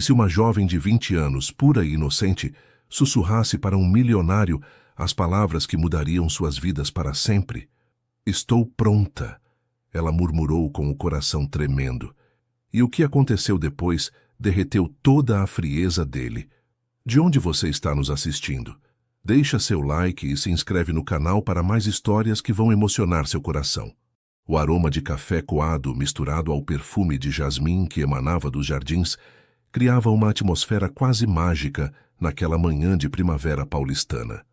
se uma jovem de 20 anos, pura e inocente, sussurrasse para um milionário as palavras que mudariam suas vidas para sempre? Estou pronta, ela murmurou com o coração tremendo. E o que aconteceu depois derreteu toda a frieza dele. De onde você está nos assistindo? Deixa seu like e se inscreve no canal para mais histórias que vão emocionar seu coração. O aroma de café coado misturado ao perfume de jasmim que emanava dos jardins criava uma atmosfera quase mágica naquela manhã de primavera paulistana.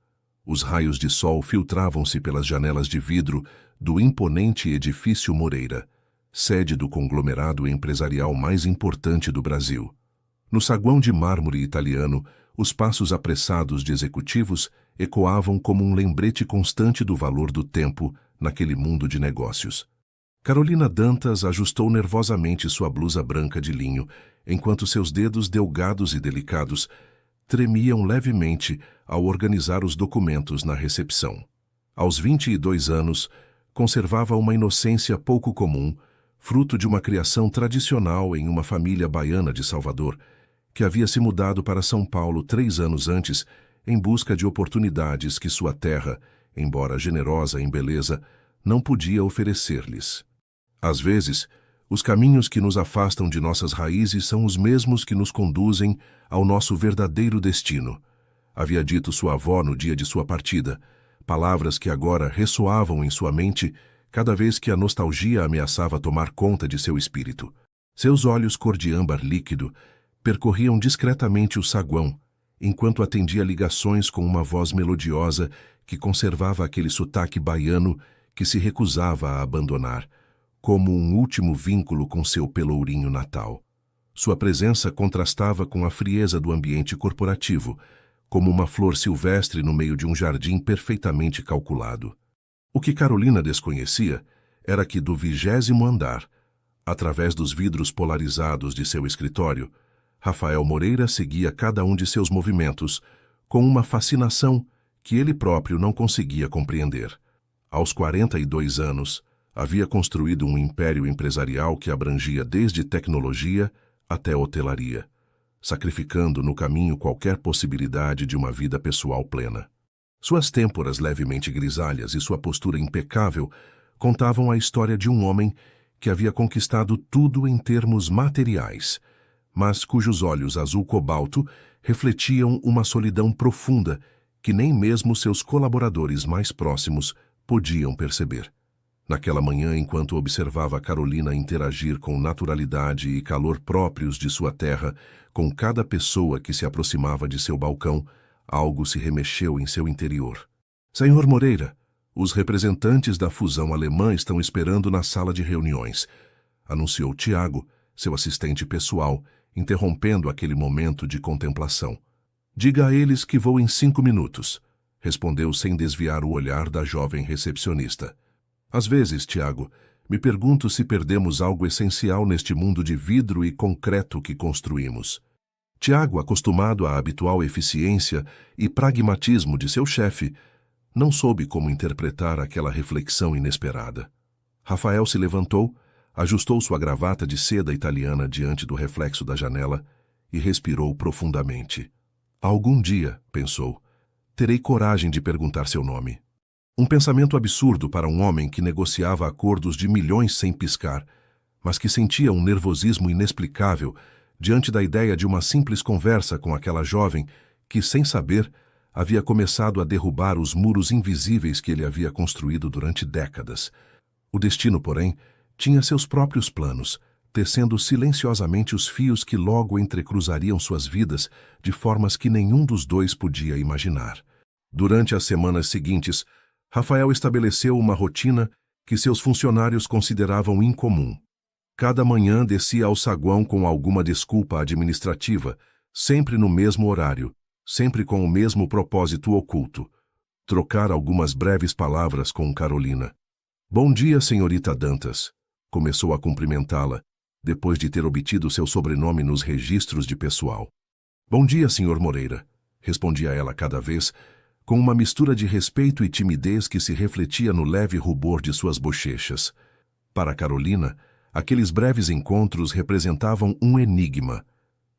Os raios de sol filtravam-se pelas janelas de vidro do imponente edifício Moreira, sede do conglomerado empresarial mais importante do Brasil. No saguão de mármore italiano, os passos apressados de executivos ecoavam como um lembrete constante do valor do tempo naquele mundo de negócios. Carolina Dantas ajustou nervosamente sua blusa branca de linho, enquanto seus dedos delgados e delicados tremiam levemente ao organizar os documentos na recepção. Aos 22 anos, conservava uma inocência pouco comum, fruto de uma criação tradicional em uma família baiana de Salvador, que havia se mudado para São Paulo 3 anos antes, em busca de oportunidades que sua terra, embora generosa em beleza, não podia oferecer-lhes. Às vezes, os caminhos que nos afastam de nossas raízes são os mesmos que nos conduzem ao nosso verdadeiro destino, havia dito sua avó no dia de sua partida, palavras que agora ressoavam em sua mente cada vez que a nostalgia ameaçava tomar conta de seu espírito. Seus olhos cor de âmbar líquido percorriam discretamente o saguão, enquanto atendia ligações com uma voz melodiosa que conservava aquele sotaque baiano que se recusava a abandonar, como um último vínculo com seu pelourinho natal. Sua presença contrastava com a frieza do ambiente corporativo, como uma flor silvestre no meio de um jardim perfeitamente calculado. O que Carolina desconhecia era que do 20º andar, através dos vidros polarizados de seu escritório, Rafael Moreira seguia cada um de seus movimentos com uma fascinação que ele próprio não conseguia compreender. Aos 42 anos, havia construído um império empresarial que abrangia desde tecnologia até hotelaria, sacrificando no caminho qualquer possibilidade de uma vida pessoal plena. Suas têmporas levemente grisalhas e sua postura impecável contavam a história de um homem que havia conquistado tudo em termos materiais, mas cujos olhos azul cobalto refletiam uma solidão profunda que nem mesmo seus colaboradores mais próximos podiam perceber. Naquela manhã, enquanto observava Carolina interagir com naturalidade e calor próprios de sua terra, com cada pessoa que se aproximava de seu balcão, algo se remexeu em seu interior. Senhor Moreira, os representantes da fusão alemã estão esperando na sala de reuniões, anunciou Tiago, seu assistente pessoal, interrompendo aquele momento de contemplação. Diga a eles que vou em 5 minutos, respondeu sem desviar o olhar da jovem recepcionista. Às vezes, Tiago, me pergunto se perdemos algo essencial neste mundo de vidro e concreto que construímos. Tiago, acostumado à habitual eficiência e pragmatismo de seu chefe, não soube como interpretar aquela reflexão inesperada. Rafael se levantou, ajustou sua gravata de seda italiana diante do reflexo da janela e respirou profundamente. Algum dia, pensou, terei coragem de perguntar seu nome. Um pensamento absurdo para um homem que negociava acordos de milhões sem piscar, mas que sentia um nervosismo inexplicável diante da ideia de uma simples conversa com aquela jovem que, sem saber, havia começado a derrubar os muros invisíveis que ele havia construído durante décadas. O destino, porém, tinha seus próprios planos, tecendo silenciosamente os fios que logo entrecruzariam suas vidas de formas que nenhum dos dois podia imaginar. Durante as semanas seguintes, Rafael estabeleceu uma rotina que seus funcionários consideravam incomum. Cada manhã descia ao saguão com alguma desculpa administrativa, sempre no mesmo horário, sempre com o mesmo propósito oculto: trocar algumas breves palavras com Carolina. Bom dia, senhorita Dantas, começou a cumprimentá-la, depois de ter obtido seu sobrenome nos registros de pessoal. Bom dia, senhor Moreira, respondia ela cada vez, com uma mistura de respeito e timidez que se refletia no leve rubor de suas bochechas. Para Carolina, aqueles breves encontros representavam um enigma.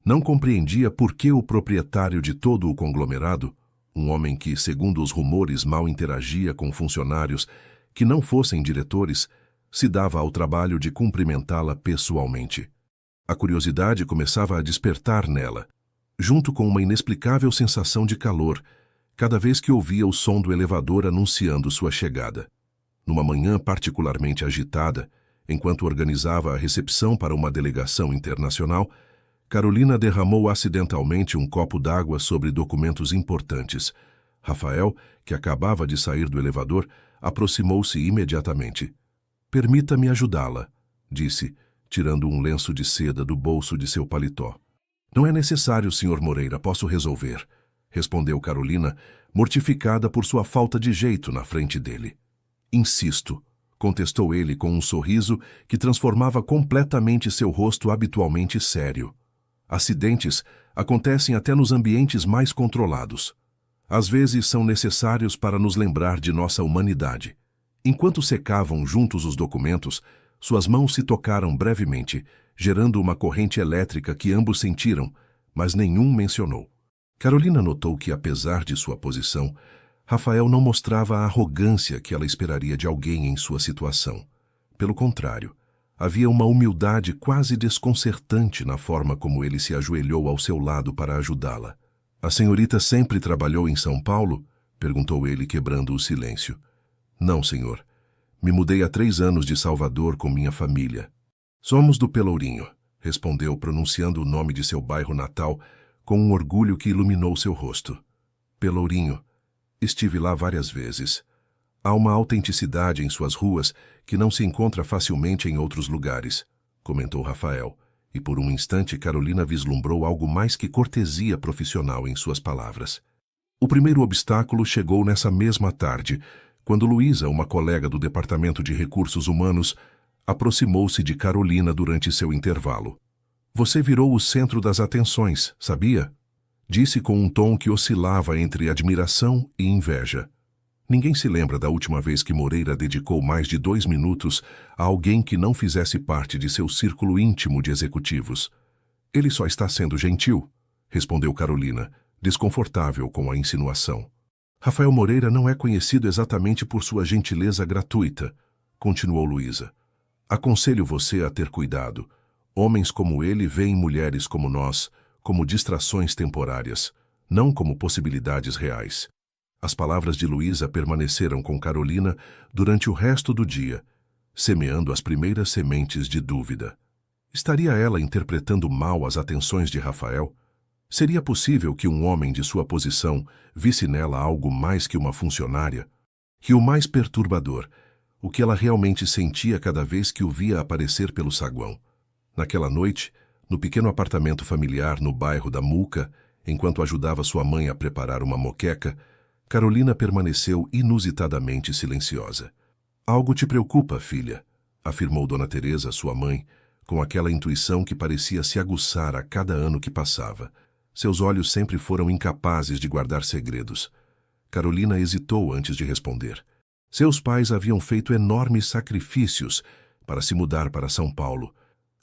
Não compreendia por que o proprietário de todo o conglomerado, um homem que, segundo os rumores, mal interagia com funcionários que não fossem diretores, se dava ao trabalho de cumprimentá-la pessoalmente. A curiosidade começava a despertar nela, junto com uma inexplicável sensação de calor, cada vez que ouvia o som do elevador anunciando sua chegada. Numa manhã particularmente agitada, enquanto organizava a recepção para uma delegação internacional, Carolina derramou acidentalmente um copo d'água sobre documentos importantes. Rafael, que acabava de sair do elevador, aproximou-se imediatamente. "Permita-me ajudá-la", disse, tirando um lenço de seda do bolso de seu paletó. "Não é necessário, Sr. Moreira, posso resolver", respondeu Carolina, mortificada por sua falta de jeito na frente dele. "Insisto", contestou ele com um sorriso que transformava completamente seu rosto habitualmente sério. "Acidentes acontecem até nos ambientes mais controlados. Às vezes são necessários para nos lembrar de nossa humanidade." Enquanto secavam juntos os documentos, suas mãos se tocaram brevemente, gerando uma corrente elétrica que ambos sentiram, mas nenhum mencionou. Carolina notou que, apesar de sua posição, Rafael não mostrava a arrogância que ela esperaria de alguém em sua situação. Pelo contrário, havia uma humildade quase desconcertante na forma como ele se ajoelhou ao seu lado para ajudá-la. "A senhorita sempre trabalhou em São Paulo?", perguntou ele, quebrando o silêncio. "Não, senhor. Me mudei há 3 anos de Salvador com minha família." "Somos do Pelourinho", respondeu, pronunciando o nome de seu bairro natal com um orgulho que iluminou seu rosto. "Pelourinho. Estive lá várias vezes. Há uma autenticidade em suas ruas que não se encontra facilmente em outros lugares", comentou Rafael, e por um instante Carolina vislumbrou algo mais que cortesia profissional em suas palavras. O primeiro obstáculo chegou nessa mesma tarde, quando Luísa, uma colega do Departamento de Recursos Humanos, aproximou-se de Carolina durante seu intervalo. "Você virou o centro das atenções, sabia?", disse com um tom que oscilava entre admiração e inveja. Ninguém se lembra da última vez que Moreira dedicou mais de 2 minutos a alguém que não fizesse parte de seu círculo íntimo de executivos. "Ele só está sendo gentil", respondeu Carolina, desconfortável com a insinuação. "Rafael Moreira não é conhecido exatamente por sua gentileza gratuita", continuou Luísa. "Aconselho você a ter cuidado. Homens como ele veem mulheres como nós como distrações temporárias, não como possibilidades reais." As palavras de Luísa permaneceram com Carolina durante o resto do dia, semeando as primeiras sementes de dúvida. Estaria ela interpretando mal as atenções de Rafael? Seria possível que um homem de sua posição visse nela algo mais que uma funcionária? E o mais perturbador, o que ela realmente sentia cada vez que o via aparecer pelo saguão. Naquela noite, no pequeno apartamento familiar no bairro da Muca, enquanto ajudava sua mãe a preparar uma moqueca, Carolina permaneceu inusitadamente silenciosa. "Algo te preocupa, filha", afirmou Dona Teresa, sua mãe, com aquela intuição que parecia se aguçar a cada ano que passava. Seus olhos sempre foram incapazes de guardar segredos. Carolina hesitou antes de responder. Seus pais haviam feito enormes sacrifícios para se mudar para São Paulo,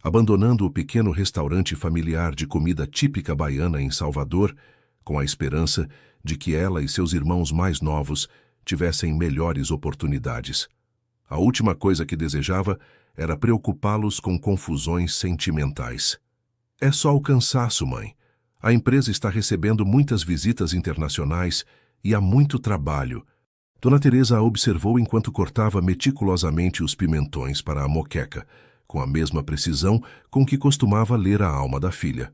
abandonando o pequeno restaurante familiar de comida típica baiana em Salvador, com a esperança de que ela e seus irmãos mais novos tivessem melhores oportunidades. A última coisa que desejava era preocupá-los com confusões sentimentais. "É só o cansaço, mãe. A empresa está recebendo muitas visitas internacionais e há muito trabalho." Dona Teresa a observou enquanto cortava meticulosamente os pimentões para a moqueca, com a mesma precisão com que costumava ler a alma da filha.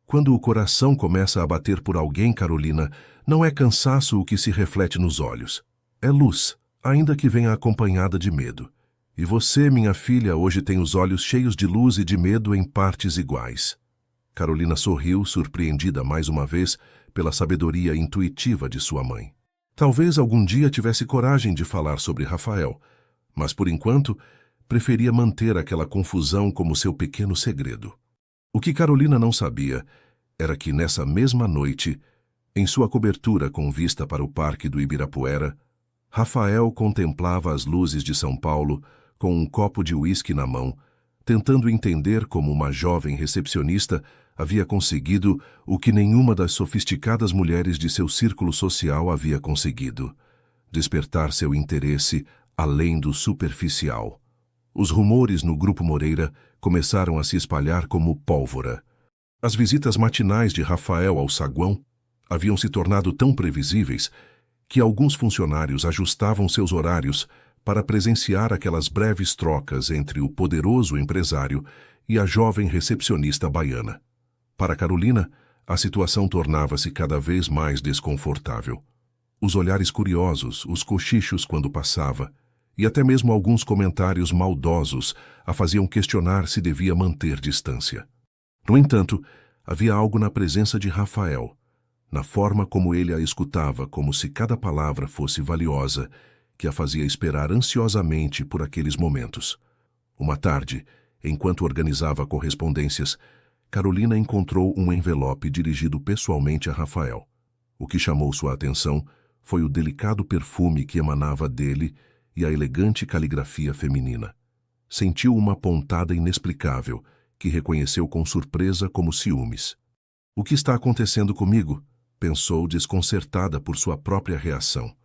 "Quando o coração começa a bater por alguém, Carolina, não é cansaço o que se reflete nos olhos. É luz, ainda que venha acompanhada de medo. E você, minha filha, hoje tem os olhos cheios de luz e de medo em partes iguais." Carolina sorriu, surpreendida mais uma vez pela sabedoria intuitiva de sua mãe. Talvez algum dia tivesse coragem de falar sobre Rafael, mas por enquanto preferia manter aquela confusão como seu pequeno segredo. O que Carolina não sabia era que nessa mesma noite, em sua cobertura com vista para o Parque do Ibirapuera, Rafael contemplava as luzes de São Paulo com um copo de uísque na mão, tentando entender como uma jovem recepcionista Havia conseguido o que nenhuma das sofisticadas mulheres de seu círculo social havia conseguido: despertar seu interesse além do superficial. Os rumores no Grupo Moreira começaram a se espalhar como pólvora. As visitas matinais de Rafael ao saguão haviam se tornado tão previsíveis que alguns funcionários ajustavam seus horários para presenciar aquelas breves trocas entre o poderoso empresário e a jovem recepcionista baiana. Para Carolina, a situação tornava-se cada vez mais desconfortável. Os olhares curiosos, os cochichos quando passava, e até mesmo alguns comentários maldosos a faziam questionar se devia manter distância. No entanto, havia algo na presença de Rafael, na forma como ele a escutava, como se cada palavra fosse valiosa, que a fazia esperar ansiosamente por aqueles momentos. Uma tarde, enquanto organizava correspondências, Carolina encontrou um envelope dirigido pessoalmente a Rafael. O que chamou sua atenção foi o delicado perfume que emanava dele e a elegante caligrafia feminina. Sentiu uma pontada inexplicável, que reconheceu com surpresa como ciúmes. "O que está acontecendo comigo?", pensou, desconcertada por sua própria reação.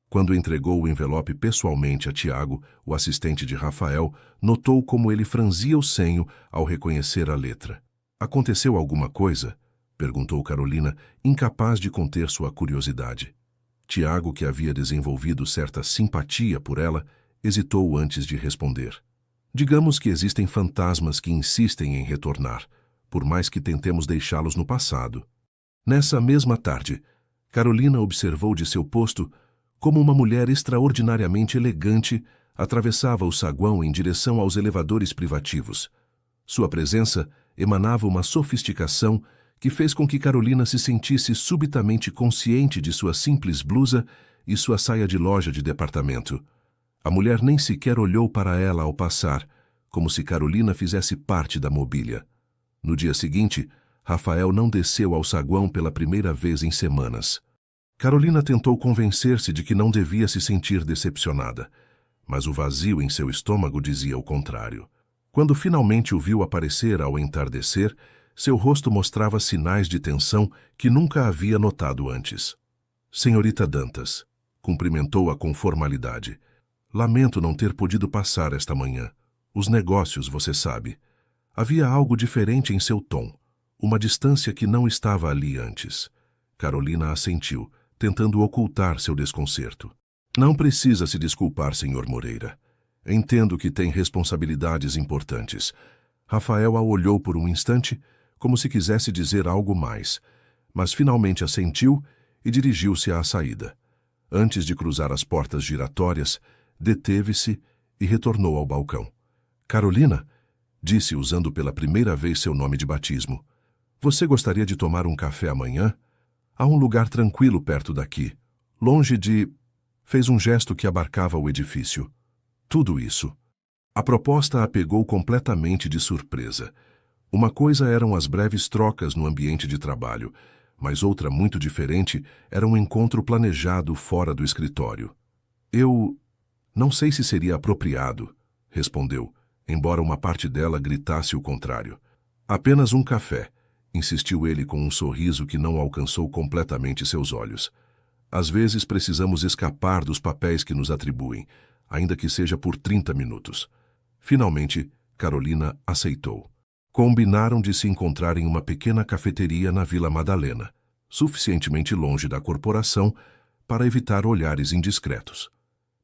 Quando entregou o envelope pessoalmente a Tiago, o assistente de Rafael, notou como ele franzia o senho ao reconhecer a letra. "Aconteceu alguma coisa?", perguntou Carolina, incapaz de conter sua curiosidade. Tiago, que havia desenvolvido certa simpatia por ela, hesitou antes de responder. "Digamos que existem fantasmas que insistem em retornar, por mais que tentemos deixá-los no passado." Nessa mesma tarde, Carolina observou de seu posto como uma mulher extraordinariamente elegante atravessava o saguão em direção aos elevadores privativos. Sua presença emanava uma sofisticação que fez com que Carolina se sentisse subitamente consciente de sua simples blusa e sua saia de loja de departamento. A mulher nem sequer olhou para ela ao passar, como se Carolina fizesse parte da mobília. No dia seguinte, Rafael não desceu ao saguão pela primeira vez em semanas. Carolina tentou convencer-se de que não devia se sentir decepcionada, mas o vazio em seu estômago dizia o contrário. Quando finalmente o viu aparecer ao entardecer, seu rosto mostrava sinais de tensão que nunca havia notado antes. "Senhorita Dantas", cumprimentou-a com formalidade. "Lamento não ter podido passar esta manhã. Os negócios, você sabe." Havia algo diferente em seu tom, uma distância que não estava ali antes. Carolina assentiu, tentando ocultar seu desconcerto. "Não precisa se desculpar, Sr. Moreira. Entendo que tem responsabilidades importantes." Rafael a olhou por um instante, como se quisesse dizer algo mais, mas finalmente assentiu e dirigiu-se à saída. Antes de cruzar as portas giratórias, deteve-se e retornou ao balcão. "Carolina", disse usando pela primeira vez seu nome de batismo, "você gostaria de tomar um café amanhã? Há um lugar tranquilo perto daqui, longe de..." Fez um gesto que abarcava o edifício. Tudo isso. A proposta a pegou completamente de surpresa. Uma coisa eram as breves trocas no ambiente de trabalho, mas outra muito diferente era um encontro planejado fora do escritório. "Eu não sei se seria apropriado", respondeu, embora uma parte dela gritasse o contrário. "Apenas um café", insistiu ele com um sorriso que não alcançou completamente seus olhos. "Às vezes precisamos escapar dos papéis que nos atribuem, ainda que seja por 30 minutos. Finalmente, Carolina aceitou. Combinaram de se encontrar em uma pequena cafeteria na Vila Madalena, suficientemente longe da corporação para evitar olhares indiscretos.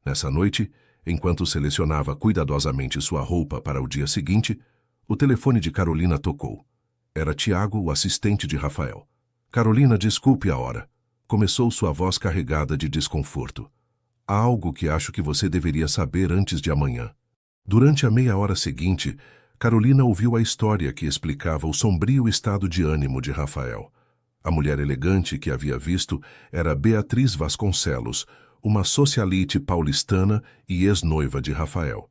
Nessa noite, enquanto selecionava cuidadosamente sua roupa para o dia seguinte, o telefone de Carolina tocou. Era Tiago, o assistente de Rafael. "Carolina, desculpe a hora", começou sua voz carregada de desconforto. "Há algo que acho que você deveria saber antes de amanhã." Durante a meia hora seguinte, Carolina ouviu a história que explicava o sombrio estado de ânimo de Rafael. A mulher elegante que havia visto era Beatriz Vasconcelos, uma socialite paulistana e ex-noiva de Rafael.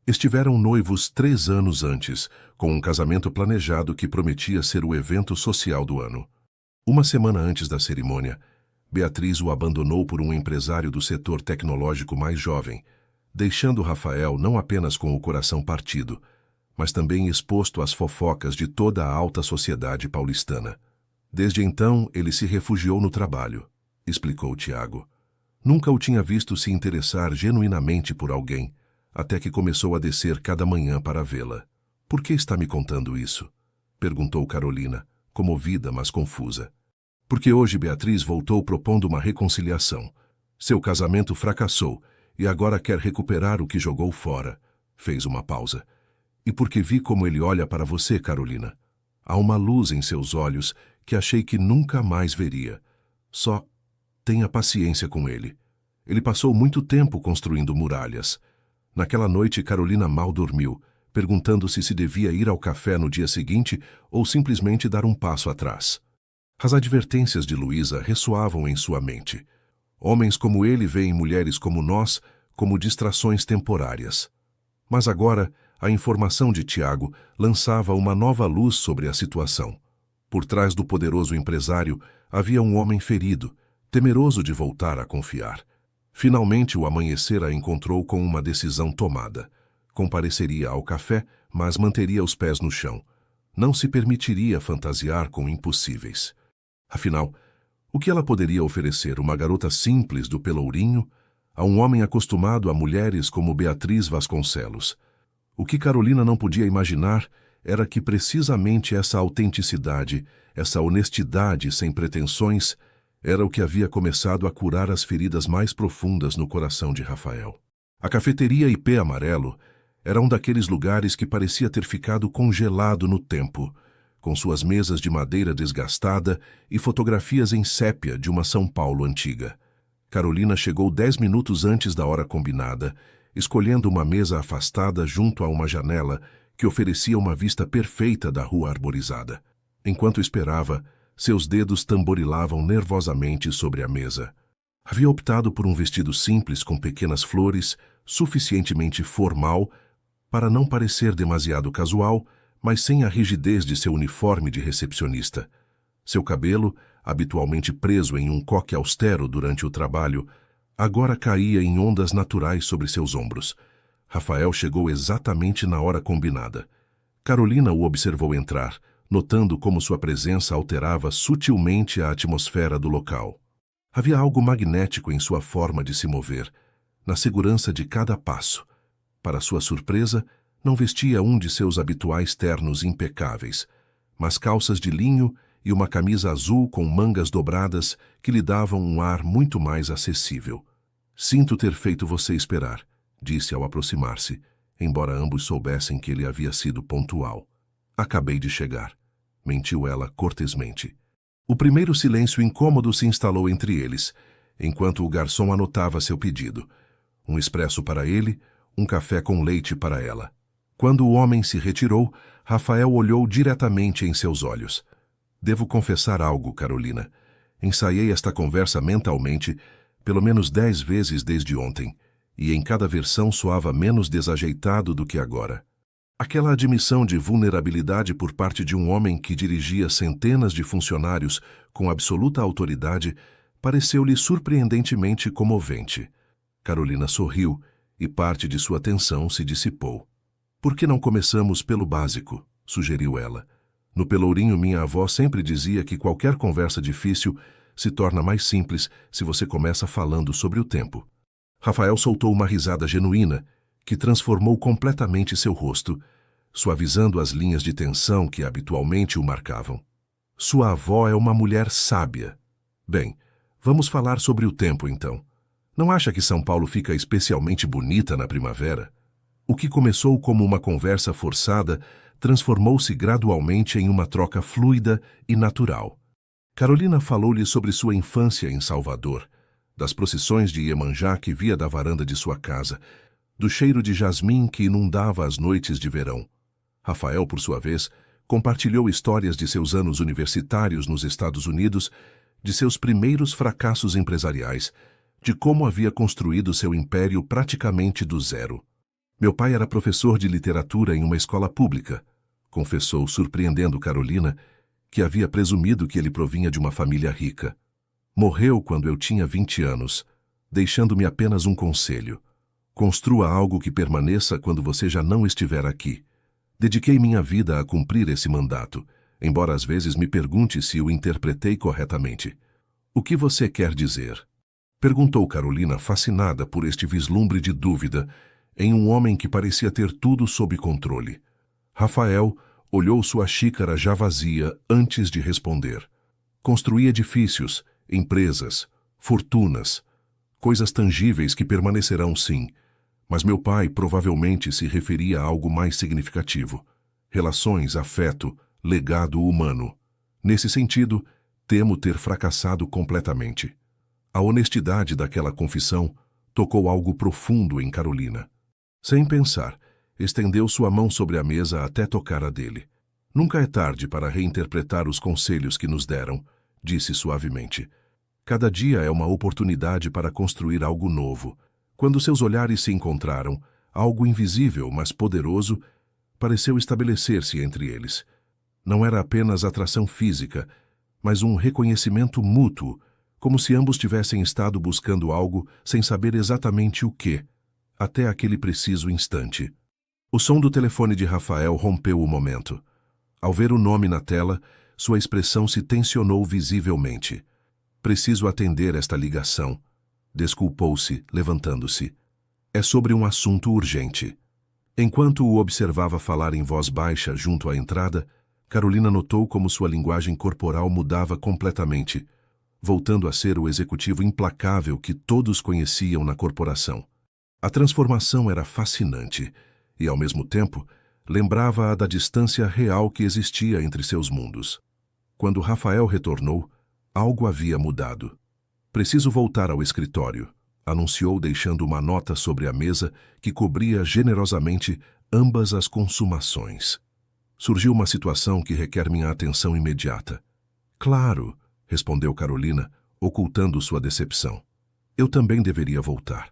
Estiveram noivos 3 anos antes, com um casamento planejado que prometia ser o evento social do ano. Uma semana antes da cerimônia, Beatriz o abandonou por um empresário do setor tecnológico mais jovem, deixando Rafael não apenas com o coração partido, mas também exposto às fofocas de toda a alta sociedade paulistana. Desde então, ele se refugiou no trabalho, explicou Tiago. Nunca o tinha visto se interessar genuinamente por alguém, até que começou a descer cada manhã para vê-la. Por que está me contando isso? Perguntou Carolina, comovida, mas confusa. Porque hoje Beatriz voltou propondo uma reconciliação. Seu casamento fracassou e agora quer recuperar o que jogou fora. Fez uma pausa. E porque vi como ele olha para você, Carolina. Há uma luz em seus olhos que achei que nunca mais veria. Só tenha paciência com ele. Ele passou muito tempo construindo muralhas. Naquela noite, Carolina mal dormiu, perguntando-se se devia ir ao café no dia seguinte ou simplesmente dar um passo atrás. As advertências de Luísa ressoavam em sua mente. Homens como ele veem mulheres como nós como distrações temporárias. Mas agora, a informação de Tiago lançava uma nova luz sobre a situação. Por trás do poderoso empresário havia um homem ferido, temeroso de voltar a confiar. Finalmente o amanhecer a encontrou com uma decisão tomada. Compareceria ao café, mas manteria os pés no chão. Não se permitiria fantasiar com impossíveis. Afinal, o que ela poderia oferecer uma garota simples do Pelourinho a um homem acostumado a mulheres como Beatriz Vasconcelos? O que Carolina não podia imaginar era que precisamente essa autenticidade, essa honestidade sem pretensões, era o que havia começado a curar as feridas mais profundas no coração de Rafael. A cafeteria Ipê Amarelo era um daqueles lugares que parecia ter ficado congelado no tempo, com suas mesas de madeira desgastada e fotografias em sépia de uma São Paulo antiga. Carolina chegou 10 minutos antes da hora combinada, escolhendo uma mesa afastada junto a uma janela que oferecia uma vista perfeita da rua arborizada. Enquanto esperava, seus dedos tamborilavam nervosamente sobre a mesa. Havia optado por um vestido simples com pequenas flores, suficientemente formal para não parecer demasiado casual, mas sem a rigidez de seu uniforme de recepcionista. Seu cabelo, habitualmente preso em um coque austero durante o trabalho, agora caía em ondas naturais sobre seus ombros. Rafael chegou exatamente na hora combinada. Carolina o observou entrar, notando como sua presença alterava sutilmente a atmosfera do local. Havia algo magnético em sua forma de se mover, na segurança de cada passo. Para sua surpresa, não vestia um de seus habituais ternos impecáveis, mas calças de linho e uma camisa azul com mangas dobradas que lhe davam um ar muito mais acessível. Sinto ter feito você esperar, disse ao aproximar-se, embora ambos soubessem que ele havia sido pontual. Acabei de chegar, mentiu ela cortesmente. O primeiro silêncio incômodo se instalou entre eles, enquanto o garçom anotava seu pedido. Um expresso para ele, um café com leite para ela. Quando o homem se retirou, Rafael olhou diretamente em seus olhos. Devo confessar algo, Carolina. Ensaiei esta conversa mentalmente pelo menos 10 vezes desde ontem, e em cada versão soava menos desajeitado do que agora. Aquela admissão de vulnerabilidade por parte de um homem que dirigia centenas de funcionários com absoluta autoridade pareceu-lhe surpreendentemente comovente. Carolina sorriu e parte de sua tensão se dissipou. Por que não começamos pelo básico? Sugeriu ela. No Pelourinho, minha avó sempre dizia que qualquer conversa difícil se torna mais simples se você começa falando sobre o tempo. Rafael soltou uma risada genuína que transformou completamente seu rosto, suavizando as linhas de tensão que habitualmente o marcavam. Sua avó é uma mulher sábia. Bem, vamos falar sobre o tempo então. Não acha que São Paulo fica especialmente bonita na primavera? O que começou como uma conversa forçada transformou-se gradualmente em uma troca fluida e natural. Carolina falou-lhe sobre sua infância em Salvador, das procissões de Iemanjá que via da varanda de sua casa, do cheiro de jasmim que inundava as noites de verão. Rafael, por sua vez, compartilhou histórias de seus anos universitários nos Estados Unidos, de seus primeiros fracassos empresariais, de como havia construído seu império praticamente do zero. Meu pai era professor de literatura em uma escola pública, confessou, surpreendendo Carolina, que havia presumido que ele provinha de uma família rica. Morreu quando eu tinha 20 anos, deixando-me apenas um conselho. Construa algo que permaneça quando você já não estiver aqui. Dediquei minha vida a cumprir esse mandato, embora às vezes me pergunte se o interpretei corretamente. O que você quer dizer? Perguntou Carolina, fascinada por este vislumbre de dúvida em um homem que parecia ter tudo sob controle. Rafael olhou sua xícara já vazia antes de responder. Construí edifícios, empresas, fortunas, coisas tangíveis que permanecerão sim, mas meu pai provavelmente se referia a algo mais significativo. Relações, afeto, legado humano. Nesse sentido, temo ter fracassado completamente. A honestidade daquela confissão tocou algo profundo em Carolina. Sem pensar, estendeu sua mão sobre a mesa até tocar a dele. Nunca é tarde para reinterpretar os conselhos que nos deram, disse suavemente. Cada dia é uma oportunidade para construir algo novo. Quando seus olhares se encontraram, algo invisível, mas poderoso, pareceu estabelecer-se entre eles. Não era apenas atração física, mas um reconhecimento mútuo, como se ambos tivessem estado buscando algo sem saber exatamente o que, até aquele preciso instante. O som do telefone de Rafael rompeu o momento. Ao ver o nome na tela, sua expressão se tensionou visivelmente. Preciso atender esta ligação. Desculpou-se, levantando-se. É sobre um assunto urgente. Enquanto o observava falar em voz baixa junto à entrada, Carolina notou como sua linguagem corporal mudava completamente, voltando a ser o executivo implacável que todos conheciam na corporação. A transformação era fascinante e, ao mesmo tempo, lembrava-a da distância real que existia entre seus mundos. Quando Rafael retornou, algo havia mudado. Preciso voltar ao escritório, anunciou deixando uma nota sobre a mesa que cobria generosamente ambas as consumações. Surgiu uma situação que requer minha atenção imediata. Claro, respondeu Carolina, ocultando sua decepção. Eu também deveria voltar.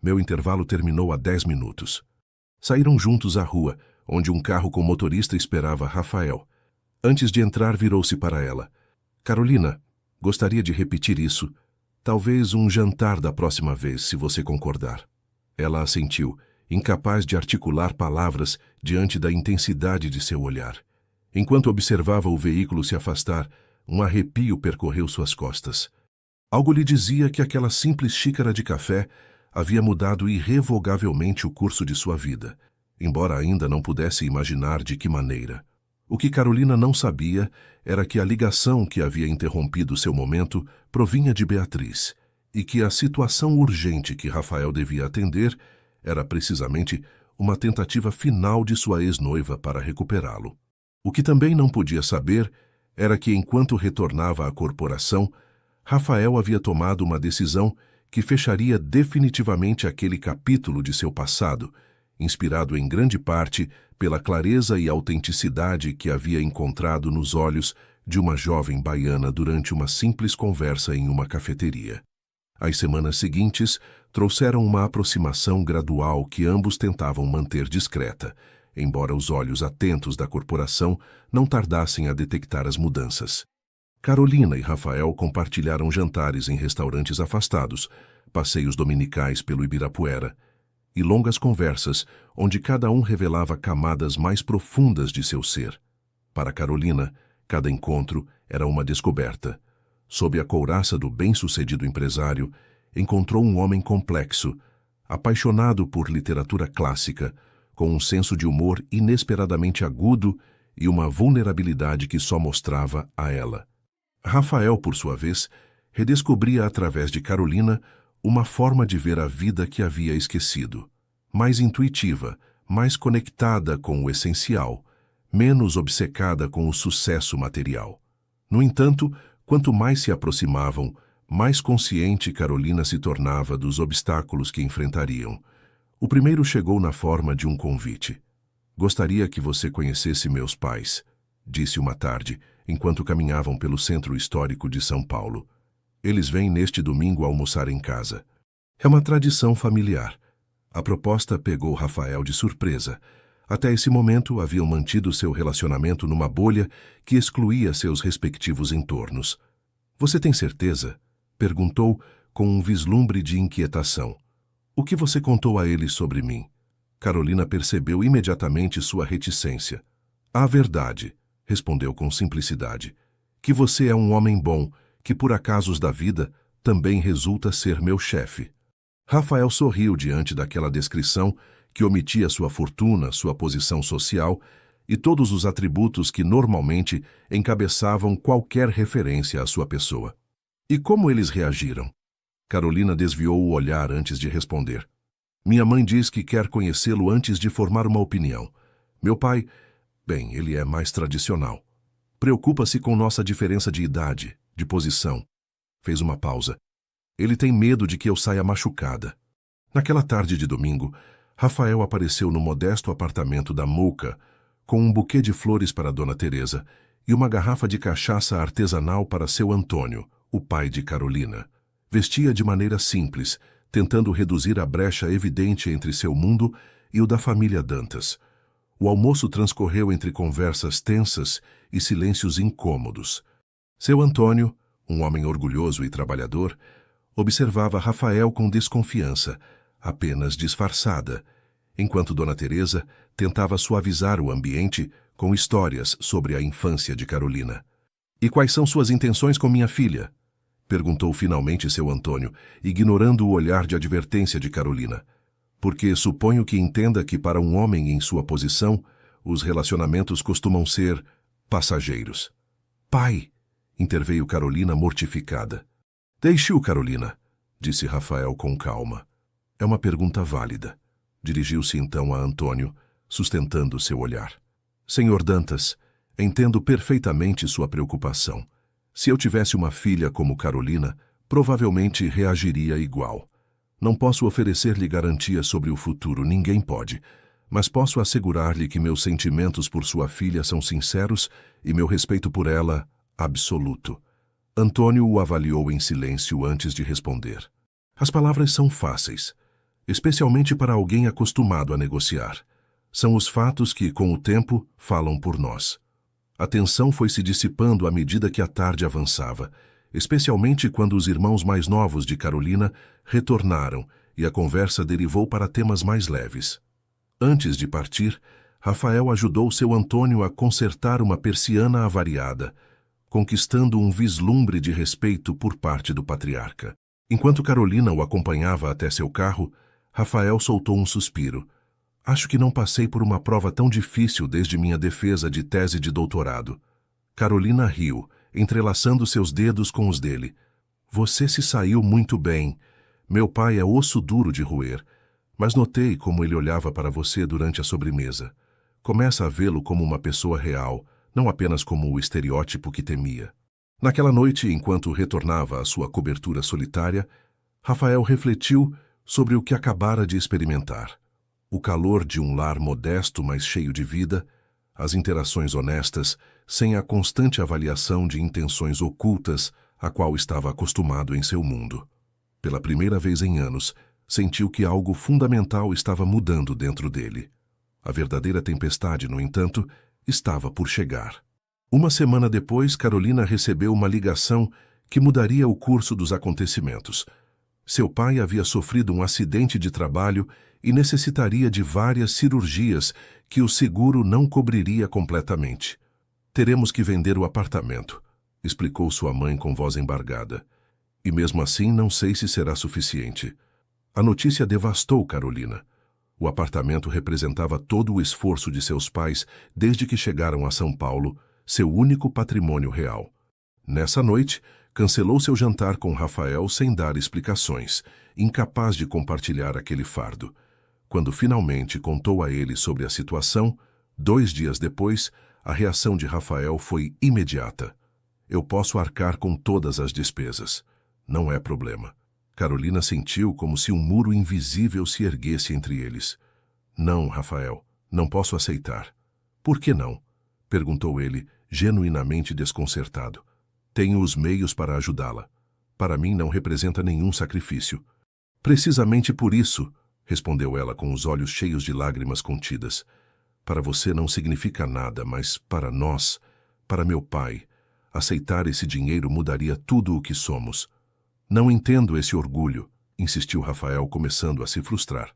Meu intervalo terminou há 10 minutos. Saíram juntos à rua, onde um carro com motorista esperava Rafael. Antes de entrar, virou-se para ela. Carolina, gostaria de repetir isso. Talvez um jantar da próxima vez, se você concordar. Ela assentiu, incapaz de articular palavras diante da intensidade de seu olhar. Enquanto observava o veículo se afastar, um arrepio percorreu suas costas. Algo lhe dizia que aquela simples xícara de café havia mudado irrevogavelmente o curso de sua vida, embora ainda não pudesse imaginar de que maneira. O que Carolina não sabia era que a ligação que havia interrompido seu momento provinha de Beatriz, e que a situação urgente que Rafael devia atender era precisamente uma tentativa final de sua ex-noiva para recuperá-lo. O que também não podia saber era que, enquanto retornava à corporação, Rafael havia tomado uma decisão que fecharia definitivamente aquele capítulo de seu passado, inspirado em grande parte pela clareza e autenticidade que havia encontrado nos olhos de uma jovem baiana durante uma simples conversa em uma cafeteria. As semanas seguintes trouxeram uma aproximação gradual que ambos tentavam manter discreta, embora os olhos atentos da corporação não tardassem a detectar as mudanças. Carolina e Rafael compartilharam jantares em restaurantes afastados, passeios dominicais pelo Ibirapuera e longas conversas onde cada um revelava camadas mais profundas de seu ser. Para Carolina, cada encontro era uma descoberta. Sob a couraça do bem-sucedido empresário, encontrou um homem complexo, apaixonado por literatura clássica, com um senso de humor inesperadamente agudo e uma vulnerabilidade que só mostrava a ela. Rafael, por sua vez, redescobria através de Carolina uma forma de ver a vida que havia esquecido, mais intuitiva, mais conectada com o essencial, menos obcecada com o sucesso material. No entanto, quanto mais se aproximavam, mais consciente Carolina se tornava dos obstáculos que enfrentariam. O primeiro chegou na forma de um convite. Gostaria que você conhecesse meus pais, disse uma tarde, enquanto caminhavam pelo centro histórico de São Paulo. Eles vêm neste domingo almoçar em casa. É uma tradição familiar. A proposta pegou Rafael de surpresa. Até esse momento haviam mantido seu relacionamento numa bolha que excluía seus respectivos entornos. Você tem certeza? Perguntou com um vislumbre de inquietação. O que você contou a eles sobre mim? Carolina percebeu imediatamente sua reticência. A verdade, respondeu com simplicidade, que você é um homem bom, que por acasos da vida também resulta ser meu chefe. Rafael sorriu diante daquela descrição que omitia sua fortuna, sua posição social e todos os atributos que normalmente encabeçavam qualquer referência à sua pessoa. E como eles reagiram? Carolina desviou o olhar antes de responder. Minha mãe diz que quer conhecê-lo antes de formar uma opinião. Meu pai, bem, ele é mais tradicional. Preocupa-se com nossa diferença de idade, de posição. Fez uma pausa. Ele tem medo de que eu saia machucada. Naquela tarde de domingo, Rafael apareceu no modesto apartamento da Muca, com um buquê de flores para Dona Teresa e uma garrafa de cachaça artesanal para seu Antônio, o pai de Carolina. Vestia de maneira simples, tentando reduzir a brecha evidente entre seu mundo e o da família Dantas. O almoço transcorreu entre conversas tensas e silêncios incômodos. Seu Antônio, um homem orgulhoso e trabalhador, observava Rafael com desconfiança, apenas disfarçada, enquanto Dona Teresa tentava suavizar o ambiente com histórias sobre a infância de Carolina. E quais são suas intenções com minha filha? Perguntou finalmente seu Antônio, ignorando o olhar de advertência de Carolina. Porque suponho que entenda que para um homem em sua posição, os relacionamentos costumam ser passageiros. Pai, interveio Carolina mortificada. Deixe-o, Carolina, disse Rafael com calma. É uma pergunta válida. Dirigiu-se então a Antônio, sustentando seu olhar. Senhor Dantas, entendo perfeitamente sua preocupação. Se eu tivesse uma filha como Carolina, provavelmente reagiria igual. Não posso oferecer-lhe garantias sobre o futuro, ninguém pode, mas posso assegurar-lhe que meus sentimentos por sua filha são sinceros e meu respeito por ela, absoluto. Antônio o avaliou em silêncio antes de responder. As palavras são fáceis, especialmente para alguém acostumado a negociar. São os fatos que, com o tempo, falam por nós. A tensão foi se dissipando à medida que a tarde avançava, especialmente quando os irmãos mais novos de Carolina retornaram e a conversa derivou para temas mais leves. Antes de partir, Rafael ajudou seu Antônio a consertar uma persiana avariada, conquistando um vislumbre de respeito por parte do patriarca. Enquanto Carolina o acompanhava até seu carro, Rafael soltou um suspiro. Acho que não passei por uma prova tão difícil desde minha defesa de tese de doutorado. Carolina riu, entrelaçando seus dedos com os dele. Você se saiu muito bem. Meu pai é osso duro de roer, mas notei como ele olhava para você durante a sobremesa. Começa a vê-lo como uma pessoa real, não apenas como o estereótipo que temia. Naquela noite, enquanto retornava à sua cobertura solitária, Rafael refletiu sobre o que acabara de experimentar. O calor de um lar modesto, mas cheio de vida, as interações honestas, sem a constante avaliação de intenções ocultas a qual estava acostumado em seu mundo. Pela primeira vez em anos, sentiu que algo fundamental estava mudando dentro dele. A verdadeira tempestade, no entanto, estava por chegar. Uma semana depois, Carolina recebeu uma ligação que mudaria o curso dos acontecimentos. Seu pai havia sofrido um acidente de trabalho e necessitaria de várias cirurgias que o seguro não cobriria completamente. Teremos que vender o apartamento, explicou sua mãe com voz embargada. E mesmo assim não sei se será suficiente. A notícia devastou Carolina. O apartamento representava todo o esforço de seus pais desde que chegaram a São Paulo, seu único patrimônio real. Nessa noite, cancelou seu jantar com Rafael sem dar explicações, incapaz de compartilhar aquele fardo. Quando finalmente contou a ele sobre a situação, 2 dias depois, a reação de Rafael foi imediata. Eu posso arcar com todas as despesas. Não é problema. Carolina sentiu como se um muro invisível se erguesse entre eles. Não, Rafael, não posso aceitar. Por que não? Perguntou ele, genuinamente desconcertado. Tenho os meios para ajudá-la. Para mim não representa nenhum sacrifício. Precisamente por isso, respondeu ela com os olhos cheios de lágrimas contidas. Para você não significa nada, mas para nós, para meu pai, aceitar esse dinheiro mudaria tudo o que somos. Não entendo esse orgulho, insistiu Rafael, começando a se frustrar.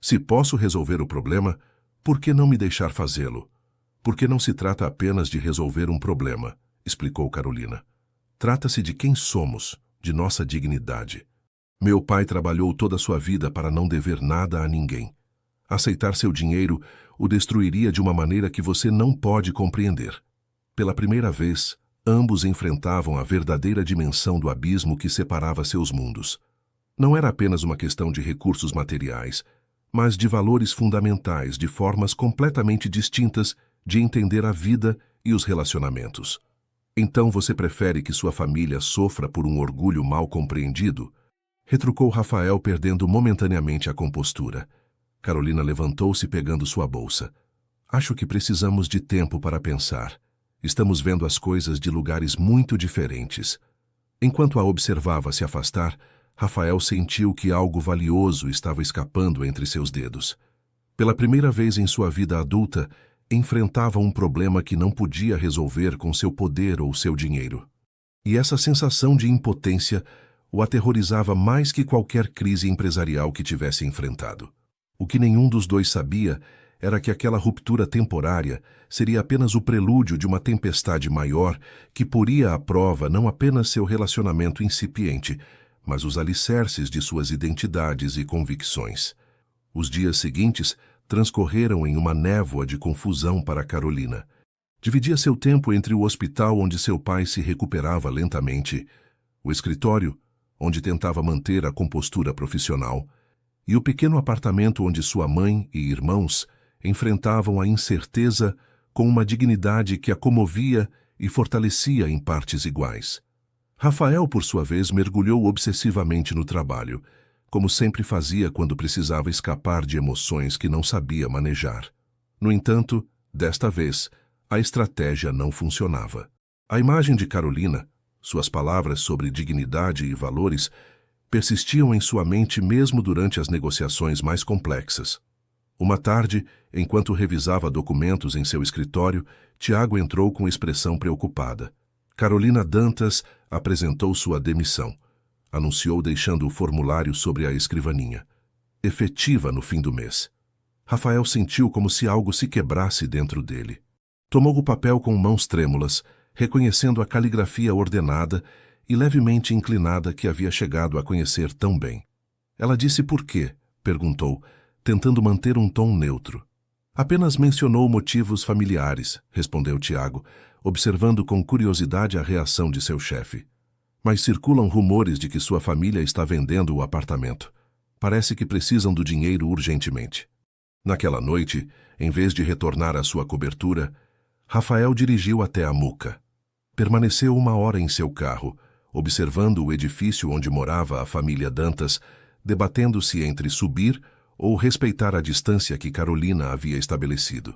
Se posso resolver o problema, por que não me deixar fazê-lo? Porque não se trata apenas de resolver um problema, explicou Carolina. Trata-se de quem somos, de nossa dignidade. Meu pai trabalhou toda a sua vida para não dever nada a ninguém. Aceitar seu dinheiro o destruiria de uma maneira que você não pode compreender. Pela primeira vez, ambos enfrentavam a verdadeira dimensão do abismo que separava seus mundos. Não era apenas uma questão de recursos materiais, mas de valores fundamentais, de formas completamente distintas de entender a vida e os relacionamentos. Então você prefere que sua família sofra por um orgulho mal compreendido? Retrucou Rafael, perdendo momentaneamente a compostura. Carolina levantou-se pegando sua bolsa. Acho que precisamos de tempo para pensar. Estamos vendo as coisas de lugares muito diferentes. Enquanto a observava se afastar, Rafael sentiu que algo valioso estava escapando entre seus dedos. Pela primeira vez em sua vida adulta, enfrentava um problema que não podia resolver com seu poder ou seu dinheiro. E essa sensação de impotência o aterrorizava mais que qualquer crise empresarial que tivesse enfrentado. O que nenhum dos dois sabia era que aquela ruptura temporária seria apenas o prelúdio de uma tempestade maior que poria à prova não apenas seu relacionamento incipiente, mas os alicerces de suas identidades e convicções. Os dias seguintes transcorreram em uma névoa de confusão para Carolina. Dividia seu tempo entre o hospital onde seu pai se recuperava lentamente, o escritório, onde tentava manter a compostura profissional, e o pequeno apartamento onde sua mãe e irmãos enfrentavam a incerteza com uma dignidade que a comovia e fortalecia em partes iguais. Rafael, por sua vez, mergulhou obsessivamente no trabalho, como sempre fazia quando precisava escapar de emoções que não sabia manejar. No entanto, desta vez, a estratégia não funcionava. A imagem de Carolina, suas palavras sobre dignidade e valores, persistiam em sua mente mesmo durante as negociações mais complexas. Uma tarde, enquanto revisava documentos em seu escritório, Tiago entrou com expressão preocupada. Carolina Dantas apresentou sua demissão. Anunciou deixando o formulário sobre a escrivaninha. Efetiva no fim do mês. Rafael sentiu como se algo se quebrasse dentro dele. Tomou o papel com mãos trêmulas, reconhecendo a caligrafia ordenada e levemente inclinada que havia chegado a conhecer tão bem. Ela disse por quê? Perguntou, tentando manter um tom neutro. Apenas mencionou motivos familiares, respondeu Tiago, observando com curiosidade a reação de seu chefe. Mas circulam rumores de que sua família está vendendo o apartamento. Parece que precisam do dinheiro urgentemente. Naquela noite, em vez de retornar à sua cobertura, Rafael dirigiu até a Muca. Permaneceu 1 hora em seu carro, observando o edifício onde morava a família Dantas, debatendo-se entre subir ou respeitar a distância que Carolina havia estabelecido.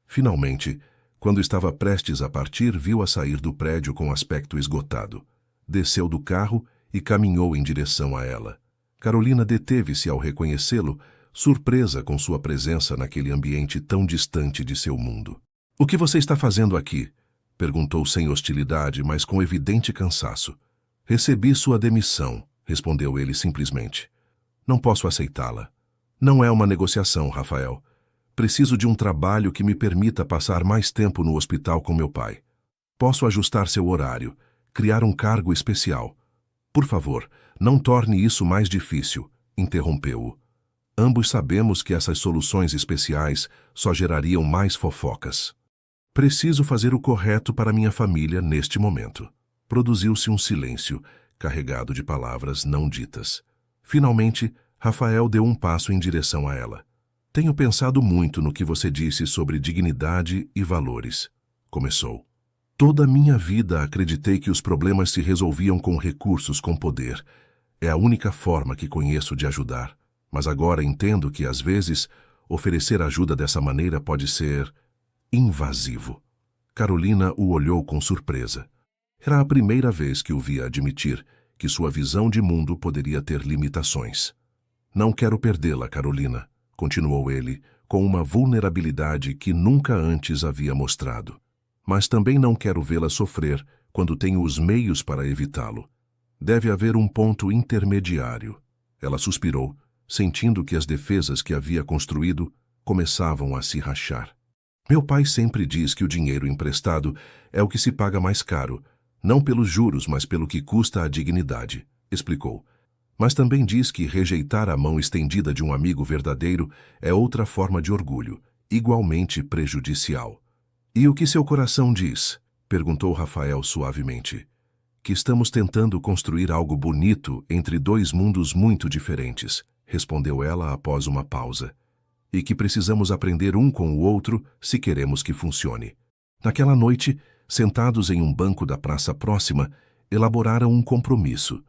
Finalmente, quando estava prestes a partir, viu-a sair do prédio com aspecto esgotado. Desceu do carro e caminhou em direção a ela. Carolina deteve-se ao reconhecê-lo, surpresa com sua presença naquele ambiente tão distante de seu mundo. — O que você está fazendo aqui? Perguntou sem hostilidade, mas com evidente cansaço. — Recebi sua demissão, respondeu ele simplesmente. — Não posso aceitá-la. Não é uma negociação, Rafael. Preciso de um trabalho que me permita passar mais tempo no hospital com meu pai. Posso ajustar seu horário, criar um cargo especial. Por favor, não torne isso mais difícil, interrompeu-o. Ambos sabemos que essas soluções especiais só gerariam mais fofocas. Preciso fazer o correto para minha família neste momento. Produziu-se um silêncio, carregado de palavras não ditas. Finalmente, Rafael deu um passo em direção a ela. Tenho pensado muito no que você disse sobre dignidade e valores. Começou. Toda a minha vida acreditei que os problemas se resolviam com recursos, com poder. É a única forma que conheço de ajudar. Mas agora entendo que, às vezes, oferecer ajuda dessa maneira pode ser invasivo. Carolina o olhou com surpresa. Era a primeira vez que o via admitir que sua visão de mundo poderia ter limitações. Não quero perdê-la, Carolina, continuou ele, com uma vulnerabilidade que nunca antes havia mostrado. Mas também não quero vê-la sofrer quando tenho os meios para evitá-lo. Deve haver um ponto intermediário. Ela suspirou, sentindo que as defesas que havia construído começavam a se rachar. Meu pai sempre diz que o dinheiro emprestado é o que se paga mais caro, não pelos juros, mas pelo que custa a dignidade, explicou. Mas também diz que rejeitar a mão estendida de um amigo verdadeiro é outra forma de orgulho, igualmente prejudicial. E o que seu coração diz? Perguntou Rafael suavemente. Que estamos tentando construir algo bonito entre dois mundos muito diferentes, respondeu ela após uma pausa. E que precisamos aprender um com o outro se queremos que funcione. Naquela noite, sentados em um banco da praça próxima, elaboraram um compromisso.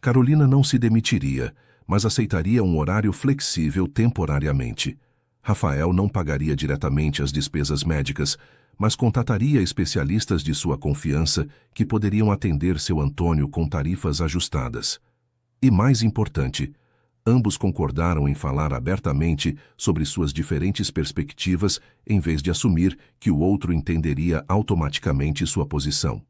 Carolina não se demitiria, mas aceitaria um horário flexível temporariamente. Rafael não pagaria diretamente as despesas médicas, mas contataria especialistas de sua confiança que poderiam atender seu Antônio com tarifas ajustadas. E mais importante, ambos concordaram em falar abertamente sobre suas diferentes perspectivas em vez de assumir que o outro entenderia automaticamente sua posição.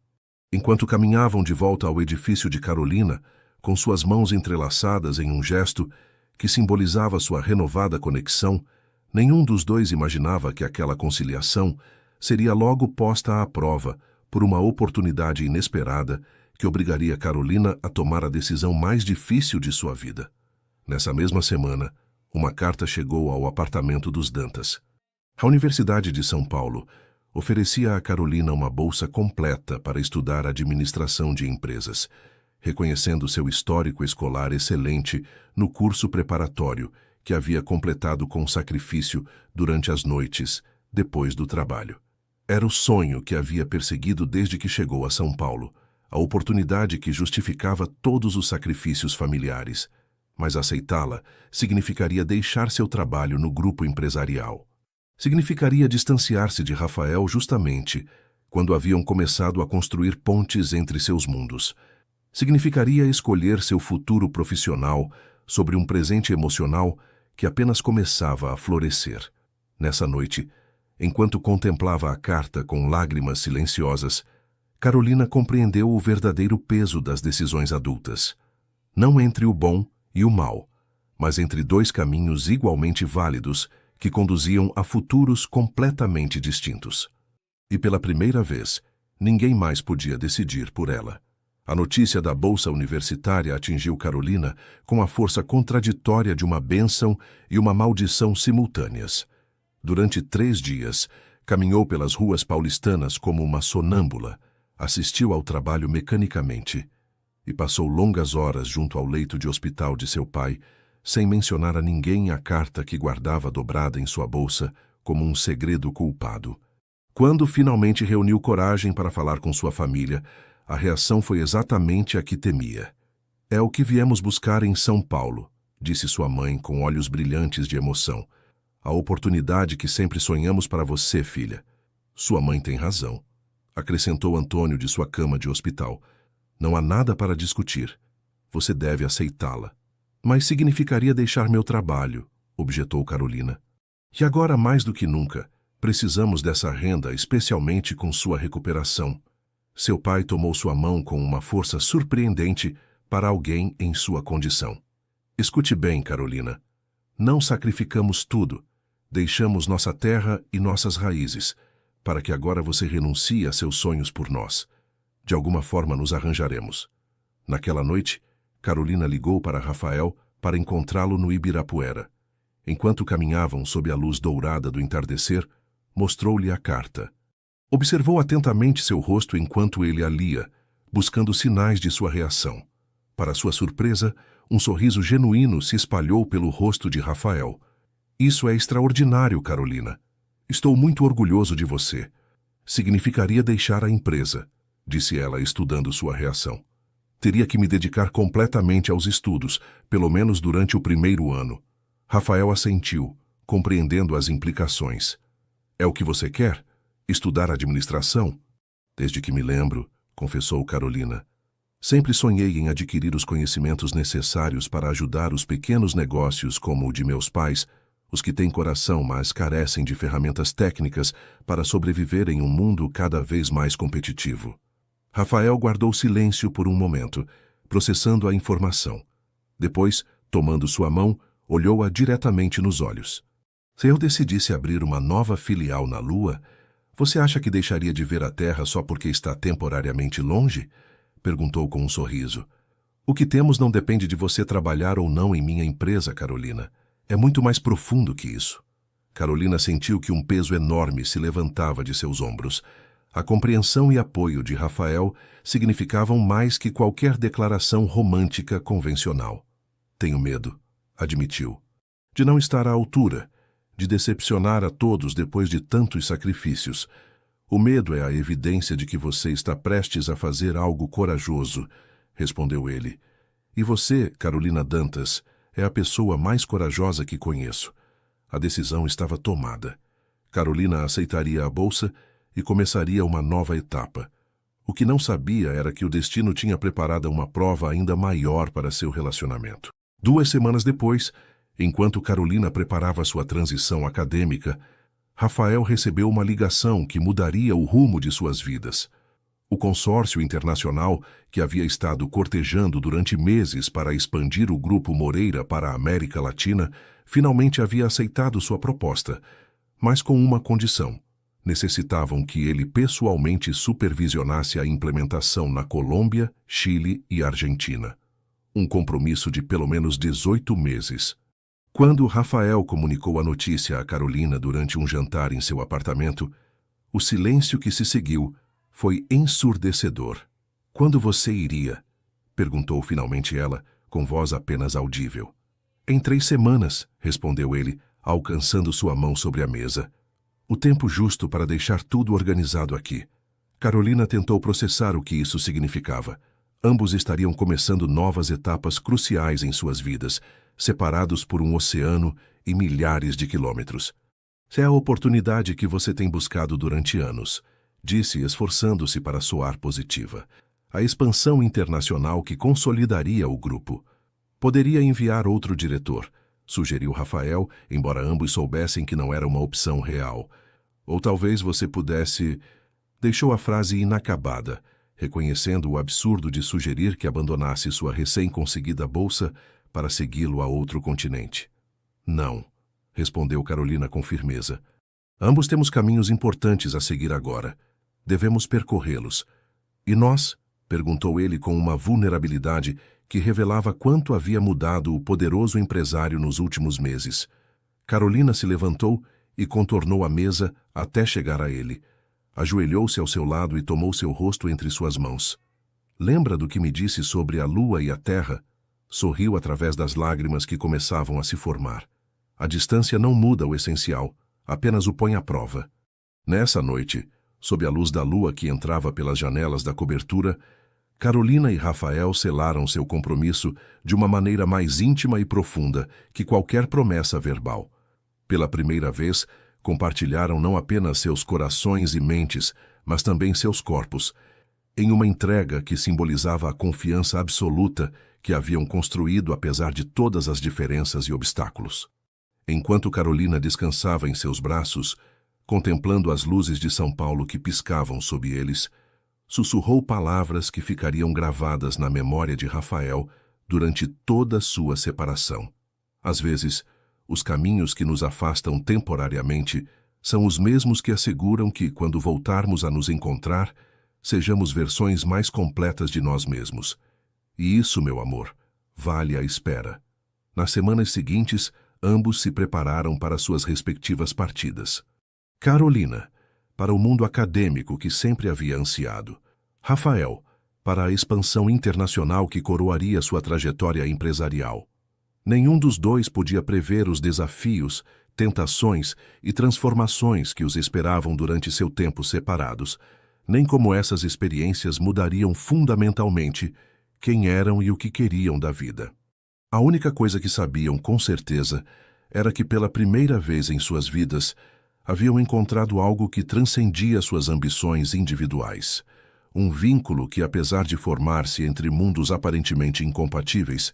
Enquanto caminhavam de volta ao edifício de Carolina, com suas mãos entrelaçadas em um gesto que simbolizava sua renovada conexão, nenhum dos dois imaginava que aquela conciliação seria logo posta à prova por uma oportunidade inesperada que obrigaria Carolina a tomar a decisão mais difícil de sua vida. Nessa mesma semana, uma carta chegou ao apartamento dos Dantas. A Universidade de São Paulo oferecia a Carolina uma bolsa completa para estudar administração de empresas, reconhecendo seu histórico escolar excelente no curso preparatório que havia completado com sacrifício durante as noites, depois do trabalho. Era o sonho que havia perseguido desde que chegou a São Paulo, a oportunidade que justificava todos os sacrifícios familiares, mas aceitá-la significaria deixar seu trabalho no grupo empresarial. Significaria distanciar-se de Rafael justamente quando haviam começado a construir pontes entre seus mundos. Significaria escolher seu futuro profissional sobre um presente emocional que apenas começava a florescer. Nessa noite, enquanto contemplava a carta com lágrimas silenciosas, Carolina compreendeu o verdadeiro peso das decisões adultas. Não entre o bom e o mal, mas entre dois caminhos igualmente válidos que conduziam a futuros completamente distintos. E pela primeira vez, ninguém mais podia decidir por ela. A notícia da bolsa universitária atingiu Carolina com a força contraditória de uma bênção e uma maldição simultâneas. Durante 3 dias, caminhou pelas ruas paulistanas como uma sonâmbula, assistiu ao trabalho mecanicamente e passou longas horas junto ao leito de hospital de seu pai, sem mencionar a ninguém a carta que guardava dobrada em sua bolsa como um segredo culpado. Quando finalmente reuniu coragem para falar com sua família, a reação foi exatamente a que temia. É o que viemos buscar em São Paulo, disse sua mãe com olhos brilhantes de emoção. A oportunidade que sempre sonhamos para você, filha. Sua mãe tem razão, acrescentou Antônio de sua cama de hospital. Não há nada para discutir. Você deve aceitá-la. Mas significaria deixar meu trabalho, objetou Carolina. E agora, mais do que nunca, precisamos dessa renda, especialmente com sua recuperação. Seu pai tomou sua mão com uma força surpreendente para alguém em sua condição. Escute bem, Carolina. Não sacrificamos tudo. Deixamos nossa terra e nossas raízes, para que agora você renuncie a seus sonhos por nós. De alguma forma nos arranjaremos. Naquela noite, Carolina ligou para Rafael para encontrá-lo no Ibirapuera. Enquanto caminhavam sob a luz dourada do entardecer, mostrou-lhe a carta. Observou atentamente seu rosto enquanto ele a lia, buscando sinais de sua reação. Para sua surpresa, um sorriso genuíno se espalhou pelo rosto de Rafael. Isso é extraordinário, Carolina. Estou muito orgulhoso de você. Significaria deixar a empresa, disse ela, estudando sua reação. Teria que me dedicar completamente aos estudos, pelo menos durante o primeiro ano. Rafael assentiu, compreendendo as implicações. É o que você quer? Estudar administração? Desde que me lembro, confessou Carolina. Sempre sonhei em adquirir os conhecimentos necessários para ajudar os pequenos negócios como o de meus pais, os que têm coração, mas carecem de ferramentas técnicas para sobreviver em um mundo cada vez mais competitivo. Rafael guardou silêncio por um momento, processando a informação. Depois, tomando sua mão, Olhou-a diretamente nos olhos. Se eu decidisse abrir uma nova filial na Lua, você acha que deixaria de ver a Terra só porque está temporariamente longe? Perguntou com um sorriso. O que temos não depende de você trabalhar ou não em minha empresa, Carolina. É muito mais profundo que isso. Carolina sentiu que um peso enorme se levantava de seus ombros. A compreensão e apoio de Rafael significavam mais que qualquer declaração romântica convencional. Tenho medo, admitiu, de não estar à altura, de decepcionar a todos depois de tantos sacrifícios. O medo é a evidência de que você está prestes a fazer algo corajoso, respondeu ele. E você, Carolina Dantas, é a pessoa mais corajosa que conheço. A decisão estava tomada. Carolina aceitaria a bolsa e começaria uma nova etapa. O que não sabia era que o destino tinha preparado uma prova ainda maior para seu relacionamento. 2 semanas depois, enquanto Carolina preparava sua transição acadêmica, Rafael recebeu uma ligação que mudaria o rumo de suas vidas. O consórcio internacional, que havia estado cortejando durante meses para expandir o Grupo Moreira para a América Latina, finalmente havia aceitado sua proposta, mas com uma condição. Necessitavam que ele pessoalmente supervisionasse a implementação na Colômbia, Chile e Argentina. Um compromisso de pelo menos 18 meses. Quando Rafael comunicou a notícia a Carolina durante um jantar em seu apartamento, o silêncio que se seguiu foi ensurdecedor. Quando você iria? Perguntou finalmente ela, com voz apenas audível. Em 3 semanas, respondeu ele, alcançando sua mão sobre a mesa. O tempo justo para deixar tudo organizado aqui. Carolina tentou processar o que isso significava. Ambos estariam começando novas etapas cruciais em suas vidas, separados por um oceano e milhares de quilômetros. É a oportunidade que você tem buscado durante anos, disse, esforçando-se para soar positiva. A expansão internacional que consolidaria o grupo. Poderia enviar outro diretor, sugeriu Rafael, embora ambos soubessem que não era uma opção real. Ou talvez você pudesse... Deixou a frase inacabada, reconhecendo o absurdo de sugerir que abandonasse sua recém-conseguida bolsa para segui-lo a outro continente. Não, respondeu Carolina com firmeza. Ambos temos caminhos importantes a seguir agora. Devemos percorrê-los. E nós? Perguntou ele com uma vulnerabilidade que revelava quanto havia mudado o poderoso empresário nos últimos meses. Carolina se levantou e contornou a mesa até chegar a ele. Ajoelhou-se ao seu lado e tomou seu rosto entre suas mãos. Lembra do que me disse sobre a lua e a terra? Sorriu através das lágrimas que começavam a se formar. A distância não muda o essencial, apenas o põe à prova. Nessa noite, sob a luz da lua que entrava pelas janelas da cobertura, Carolina e Rafael selaram seu compromisso de uma maneira mais íntima e profunda que qualquer promessa verbal. Pela primeira vez, compartilharam não apenas seus corações e mentes, mas também seus corpos, em uma entrega que simbolizava a confiança absoluta que haviam construído apesar de todas as diferenças e obstáculos. Enquanto Carolina descansava em seus braços, contemplando as luzes de São Paulo que piscavam sob eles, sussurrou palavras que ficariam gravadas na memória de Rafael durante toda sua separação. Às vezes, os caminhos que nos afastam temporariamente são os mesmos que asseguram que, quando voltarmos a nos encontrar, sejamos versões mais completas de nós mesmos. E isso, meu amor, vale a espera. Nas semanas seguintes, ambos se prepararam para suas respectivas partidas. Carolina, para o mundo acadêmico que sempre havia ansiado. Rafael, para a expansão internacional que coroaria sua trajetória empresarial. Nenhum dos dois podia prever os desafios, tentações e transformações que os esperavam durante seu tempo separados, nem como essas experiências mudariam fundamentalmente quem eram e o que queriam da vida. A única coisa que sabiam com certeza era que pela primeira vez em suas vidas haviam encontrado algo que transcendia suas ambições individuais. Um vínculo que, apesar de formar-se entre mundos aparentemente incompatíveis,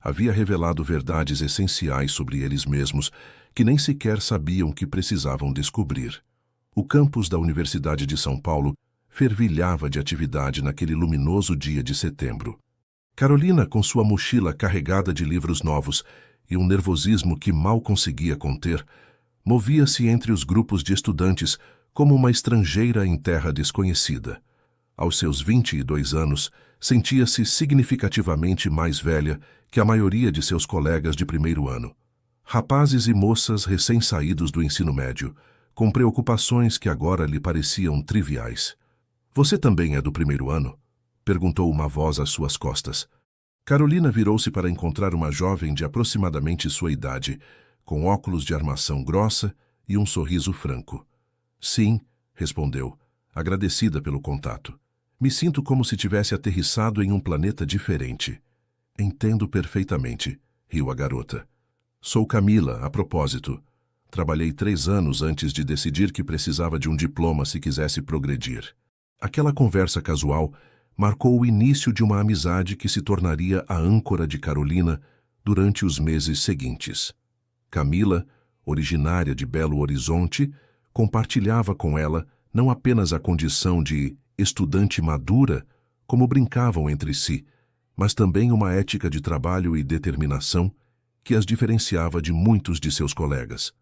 havia revelado verdades essenciais sobre eles mesmos que nem sequer sabiam que precisavam descobrir. O campus da Universidade de São Paulo fervilhava de atividade naquele luminoso dia de setembro. Carolina, com sua mochila carregada de livros novos e um nervosismo que mal conseguia conter, movia-se entre os grupos de estudantes como uma estrangeira em terra desconhecida. Aos seus 22 anos, sentia-se significativamente mais velha que a maioria de seus colegas de primeiro ano. Rapazes e moças recém-saídos do ensino médio, com preocupações que agora lhe pareciam triviais. "Você também é do primeiro ano?" perguntou uma voz às suas costas. Carolina virou-se para encontrar uma jovem de aproximadamente sua idade, com óculos de armação grossa e um sorriso franco. "Sim", respondeu, agradecida pelo contato. "Me sinto como se tivesse aterrissado em um planeta diferente." "Entendo perfeitamente", riu a garota. "Sou Camila, a propósito. Trabalhei 3 anos antes de decidir que precisava de um diploma se quisesse progredir." Aquela conversa casual marcou o início de uma amizade que se tornaria a âncora de Carolina durante os meses seguintes. Camila, originária de Belo Horizonte, compartilhava com ela não apenas a condição de estudante madura, como brincavam entre si, mas também uma ética de trabalho e determinação que as diferenciava de muitos de seus colegas.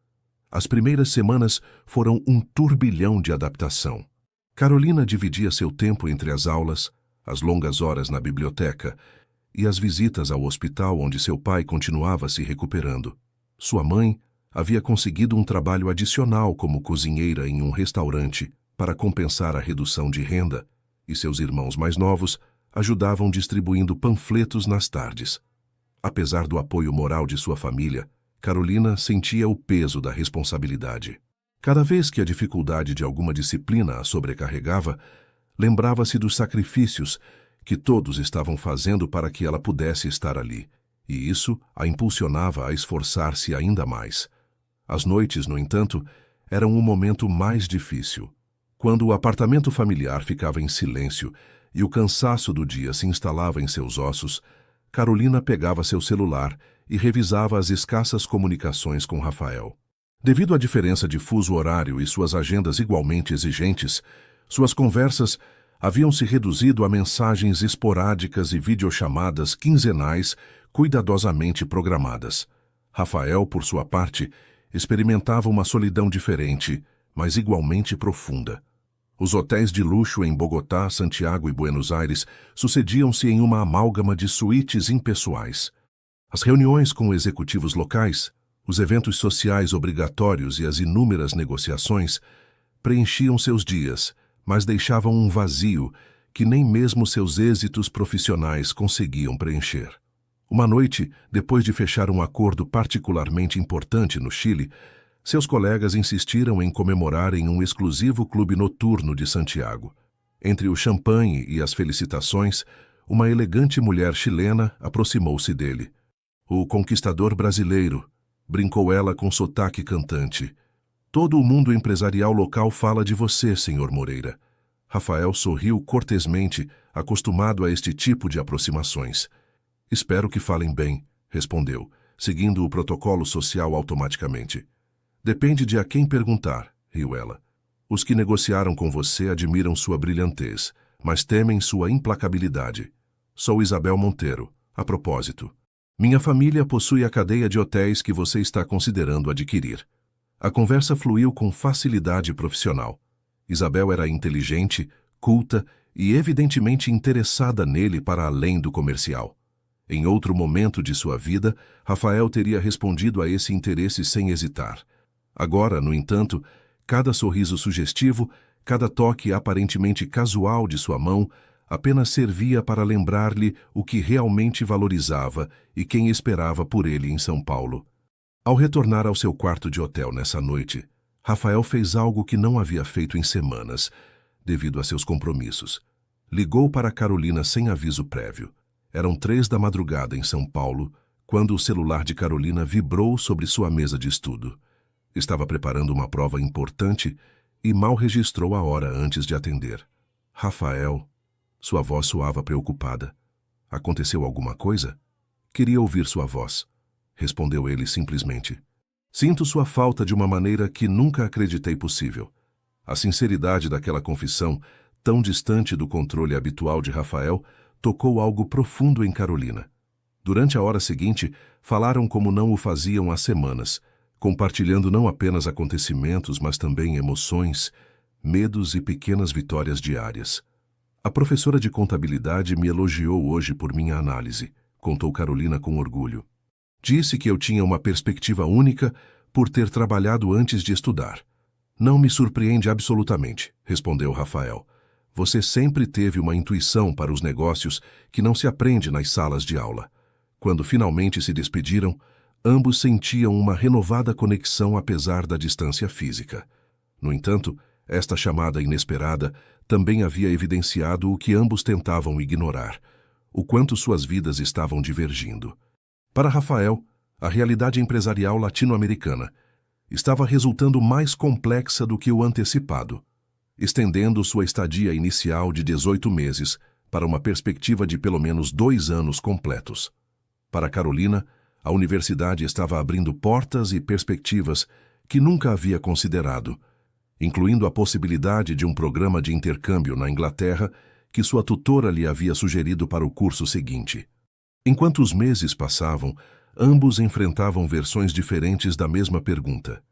As primeiras semanas foram um turbilhão de adaptação. Carolina dividia seu tempo entre as aulas, as longas horas na biblioteca e as visitas ao hospital onde seu pai continuava se recuperando. Sua mãe havia conseguido um trabalho adicional como cozinheira em um restaurante para compensar a redução de renda, e seus irmãos mais novos ajudavam distribuindo panfletos nas tardes. Apesar do apoio moral de sua família, Carolina sentia o peso da responsabilidade. Cada vez que a dificuldade de alguma disciplina a sobrecarregava, lembrava-se dos sacrifícios que todos estavam fazendo para que ela pudesse estar ali, e isso a impulsionava a esforçar-se ainda mais. As noites, no entanto, eram o momento mais difícil. Quando o apartamento familiar ficava em silêncio e o cansaço do dia se instalava em seus ossos, Carolina pegava seu celular e revisava as escassas comunicações com Rafael. Devido à diferença de fuso horário e suas agendas igualmente exigentes, suas conversas haviam se reduzido a mensagens esporádicas e videochamadas quinzenais cuidadosamente programadas. Rafael, por sua parte, experimentava uma solidão diferente, mas igualmente profunda. Os hotéis de luxo em Bogotá, Santiago e Buenos Aires sucediam-se em uma amálgama de suítes impessoais. As reuniões com executivos locais, os eventos sociais obrigatórios e as inúmeras negociações preenchiam seus dias, mas deixavam um vazio que nem mesmo seus êxitos profissionais conseguiam preencher. Uma noite, depois de fechar um acordo particularmente importante no Chile, seus colegas insistiram em comemorar em um exclusivo clube noturno de Santiago. Entre o champanhe e as felicitações, uma elegante mulher chilena aproximou-se dele. "O conquistador brasileiro", brincou ela com sotaque cantante. "Todo o mundo empresarial local fala de você, Sr. Moreira." Rafael sorriu cortesmente, acostumado a este tipo de aproximações. "Espero que falem bem", respondeu, seguindo o protocolo social automaticamente. "Depende de a quem perguntar", riu ela. "Os que negociaram com você admiram sua brilhantez, mas temem sua implacabilidade. Sou Isabel Monteiro, a propósito. Minha família possui a cadeia de hotéis que você está considerando adquirir." A conversa fluiu com facilidade profissional. Isabel era inteligente, culta e evidentemente interessada nele para além do comercial. Em outro momento de sua vida, Rafael teria respondido a esse interesse sem hesitar. Agora, no entanto, cada sorriso sugestivo, cada toque aparentemente casual de sua mão, apenas servia para lembrar-lhe o que realmente valorizava e quem esperava por ele em São Paulo. Ao retornar ao seu quarto de hotel nessa noite, Rafael fez algo que não havia feito em semanas, devido a seus compromissos. Ligou para Carolina sem aviso prévio. Eram 3 da madrugada em São Paulo, quando o celular de Carolina vibrou sobre sua mesa de estudo. Estava preparando uma prova importante e mal registrou a hora antes de atender. "Rafael", sua voz soava preocupada. "Aconteceu alguma coisa?" "Queria ouvir sua voz", respondeu ele simplesmente. "Sinto sua falta de uma maneira que nunca acreditei possível." A sinceridade daquela confissão, tão distante do controle habitual de Rafael, tocou algo profundo em Carolina. Durante a hora seguinte, falaram como não o faziam há semanas, compartilhando não apenas acontecimentos, mas também emoções, medos e pequenas vitórias diárias. A professora de contabilidade me elogiou hoje por minha análise, contou Carolina com orgulho. Disse que eu tinha uma perspectiva única por ter trabalhado antes de estudar. Não me surpreende absolutamente, respondeu Rafael. Você sempre teve uma intuição para os negócios que não se aprende nas salas de aula. Quando finalmente se despediram, ambos sentiam uma renovada conexão apesar da distância física. No entanto, esta chamada inesperada também havia evidenciado o que ambos tentavam ignorar, o quanto suas vidas estavam divergindo. Para Rafael, a realidade empresarial latino-americana estava resultando mais complexa do que o antecipado, estendendo sua estadia inicial de 18 meses para uma perspectiva de pelo menos 2 anos completos. Para Carolina, a universidade estava abrindo portas e perspectivas que nunca havia considerado, incluindo a possibilidade de um programa de intercâmbio na Inglaterra que sua tutora lhe havia sugerido para o curso seguinte. Enquanto os meses passavam, ambos enfrentavam versões diferentes da mesma pergunta.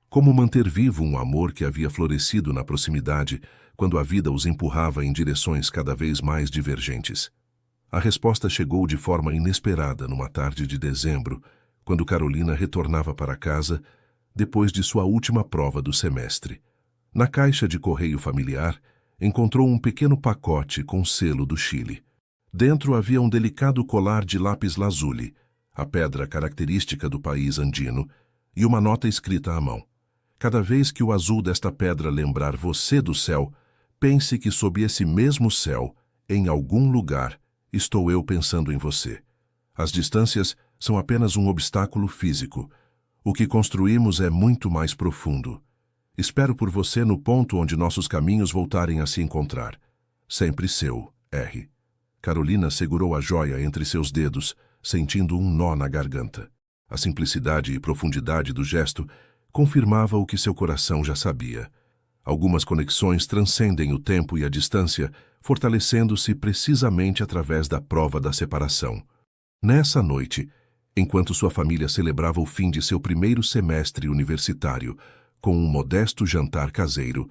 Como manter vivo um amor que havia florescido na proximidade quando a vida os empurrava em direções cada vez mais divergentes? A resposta chegou de forma inesperada numa tarde de dezembro, quando Carolina retornava para casa depois de sua última prova do semestre. Na caixa de correio familiar, encontrou um pequeno pacote com selo do Chile. Dentro havia um delicado colar de lápis-lazuli, a pedra característica do país andino, e uma nota escrita à mão. Cada vez que o azul desta pedra lembrar você do céu, pense que sob esse mesmo céu, em algum lugar, estou eu pensando em você. As distâncias são apenas um obstáculo físico. O que construímos é muito mais profundo. Espero por você no ponto onde nossos caminhos voltarem a se encontrar. Sempre seu, R. Carolina segurou a joia entre seus dedos, sentindo um nó na garganta. A simplicidade e profundidade do gesto confirmava o que seu coração já sabia. Algumas conexões transcendem o tempo e a distância, fortalecendo-se precisamente através da prova da separação. Nessa noite, enquanto sua família celebrava o fim de seu primeiro semestre universitário, com um modesto jantar caseiro,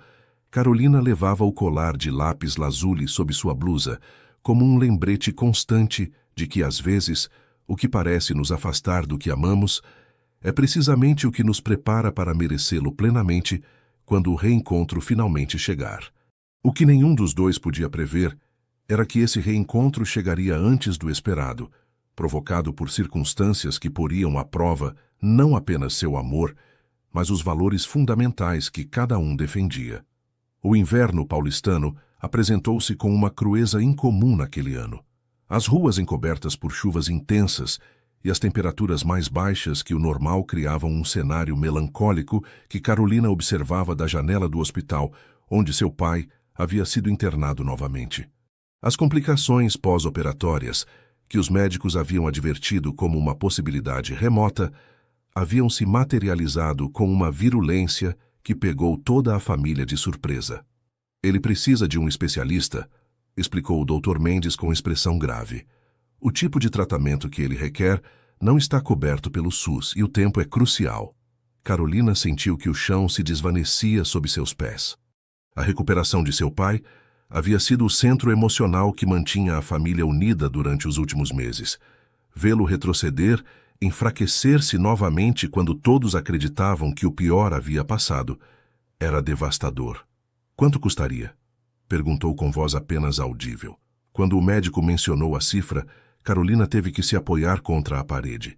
Carolina levava o colar de lápis-lazuli sob sua blusa, como um lembrete constante de que, às vezes, o que parece nos afastar do que amamos é precisamente o que nos prepara para merecê-lo plenamente quando o reencontro finalmente chegar. O que nenhum dos dois podia prever era que esse reencontro chegaria antes do esperado, provocado por circunstâncias que poriam à prova não apenas seu amor, mas os valores fundamentais que cada um defendia. O inverno paulistano apresentou-se com uma crueza incomum naquele ano. As ruas encobertas por chuvas intensas e as temperaturas mais baixas que o normal criavam um cenário melancólico que Carolina observava da janela do hospital, onde seu pai havia sido internado novamente. As complicações pós-operatórias, que os médicos haviam advertido como uma possibilidade remota, haviam se materializado com uma virulência que pegou toda a família de surpresa. Ele precisa de um especialista, explicou o Dr. Mendes com expressão grave. O tipo de tratamento que ele requer não está coberto pelo SUS e o tempo é crucial. Carolina sentiu que o chão se desvanecia sob seus pés. A recuperação de seu pai havia sido o centro emocional que mantinha a família unida durante os últimos meses. Vê-lo retroceder, enfraquecer-se novamente quando todos acreditavam que o pior havia passado, era devastador. Quanto custaria? Perguntou com voz apenas audível. Quando o médico mencionou a cifra, Carolina teve que se apoiar contra a parede.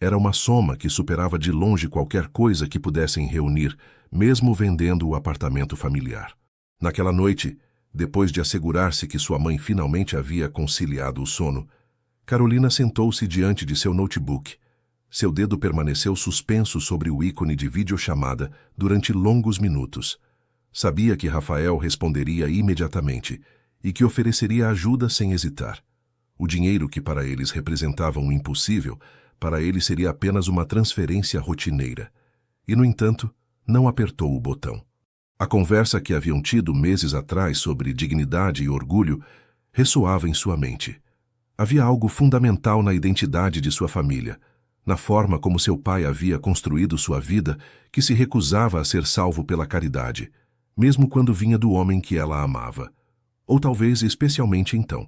Era uma soma que superava de longe qualquer coisa que pudessem reunir, mesmo vendendo o apartamento familiar. Naquela noite, depois de assegurar-se que sua mãe finalmente havia conciliado o sono, Carolina sentou-se diante de seu notebook. Seu dedo permaneceu suspenso sobre o ícone de videochamada durante longos minutos. Sabia que Rafael responderia imediatamente e que ofereceria ajuda sem hesitar. O dinheiro que para eles representava um impossível, para ele seria apenas uma transferência rotineira. E, no entanto, não apertou o botão. A conversa que haviam tido meses atrás sobre dignidade e orgulho ressoava em sua mente. Havia algo fundamental na identidade de sua família, na forma como seu pai havia construído sua vida, que se recusava a ser salvo pela caridade, mesmo quando vinha do homem que ela amava. Ou talvez especialmente então.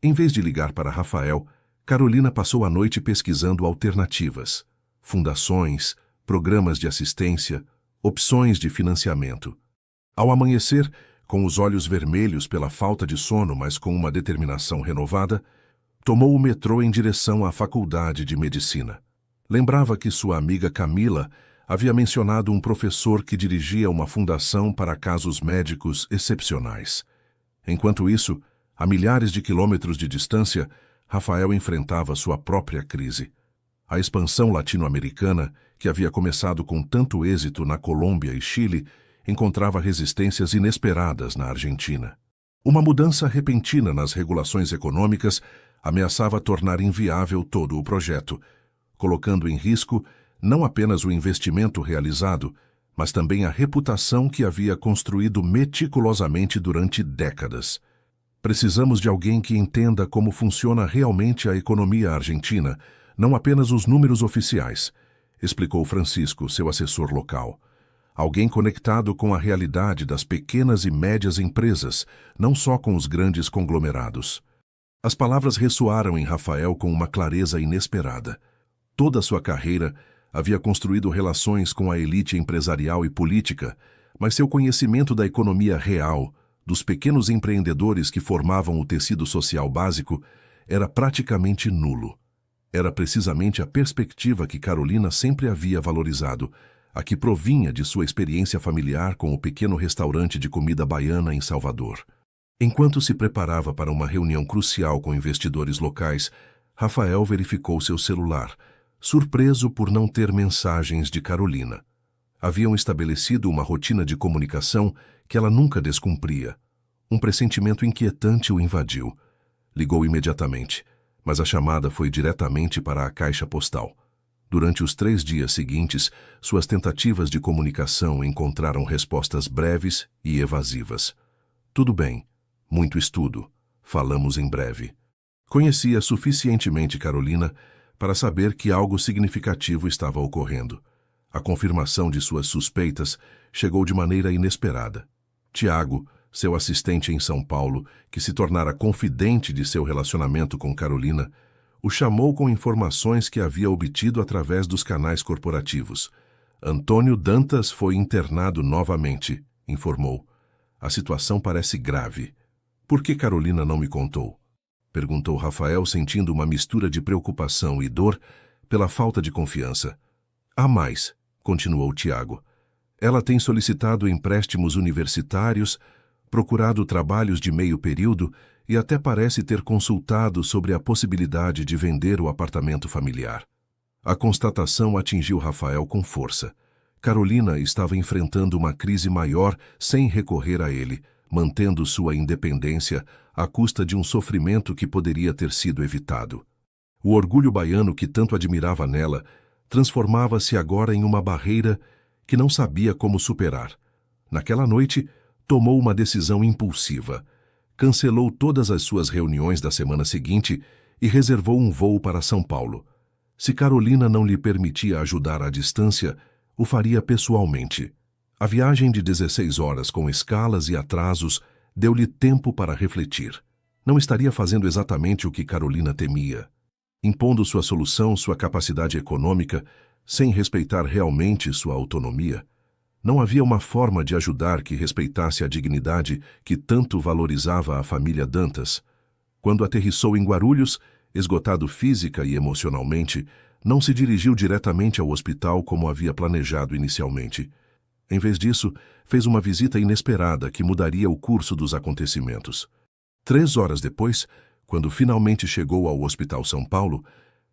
Em vez de ligar para Rafael, Carolina passou a noite pesquisando alternativas, fundações, programas de assistência, opções de financiamento. Ao amanhecer, com os olhos vermelhos pela falta de sono, mas com uma determinação renovada, tomou o metrô em direção à faculdade de medicina. Lembrava que sua amiga Camila havia mencionado um professor que dirigia uma fundação para casos médicos excepcionais. Enquanto isso, a milhares de quilômetros de distância, Rafael enfrentava sua própria crise. A expansão latino-americana, que havia começado com tanto êxito na Colômbia e Chile, encontrava resistências inesperadas na Argentina. Uma mudança repentina nas regulações econômicas ameaçava tornar inviável todo o projeto, colocando em risco não apenas o investimento realizado, mas também a reputação que havia construído meticulosamente durante décadas. Precisamos de alguém que entenda como funciona realmente a economia argentina, não apenas os números oficiais, explicou Francisco, seu assessor local. Alguém conectado com a realidade das pequenas e médias empresas, não só com os grandes conglomerados. As palavras ressoaram em Rafael com uma clareza inesperada. Toda a sua carreira havia construído relações com a elite empresarial e política, mas seu conhecimento da economia real, dos pequenos empreendedores que formavam o tecido social básico, era praticamente nulo. Era precisamente a perspectiva que Carolina sempre havia valorizado, a que provinha de sua experiência familiar com o pequeno restaurante de comida baiana em Salvador. Enquanto se preparava para uma reunião crucial com investidores locais, Rafael verificou seu celular, surpreso por não ter mensagens de Carolina. Haviam estabelecido uma rotina de comunicação que ela nunca descumpria. Um pressentimento inquietante o invadiu. Ligou imediatamente, mas a chamada foi diretamente para a caixa postal. Durante os 3 dias seguintes, suas tentativas de comunicação encontraram respostas breves e evasivas. Tudo bem. Muito estudo. Falamos em breve. Conhecia suficientemente Carolina para saber que algo significativo estava ocorrendo. A confirmação de suas suspeitas chegou de maneira inesperada. Tiago, seu assistente em São Paulo, que se tornara confidente de seu relacionamento com Carolina, o chamou com informações que havia obtido através dos canais corporativos. Antônio Dantas foi internado novamente, informou. A situação parece grave. Por que Carolina não me contou? Perguntou Rafael, sentindo uma mistura de preocupação e dor pela falta de confiança. Há mais, continuou Tiago. Ela tem solicitado empréstimos universitários, procurado trabalhos de meio período e até parece ter consultado sobre a possibilidade de vender o apartamento familiar. A constatação atingiu Rafael com força. Carolina estava enfrentando uma crise maior sem recorrer a ele, mantendo sua independência à custa de um sofrimento que poderia ter sido evitado. O orgulho baiano que tanto admirava nela transformava-se agora em uma barreira que não sabia como superar. Naquela noite, tomou uma decisão impulsiva. Cancelou todas as suas reuniões da semana seguinte e reservou um voo para São Paulo. Se Carolina não lhe permitia ajudar à distância, o faria pessoalmente. A viagem de 16 horas com escalas e atrasos deu-lhe tempo para refletir. Não estaria fazendo exatamente o que Carolina temia, impondo sua solução, sua capacidade econômica, sem respeitar realmente sua autonomia. Não havia uma forma de ajudar que respeitasse a dignidade que tanto valorizava a família Dantas. Quando aterrissou em Guarulhos, esgotado física e emocionalmente, não se dirigiu diretamente ao hospital como havia planejado inicialmente. Em vez disso, fez uma visita inesperada que mudaria o curso dos acontecimentos. 3 horas depois, quando finalmente chegou ao Hospital São Paulo,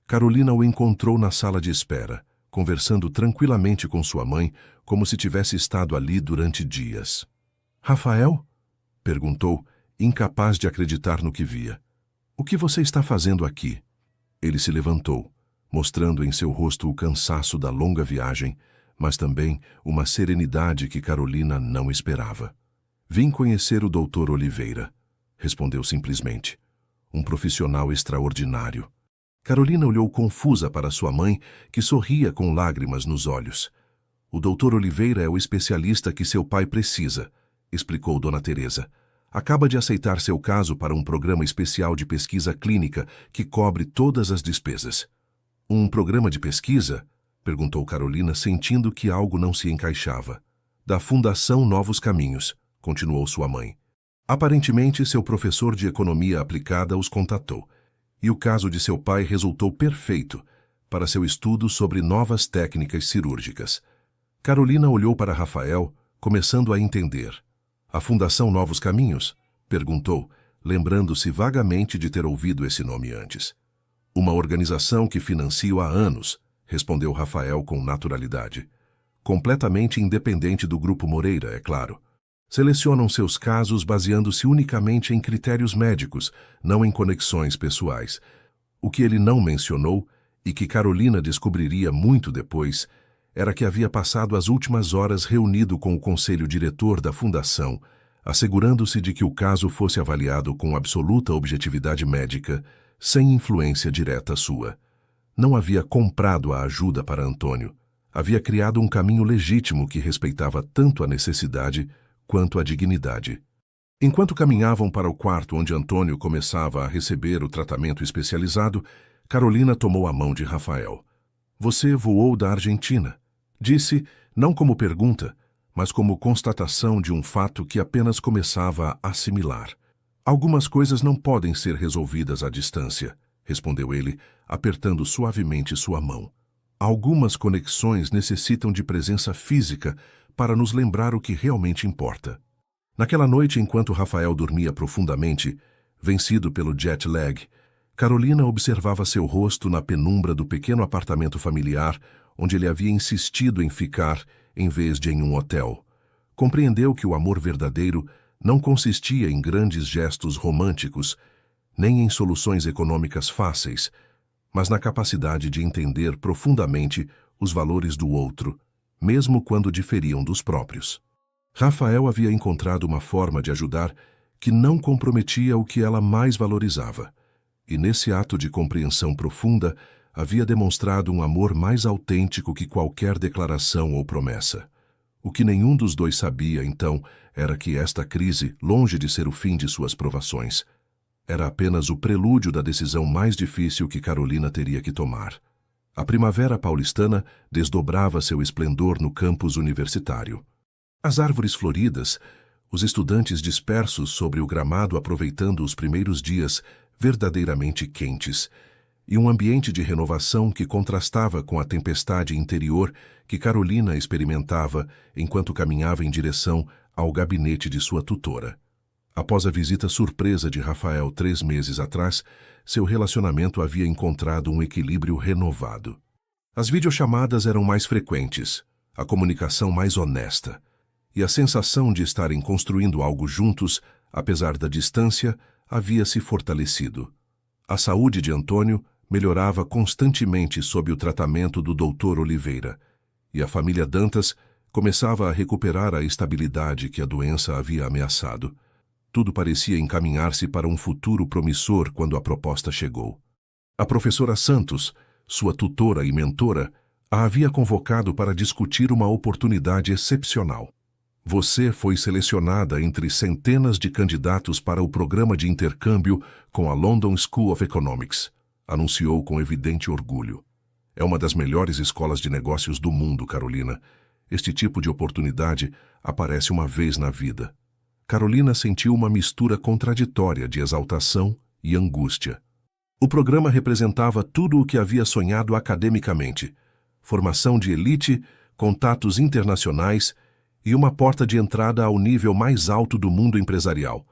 Carolina o encontrou na sala de espera, conversando tranquilamente com sua mãe, como se tivesse estado ali durante dias. "Rafael?" perguntou, incapaz de acreditar no que via. "O que você está fazendo aqui?" Ele se levantou, mostrando em seu rosto o cansaço da longa viagem, mas também uma serenidade que Carolina não esperava. "Vim conhecer o Dr. Oliveira", respondeu simplesmente. um profissional extraordinário. Carolina olhou confusa para sua mãe, que sorria com lágrimas nos olhos. O Dr. Oliveira é o especialista que seu pai precisa, explicou Dona Teresa. Acaba de aceitar seu caso para um programa especial de pesquisa clínica que cobre todas as despesas. Um programa de pesquisa? Perguntou Carolina, sentindo que algo não se encaixava. Da Fundação Novos Caminhos, continuou sua mãe. Aparentemente, seu professor de economia aplicada os contatou, e o caso de seu pai resultou perfeito para seu estudo sobre novas técnicas cirúrgicas. Carolina olhou para Rafael, começando a entender. A Fundação Novos Caminhos? Perguntou, lembrando-se vagamente de ter ouvido esse nome antes. Uma organização que financio há anos, respondeu Rafael com naturalidade. Completamente independente do Grupo Moreira, é claro. Selecionam seus casos baseando-se unicamente em critérios médicos, não em conexões pessoais. O que ele não mencionou, e que Carolina descobriria muito depois, era que havia passado as últimas horas reunido com o conselho diretor da fundação, assegurando-se de que o caso fosse avaliado com absoluta objetividade médica, sem influência direta sua. Não havia comprado a ajuda para Antônio. Havia criado um caminho legítimo que respeitava tanto a necessidade quanto a dignidade. Enquanto caminhavam para o quarto onde Antônio começava a receber o tratamento especializado, Carolina tomou a mão de Rafael. Você voou da Argentina. Disse, não como pergunta, mas como constatação de um fato que apenas começava a assimilar. Algumas coisas não podem ser resolvidas à distância, respondeu ele, apertando suavemente sua mão. Algumas conexões necessitam de presença física para nos lembrar o que realmente importa. Naquela noite, enquanto Rafael dormia profundamente, vencido pelo jet lag, Carolina observava seu rosto na penumbra do pequeno apartamento familiar onde ele havia insistido em ficar em vez de em um hotel. Compreendeu que o amor verdadeiro não consistia em grandes gestos românticos, nem em soluções econômicas fáceis, mas na capacidade de entender profundamente os valores do outro, mesmo quando diferiam dos próprios. Rafael havia encontrado uma forma de ajudar que não comprometia o que ela mais valorizava, e nesse ato de compreensão profunda havia demonstrado um amor mais autêntico que qualquer declaração ou promessa. O que nenhum dos dois sabia, então, era que esta crise, longe de ser o fim de suas provações, era apenas o prelúdio da decisão mais difícil que Carolina teria que tomar. A primavera paulistana desdobrava seu esplendor no campus universitário. As árvores floridas, os estudantes dispersos sobre o gramado aproveitando os primeiros dias verdadeiramente quentes, e um ambiente de renovação que contrastava com a tempestade interior que Carolina experimentava enquanto caminhava em direção ao gabinete de sua tutora. Após a visita surpresa de Rafael 3 meses atrás, seu relacionamento havia encontrado um equilíbrio renovado. As videochamadas eram mais frequentes, a comunicação mais honesta, e a sensação de estarem construindo algo juntos, apesar da distância, havia se fortalecido. A saúde de Antônio melhorava constantemente sob o tratamento do Dr. Oliveira, e a família Dantas começava a recuperar a estabilidade que a doença havia ameaçado. Tudo parecia encaminhar-se para um futuro promissor quando a proposta chegou. A professora Santos, sua tutora e mentora, a havia convocado para discutir uma oportunidade excepcional. Você foi selecionada entre centenas de candidatos para o programa de intercâmbio com a London School of Economics, anunciou com evidente orgulho. É uma das melhores escolas de negócios do mundo, Carolina. Este tipo de oportunidade aparece uma vez na vida. Carolina sentiu uma mistura contraditória de exaltação e angústia. O programa representava tudo o que havia sonhado academicamente: formação de elite, contatos internacionais e uma porta de entrada ao nível mais alto do mundo empresarial.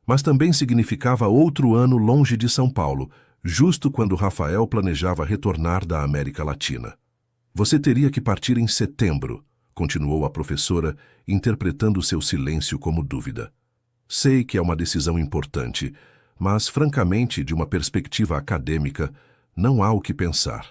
Mas também significava outro ano longe de São Paulo, justo quando Rafael planejava retornar da América Latina. Você teria que partir em setembro, continuou a professora, interpretando seu silêncio como dúvida. Sei que é uma decisão importante, mas, francamente, de uma perspectiva acadêmica, não há o que pensar.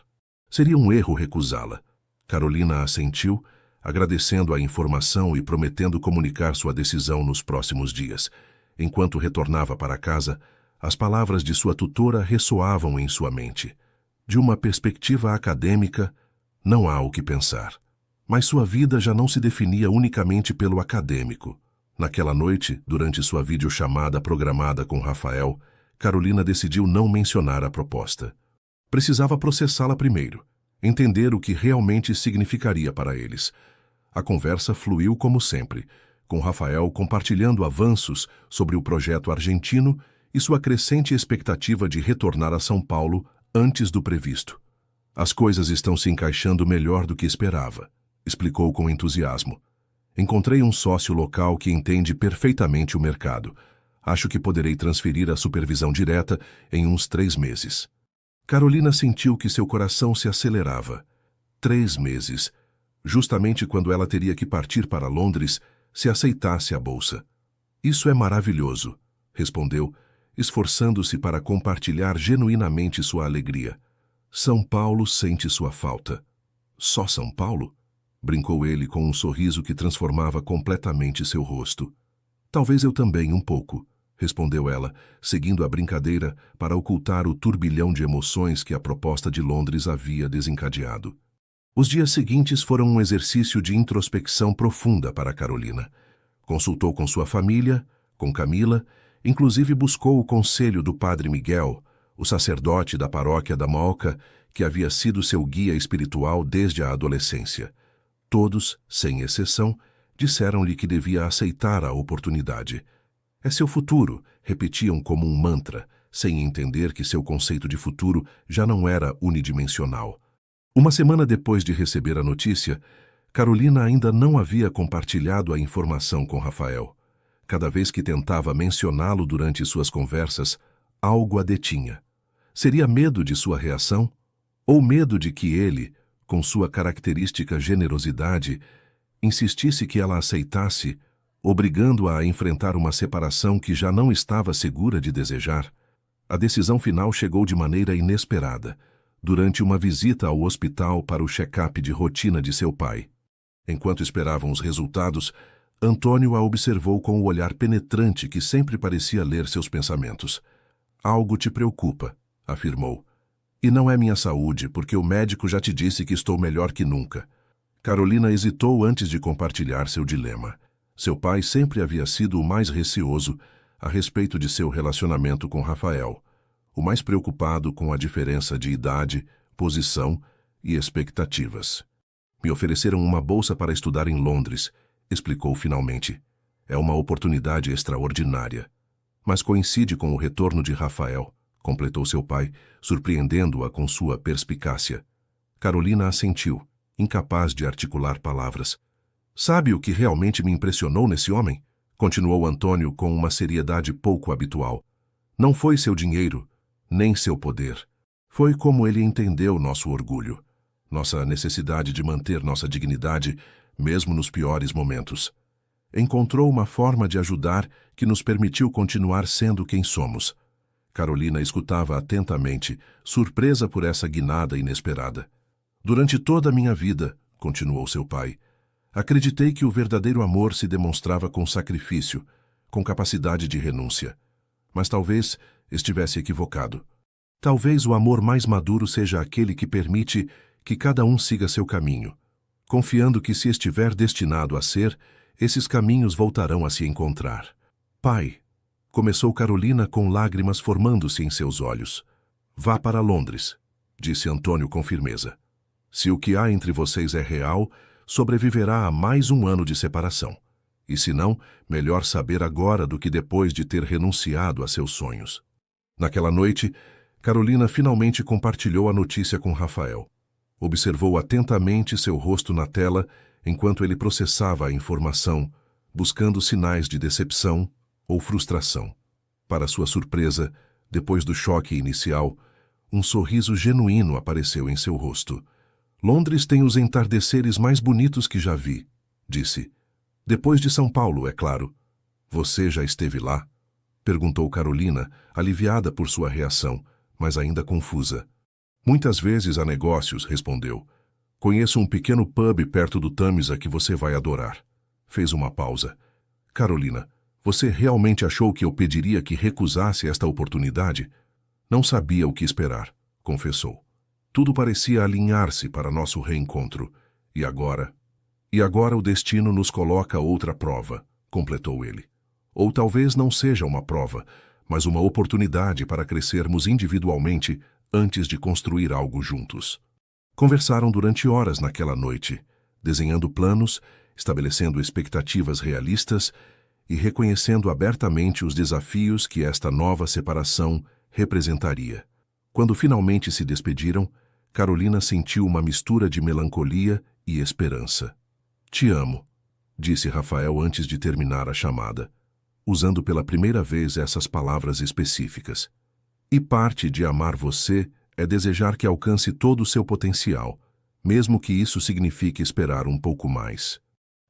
Seria um erro recusá-la. Carolina assentiu, agradecendo a informação e prometendo comunicar sua decisão nos próximos dias. Enquanto retornava para casa, As palavras de sua tutora ressoavam em sua mente. De uma perspectiva acadêmica, não há o que pensar. Mas sua vida já não se definia unicamente pelo acadêmico. Naquela noite, durante sua videochamada programada com Rafael, Carolina decidiu não mencionar a proposta. Precisava processá-la primeiro, entender o que realmente significaria para eles. A conversa fluiu como sempre, com Rafael compartilhando avanços sobre o projeto argentino e sua crescente expectativa de retornar a São Paulo antes do previsto. As coisas estão se encaixando melhor do que esperava, explicou com entusiasmo. Encontrei um sócio local que entende perfeitamente o mercado. Acho que poderei transferir a supervisão direta em uns 3 meses. Carolina sentiu que seu coração se acelerava. 3 meses, justamente quando ela teria que partir para Londres se aceitasse a bolsa. Isso é maravilhoso, respondeu, esforçando-se para compartilhar genuinamente sua alegria. São Paulo sente sua falta. Só São Paulo? Brincou ele com um sorriso que transformava completamente seu rosto. Talvez eu também um pouco, respondeu ela, seguindo a brincadeira para ocultar o turbilhão de emoções que a proposta de Londres havia desencadeado. Os dias seguintes foram um exercício de introspecção profunda para Carolina. Consultou com sua família, com Camila, inclusive buscou o conselho do padre Miguel, o sacerdote da paróquia da Moca, que havia sido seu guia espiritual desde a adolescência. Todos, sem exceção, disseram-lhe que devia aceitar a oportunidade. É seu futuro, repetiam como um mantra, sem entender que seu conceito de futuro já não era unidimensional. Uma semana depois de receber a notícia, Carolina ainda não havia compartilhado a informação com Rafael. Cada vez que tentava mencioná-lo durante suas conversas, algo a detinha. Seria medo de sua reação? Ou medo de que ele, com sua característica generosidade, insistisse que ela aceitasse, obrigando-a a enfrentar uma separação que já não estava segura de desejar? A decisão final chegou de maneira inesperada, durante uma visita ao hospital para o check-up de rotina de seu pai. Enquanto esperavam os resultados, Antônio a observou com o olhar penetrante que sempre parecia ler seus pensamentos. "Algo te preocupa", afirmou. "E não é minha saúde, porque o médico já te disse que estou melhor que nunca." Carolina hesitou antes de compartilhar seu dilema. Seu pai sempre havia sido o mais receoso a respeito de seu relacionamento com Rafael, o mais preocupado com a diferença de idade, posição e expectativas. "Me ofereceram uma bolsa para estudar em Londres", explicou finalmente. "É uma oportunidade extraordinária. Mas coincide com o retorno de Rafael", completou seu pai, surpreendendo-a com sua perspicácia. Carolina assentiu, incapaz de articular palavras. "Sabe o que realmente me impressionou nesse homem?", continuou Antônio com uma seriedade pouco habitual. "Não foi seu dinheiro, nem seu poder. Foi como ele entendeu nosso orgulho, nossa necessidade de manter nossa dignidade, mesmo nos piores momentos. Encontrou uma forma de ajudar que nos permitiu continuar sendo quem somos." Carolina escutava atentamente, surpresa por essa guinada inesperada. "Durante toda a minha vida", continuou seu pai, "acreditei que o verdadeiro amor se demonstrava com sacrifício, com capacidade de renúncia. Mas talvez estivesse equivocado. Talvez o amor mais maduro seja aquele que permite que cada um siga seu caminho, confiando que, se estiver destinado a ser, esses caminhos voltarão a se encontrar." "Pai", começou Carolina com lágrimas formando-se em seus olhos. "Vá para Londres", disse Antônio com firmeza. "Se o que há entre vocês é real, sobreviverá a mais um ano de separação. E se não, melhor saber agora do que depois de ter renunciado a seus sonhos." Naquela noite, Carolina finalmente compartilhou a notícia com Rafael. Observou atentamente seu rosto na tela enquanto ele processava a informação, buscando sinais de decepção ou frustração. Para sua surpresa, depois do choque inicial, um sorriso genuíno apareceu em seu rosto. "Londres tem os entardeceres mais bonitos que já vi", disse. "Depois de São Paulo, é claro." "Você já esteve lá?", perguntou Carolina, aliviada por sua reação, mas ainda confusa. "Muitas vezes há negócios", respondeu. "Conheço um pequeno pub perto do Tâmisa que você vai adorar." Fez uma pausa. "Carolina, Você realmente achou que eu pediria que recusasse esta oportunidade? Não sabia o que esperar, confessou. Tudo parecia alinhar-se para nosso reencontro. E agora? E agora o destino nos coloca outra prova, completou ele. Ou talvez não seja uma prova, mas uma oportunidade para crescermos individualmente antes de construir algo juntos. Conversaram durante horas naquela noite, desenhando planos, estabelecendo expectativas realistas e reconhecendo abertamente os desafios que esta nova separação representaria. Quando finalmente se despediram, Carolina sentiu uma mistura de melancolia e esperança. Te amo, disse Rafael antes de terminar a chamada, usando pela primeira vez essas palavras específicas. E parte de amar você é desejar que alcance todo o seu potencial, mesmo que isso signifique esperar um pouco mais.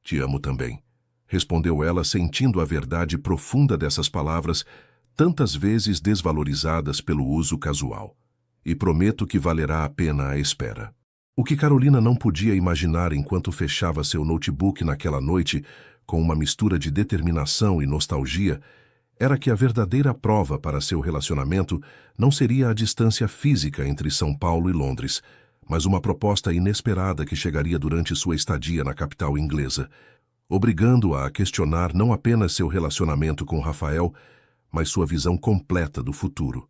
Te amo também, respondeu ela, sentindo a verdade profunda dessas palavras, tantas vezes desvalorizadas pelo uso casual. E prometo que valerá a pena a espera. O que Carolina não podia imaginar enquanto fechava seu notebook naquela noite, com uma mistura de determinação e nostalgia, era que a verdadeira prova para seu relacionamento não seria a distância física entre São Paulo e Londres, mas uma proposta inesperada que chegaria durante sua estadia na capital inglesa, obrigando-a a questionar não apenas seu relacionamento com Rafael, mas sua visão completa do futuro.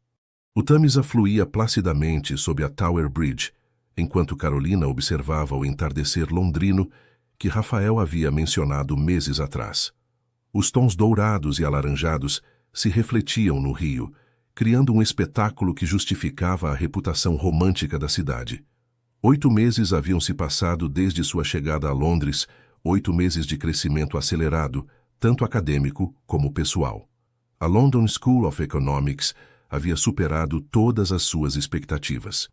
O Tâmisa fluía placidamente sob a Tower Bridge, enquanto Carolina observava o entardecer londrino que Rafael havia mencionado meses atrás. Os tons dourados e alaranjados se refletiam no rio, criando um espetáculo que justificava a reputação romântica da cidade. 8 meses haviam se passado desde sua chegada a Londres, 8 meses de crescimento acelerado, tanto acadêmico como pessoal. A London School of Economics havia superado todas as suas expectativas.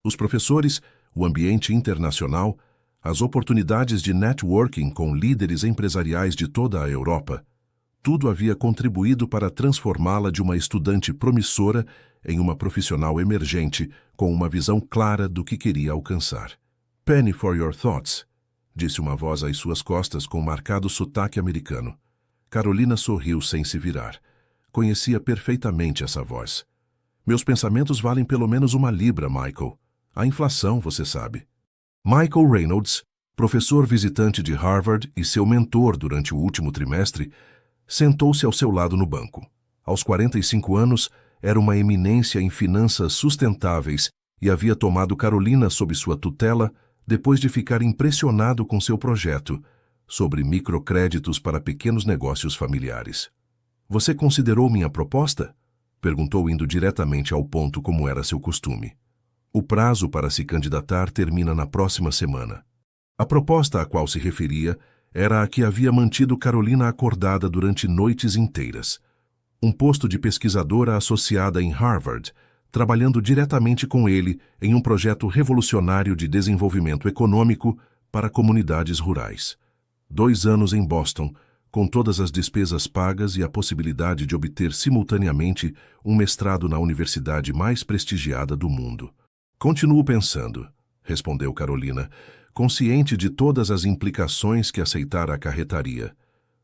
Os professores, o ambiente internacional, as oportunidades de networking com líderes empresariais de toda a Europa, tudo havia contribuído para transformá-la de uma estudante promissora em uma profissional emergente com uma visão clara do que queria alcançar. "Penny for your thoughts", disse uma voz às suas costas com marcado sotaque americano. Carolina sorriu sem se virar. Conhecia perfeitamente essa voz. "Meus pensamentos valem pelo menos 1 libra, Michael. A inflação, você sabe." Michael Reynolds, professor visitante de Harvard e seu mentor durante o último trimestre, sentou-se ao seu lado no banco. Aos 45 anos, era uma eminência em finanças sustentáveis e havia tomado Carolina sob sua tutela depois de ficar impressionado com seu projeto sobre microcréditos para pequenos negócios familiares. "Você considerou minha proposta?" perguntou, indo diretamente ao ponto como era seu costume. "O prazo para se candidatar termina na próxima semana." A proposta a qual se referia era a que havia mantido Carolina acordada durante noites inteiras. Um posto de pesquisadora associada em Harvard, trabalhando diretamente com ele em um projeto revolucionário de desenvolvimento econômico para comunidades rurais. 2 anos em Boston, com todas as despesas pagas e a possibilidade de obter simultaneamente um mestrado na universidade mais prestigiada do mundo. "Continuo pensando", respondeu Carolina, consciente de todas as implicações que aceitar acarretaria.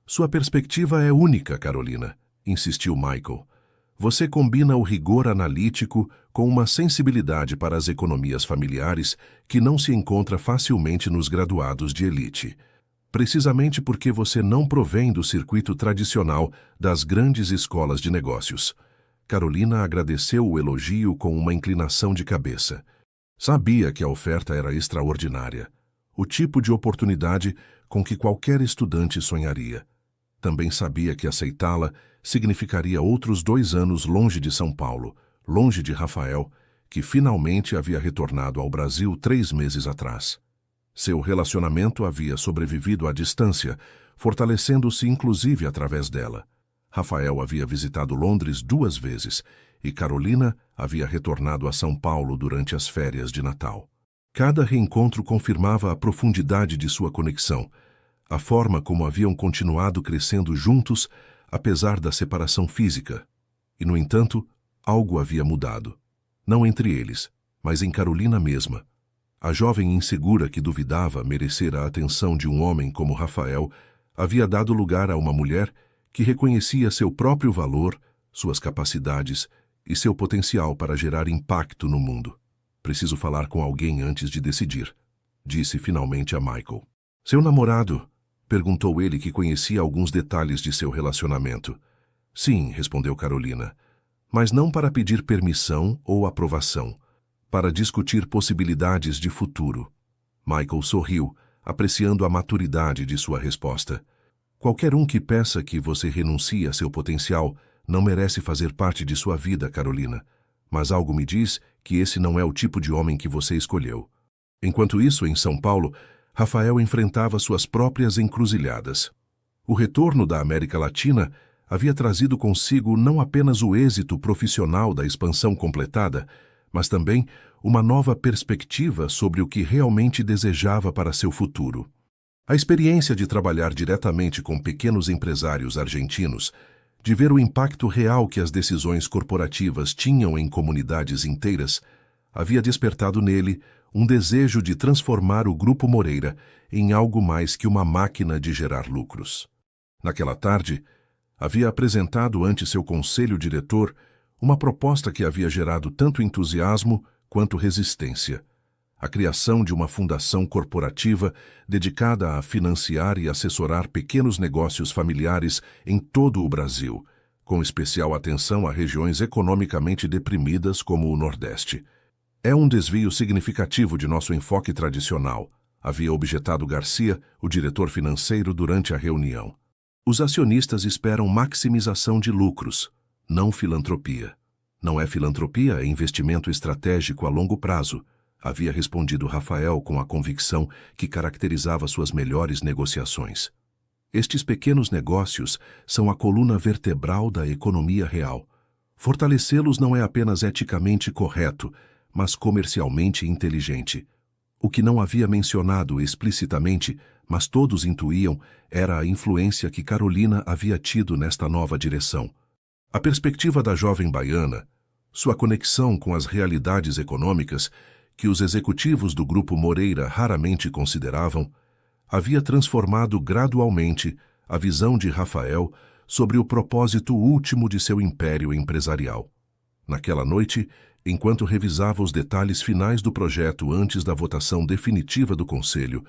"Sua perspectiva é única, Carolina", insistiu Michael. "Você combina o rigor analítico com uma sensibilidade para as economias familiares que não se encontra facilmente nos graduados de elite. Precisamente porque você não provém do circuito tradicional das grandes escolas de negócios." Carolina agradeceu o elogio com uma inclinação de cabeça. Sabia que a oferta era extraordinária, o tipo de oportunidade com que qualquer estudante sonharia. Também sabia que aceitá-la significaria outros 2 anos longe de São Paulo, longe de Rafael, que finalmente havia retornado ao Brasil 3 meses atrás. Seu relacionamento havia sobrevivido à distância, fortalecendo-se inclusive através dela. Rafael havia visitado Londres 2 vezes e Carolina havia retornado a São Paulo durante as férias de Natal. Cada reencontro confirmava a profundidade de sua conexão, a forma como haviam continuado crescendo juntos, apesar da separação física. E, no entanto, algo havia mudado. Não entre eles, mas em Carolina mesma. A jovem insegura que duvidava merecer a atenção de um homem como Rafael havia dado lugar a uma mulher que reconhecia seu próprio valor, suas capacidades e seu potencial para gerar impacto no mundo. Preciso falar com alguém antes de decidir, disse finalmente a Michael. Seu namorado? Perguntou ele, que conhecia alguns detalhes de seu relacionamento. Sim, respondeu Carolina, mas não para pedir permissão ou aprovação, para discutir possibilidades de futuro. Michael sorriu, apreciando a maturidade de sua resposta. Qualquer um que peça que você renuncie a seu potencial não merece fazer parte de sua vida, Carolina, mas algo me diz que esse não é o tipo de homem que você escolheu. Enquanto isso, em São Paulo, Rafael enfrentava suas próprias encruzilhadas. O retorno da América Latina havia trazido consigo não apenas o êxito profissional da expansão completada, mas também uma nova perspectiva sobre o que realmente desejava para seu futuro. A experiência de trabalhar diretamente com pequenos empresários argentinos, de ver o impacto real que as decisões corporativas tinham em comunidades inteiras, havia despertado nele um desejo de transformar o Grupo Moreira em algo mais que uma máquina de gerar lucros. Naquela tarde, havia apresentado ante seu conselho diretor uma proposta que havia gerado tanto entusiasmo quanto resistência: a criação de uma fundação corporativa dedicada a financiar e assessorar pequenos negócios familiares em todo o Brasil, com especial atenção a regiões economicamente deprimidas como o Nordeste. É um desvio significativo de nosso enfoque tradicional, havia objetado Garcia, o diretor financeiro, durante a reunião. Os acionistas esperam maximização de lucros, não filantropia. Não é filantropia, é investimento estratégico a longo prazo, havia respondido Rafael com a convicção que caracterizava suas melhores negociações. Estes pequenos negócios são a coluna vertebral da economia real. Fortalecê-los não é apenas eticamente correto, mas comercialmente inteligente. O que não havia mencionado explicitamente, mas todos intuíam, era a influência que Carolina havia tido nesta nova direção. A perspectiva da jovem baiana, sua conexão com as realidades econômicas, que os executivos do Grupo Moreira raramente consideravam, havia transformado gradualmente a visão de Rafael sobre o propósito último de seu império empresarial. Naquela noite, enquanto revisava os detalhes finais do projeto antes da votação definitiva do Conselho,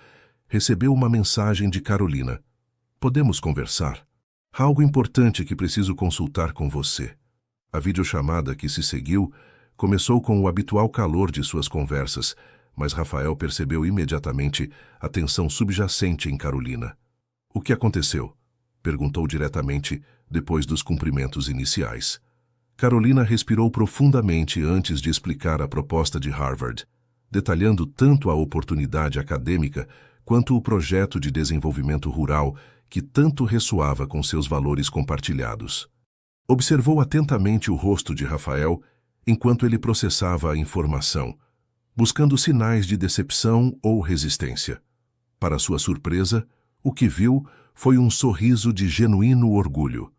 recebeu uma mensagem de Carolina. Podemos conversar? Há algo importante que preciso consultar com você. A videochamada que se seguiu começou com o habitual calor de suas conversas, mas Rafael percebeu imediatamente a tensão subjacente em Carolina. O que aconteceu? Perguntou diretamente, depois dos cumprimentos iniciais. Carolina respirou profundamente antes de explicar a proposta de Harvard, detalhando tanto a oportunidade acadêmica quanto o projeto de desenvolvimento rural que tanto ressoava com seus valores compartilhados. Observou atentamente o rosto de Rafael enquanto ele processava a informação, buscando sinais de decepção ou resistência. Para sua surpresa, o que viu foi um sorriso de genuíno orgulho.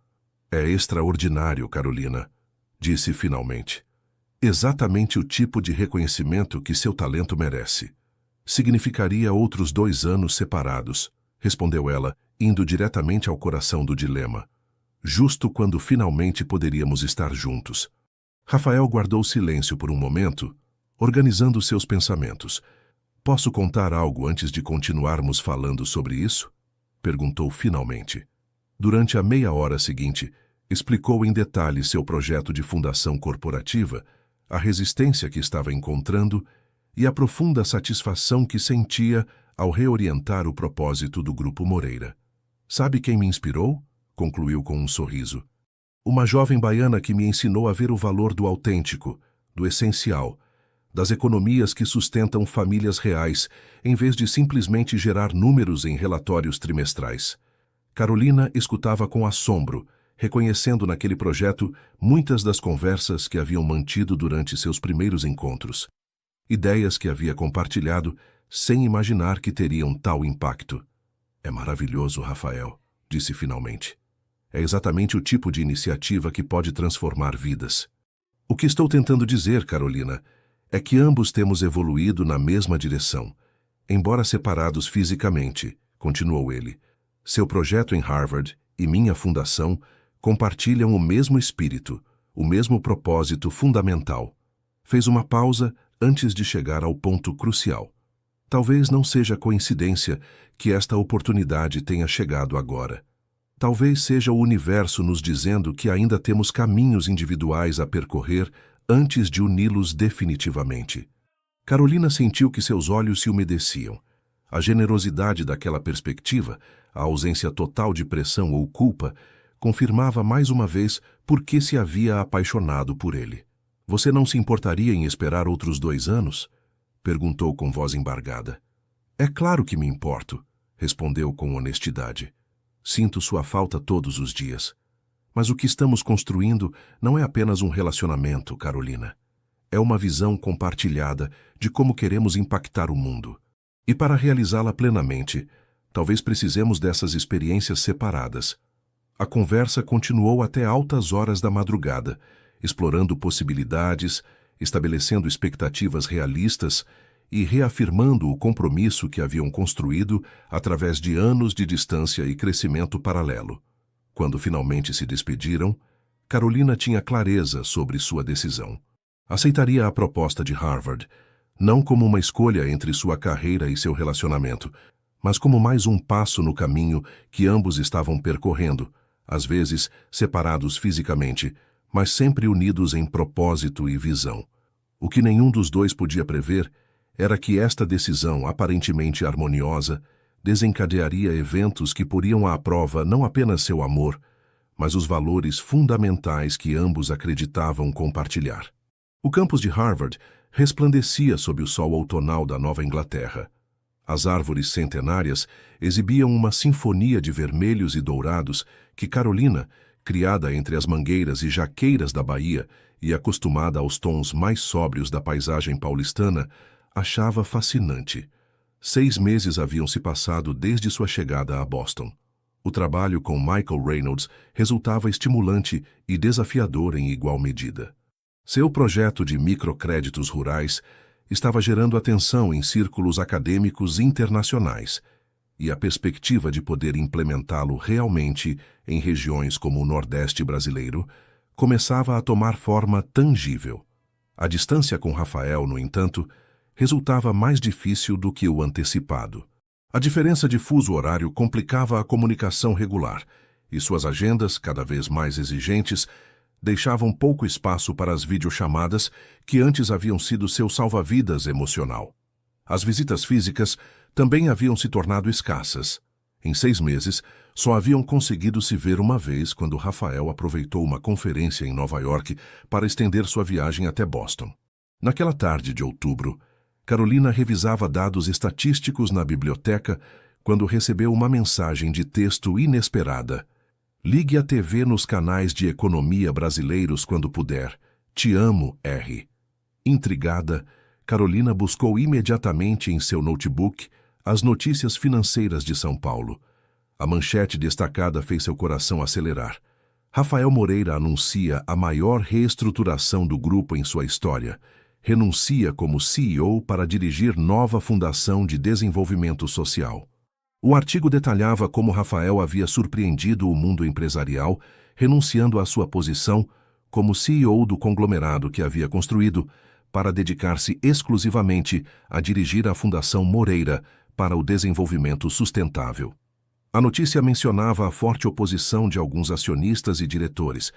É extraordinário, Carolina, disse finalmente. Exatamente o tipo de reconhecimento que seu talento merece. Significaria outros 2 anos separados, respondeu ela, indo diretamente ao coração do dilema. Justo quando finalmente poderíamos estar juntos. Rafael guardou silêncio por um momento, organizando seus pensamentos. Posso contar algo antes de continuarmos falando sobre isso? Perguntou finalmente. Durante a meia hora seguinte, explicou em detalhe seu projeto de fundação corporativa, a resistência que estava encontrando e a profunda satisfação que sentia ao reorientar o propósito do Grupo Moreira. Sabe quem me inspirou? Concluiu com um sorriso. Uma jovem baiana que me ensinou a ver o valor do autêntico, do essencial, das economias que sustentam famílias reais, em vez de simplesmente gerar números em relatórios trimestrais. Carolina escutava com assombro, reconhecendo naquele projeto muitas das conversas que haviam mantido durante seus primeiros encontros. Ideias que havia compartilhado sem imaginar que teriam tal impacto. É maravilhoso, Rafael, disse finalmente. É exatamente o tipo de iniciativa que pode transformar vidas. O que estou tentando dizer, Carolina, é que ambos temos evoluído na mesma direção, embora separados fisicamente, continuou ele. Seu projeto em Harvard e minha fundação compartilham o mesmo espírito, o mesmo propósito fundamental. Fez uma pausa antes de chegar ao ponto crucial. Talvez não seja coincidência que esta oportunidade tenha chegado agora. Talvez seja o universo nos dizendo que ainda temos caminhos individuais a percorrer antes de uni-los definitivamente. Carolina sentiu que seus olhos se umedeciam. A generosidade daquela perspectiva, a ausência total de pressão ou culpa, confirmava mais uma vez por que se havia apaixonado por ele. Você não se importaria em esperar outros 2 anos? Perguntou com voz embargada. É claro que me importo, respondeu com honestidade. Sinto sua falta todos os dias. Mas o que estamos construindo não é apenas um relacionamento, Carolina. É uma visão compartilhada de como queremos impactar o mundo. E para realizá-la plenamente, talvez precisemos dessas experiências separadas. A conversa continuou até altas horas da madrugada, explorando possibilidades, estabelecendo expectativas realistas e reafirmando o compromisso que haviam construído através de anos de distância e crescimento paralelo. Quando finalmente se despediram, Carolina tinha clareza sobre sua decisão. Aceitaria a proposta de Harvard, não como uma escolha entre sua carreira e seu relacionamento, mas como mais um passo no caminho que ambos estavam percorrendo, às vezes separados fisicamente, mas sempre unidos em propósito e visão. O que nenhum dos dois podia prever era que esta decisão aparentemente harmoniosa desencadearia eventos que poriam à prova não apenas seu amor, mas os valores fundamentais que ambos acreditavam compartilhar. O campus de Harvard resplandecia sob o sol outonal da Nova Inglaterra. As árvores centenárias exibiam uma sinfonia de vermelhos e dourados que Carolina, criada entre as mangueiras e jaqueiras da Bahia e acostumada aos tons mais sóbrios da paisagem paulistana, achava fascinante. 6 meses haviam se passado desde sua chegada a Boston. O trabalho com Michael Reynolds resultava estimulante e desafiador em igual medida. Seu projeto de microcréditos rurais estava gerando atenção em círculos acadêmicos internacionais, e a perspectiva de poder implementá-lo realmente em regiões como o Nordeste brasileiro começava a tomar forma tangível. A distância com Rafael, no entanto, resultava mais difícil do que o antecipado. A diferença de fuso horário complicava a comunicação regular, e suas agendas, cada vez mais exigentes, deixavam pouco espaço para as videochamadas que antes haviam sido seu salva-vidas emocional. As visitas físicas também haviam se tornado escassas. Em 6 meses, só haviam conseguido se ver uma vez quando Rafael aproveitou uma conferência em Nova York para estender sua viagem até Boston. Naquela tarde de outubro, Carolina revisava dados estatísticos na biblioteca quando recebeu uma mensagem de texto inesperada. Ligue a TV nos canais de economia brasileiros quando puder. Te amo, R. Intrigada, Carolina buscou imediatamente em seu notebook as notícias financeiras de São Paulo. A manchete destacada fez seu coração acelerar. Rafael Moreira anuncia a maior reestruturação do grupo em sua história. Renuncia como CEO para dirigir nova fundação de desenvolvimento social. O artigo detalhava como Rafael havia surpreendido o mundo empresarial, renunciando à sua posição como CEO do conglomerado que havia construído, para dedicar-se exclusivamente a dirigir a Fundação Moreira para o Desenvolvimento Sustentável. A notícia mencionava a forte oposição de alguns acionistas e diretores,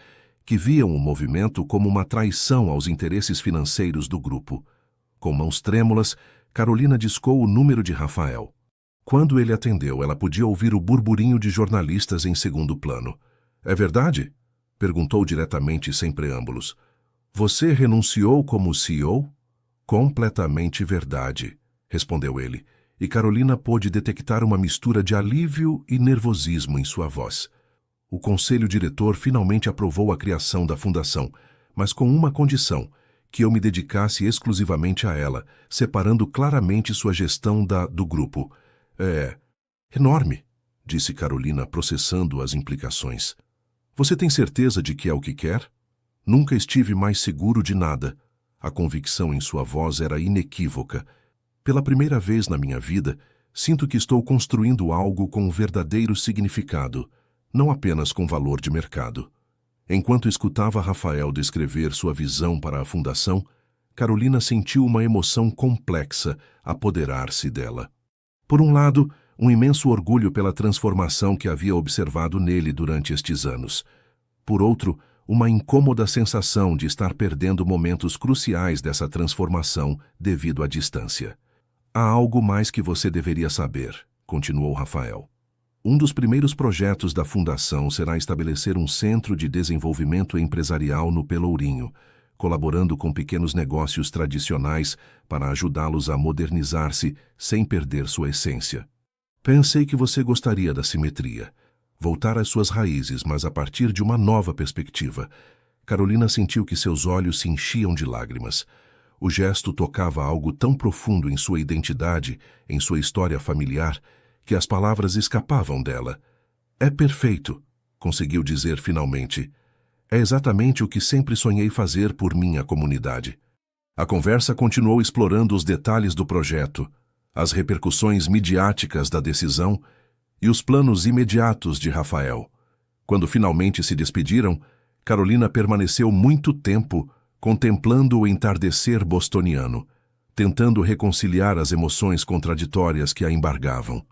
que viam o movimento como uma traição aos interesses financeiros do grupo. Com mãos trêmulas, Carolina discou o número de Rafael. Quando ele atendeu, ela podia ouvir o burburinho de jornalistas em segundo plano. É verdade? Perguntou diretamente sem preâmbulos. Você renunciou como CEO? Completamente verdade, respondeu ele, e Carolina pôde detectar uma mistura de alívio e nervosismo em sua voz. O conselho diretor finalmente aprovou a criação da fundação, mas com uma condição, que eu me dedicasse exclusivamente a ela, separando claramente sua gestão do grupo. É enorme, disse Carolina, processando as implicações. Você tem certeza de que é o que quer? Nunca estive mais seguro de nada. A convicção em sua voz era inequívoca. Pela primeira vez na minha vida, sinto que estou construindo algo com um verdadeiro significado. não apenas com valor de mercado. Enquanto escutava Rafael descrever sua visão para a fundação, Carolina sentiu uma emoção complexa apoderar-se dela. Por um lado, um imenso orgulho pela transformação que havia observado nele durante estes anos. Por outro, uma incômoda sensação de estar perdendo momentos cruciais dessa transformação devido à distância. Há algo mais que você deveria saber, continuou Rafael. Um dos primeiros projetos da Fundação será estabelecer um centro de desenvolvimento empresarial no Pelourinho, colaborando com pequenos negócios tradicionais para ajudá-los a modernizar-se sem perder sua essência. Pensei que você gostaria da simetria, voltar às suas raízes, mas a partir de uma nova perspectiva. Carolina sentiu que seus olhos se enchiam de lágrimas. O gesto tocava algo tão profundo em sua identidade, em sua história familiar, que as palavras escapavam dela. É perfeito, conseguiu dizer finalmente. É exatamente o que sempre sonhei fazer por minha comunidade. A conversa continuou explorando os detalhes do projeto, as repercussões midiáticas da decisão e os planos imediatos de Rafael. Quando finalmente se despediram, Carolina permaneceu muito tempo contemplando o entardecer bostoniano, tentando reconciliar as emoções contraditórias que a embargavam.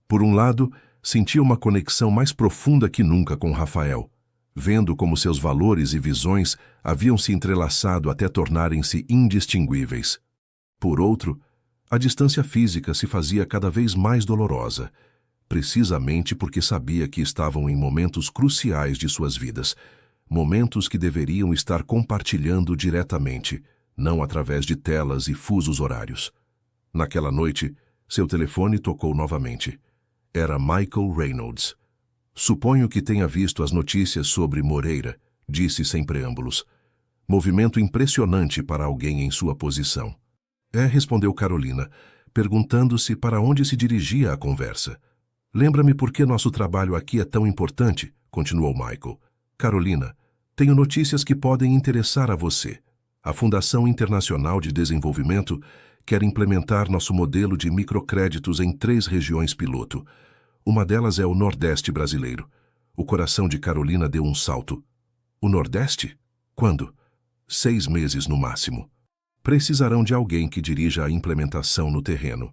Por um lado, sentia uma conexão mais profunda que nunca com Rafael, vendo como seus valores e visões haviam se entrelaçado até tornarem-se indistinguíveis. Por outro, a distância física se fazia cada vez mais dolorosa, precisamente porque sabia que estavam em momentos cruciais de suas vidas, momentos que deveriam estar compartilhando diretamente, não através de telas e fusos horários. Naquela noite, seu telefone tocou novamente. Era Michael Reynolds. Suponho que tenha visto as notícias sobre Moreira, disse sem preâmbulos. Movimento impressionante para alguém em sua posição. Respondeu Carolina, perguntando-se para onde se dirigia a conversa. Lembra-me por que nosso trabalho aqui é tão importante, continuou Michael. Carolina, tenho notícias que podem interessar a você. A Fundação Internacional de Desenvolvimento quer implementar nosso modelo de microcréditos em 3 regiões piloto. Uma delas é o Nordeste brasileiro. O coração de Carolina deu um salto. O Nordeste? Quando? 6 meses no máximo. Precisarão de alguém que dirija a implementação no terreno.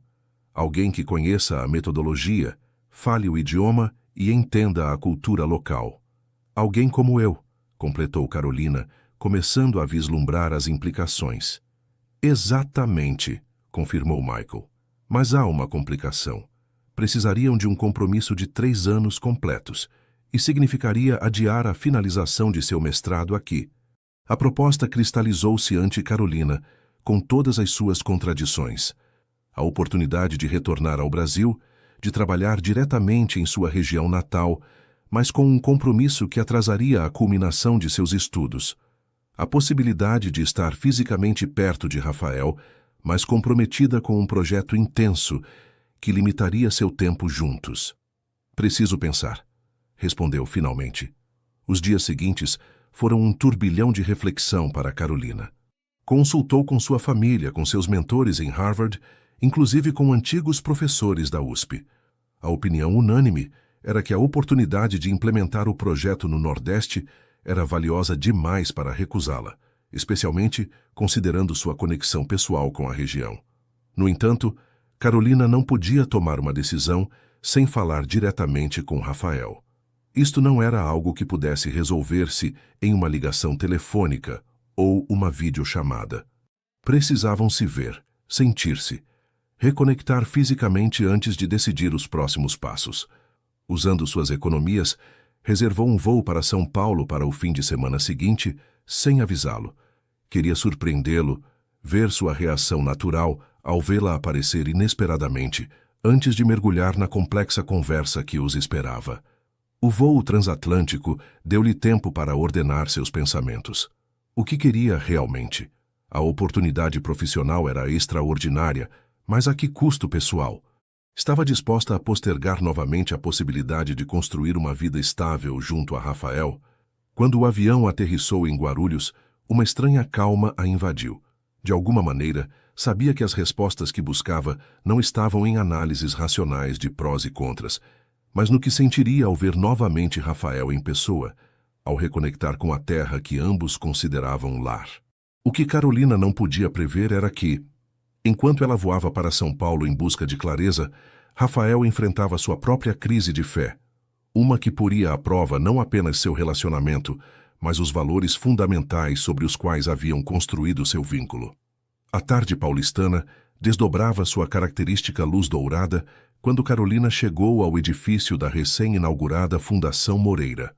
Alguém que conheça a metodologia, fale o idioma e entenda a cultura local. Alguém como eu, completou Carolina, começando a vislumbrar as implicações. Exatamente, confirmou Michael. Mas há uma complicação. Precisariam de um compromisso de 3 anos completos, e significaria adiar a finalização de seu mestrado aqui. A proposta cristalizou-se ante Carolina, com todas as suas contradições. A oportunidade de retornar ao Brasil, de trabalhar diretamente em sua região natal, mas com um compromisso que atrasaria a culminação de seus estudos. A possibilidade de estar fisicamente perto de Rafael, mas comprometida com um projeto intenso que limitaria seu tempo juntos. Preciso pensar, respondeu finalmente. Os dias seguintes foram um turbilhão de reflexão para Carolina. Consultou com sua família, com seus mentores em Harvard, inclusive com antigos professores da USP. A opinião unânime era que a oportunidade de implementar o projeto no Nordeste era valiosa demais para recusá-la, especialmente considerando sua conexão pessoal com a região. No entanto, Carolina não podia tomar uma decisão sem falar diretamente com Rafael. Isto não era algo que pudesse resolver-se em uma ligação telefônica ou uma videochamada. Precisavam se ver, sentir-se, reconectar fisicamente antes de decidir os próximos passos. Usando suas economias, reservou um voo para São Paulo para o fim de semana seguinte, sem avisá-lo. Queria surpreendê-lo, ver sua reação natural ao vê-la aparecer inesperadamente, antes de mergulhar na complexa conversa que os esperava. O voo transatlântico deu-lhe tempo para ordenar seus pensamentos. O que queria realmente? A oportunidade profissional era extraordinária, mas a que custo pessoal? Estava disposta a postergar novamente a possibilidade de construir uma vida estável junto a Rafael? Quando o avião aterrissou em Guarulhos, uma estranha calma a invadiu. De alguma maneira, sabia que as respostas que buscava não estavam em análises racionais de prós e contras, mas no que sentiria ao ver novamente Rafael em pessoa, ao reconectar com a terra que ambos consideravam lar. O que Carolina não podia prever era que, enquanto ela voava para São Paulo em busca de clareza, Rafael enfrentava sua própria crise de fé, uma que poria à prova não apenas seu relacionamento, mas os valores fundamentais sobre os quais haviam construído seu vínculo. A tarde paulistana desdobrava sua característica luz dourada quando Carolina chegou ao edifício da recém-inaugurada Fundação Moreira.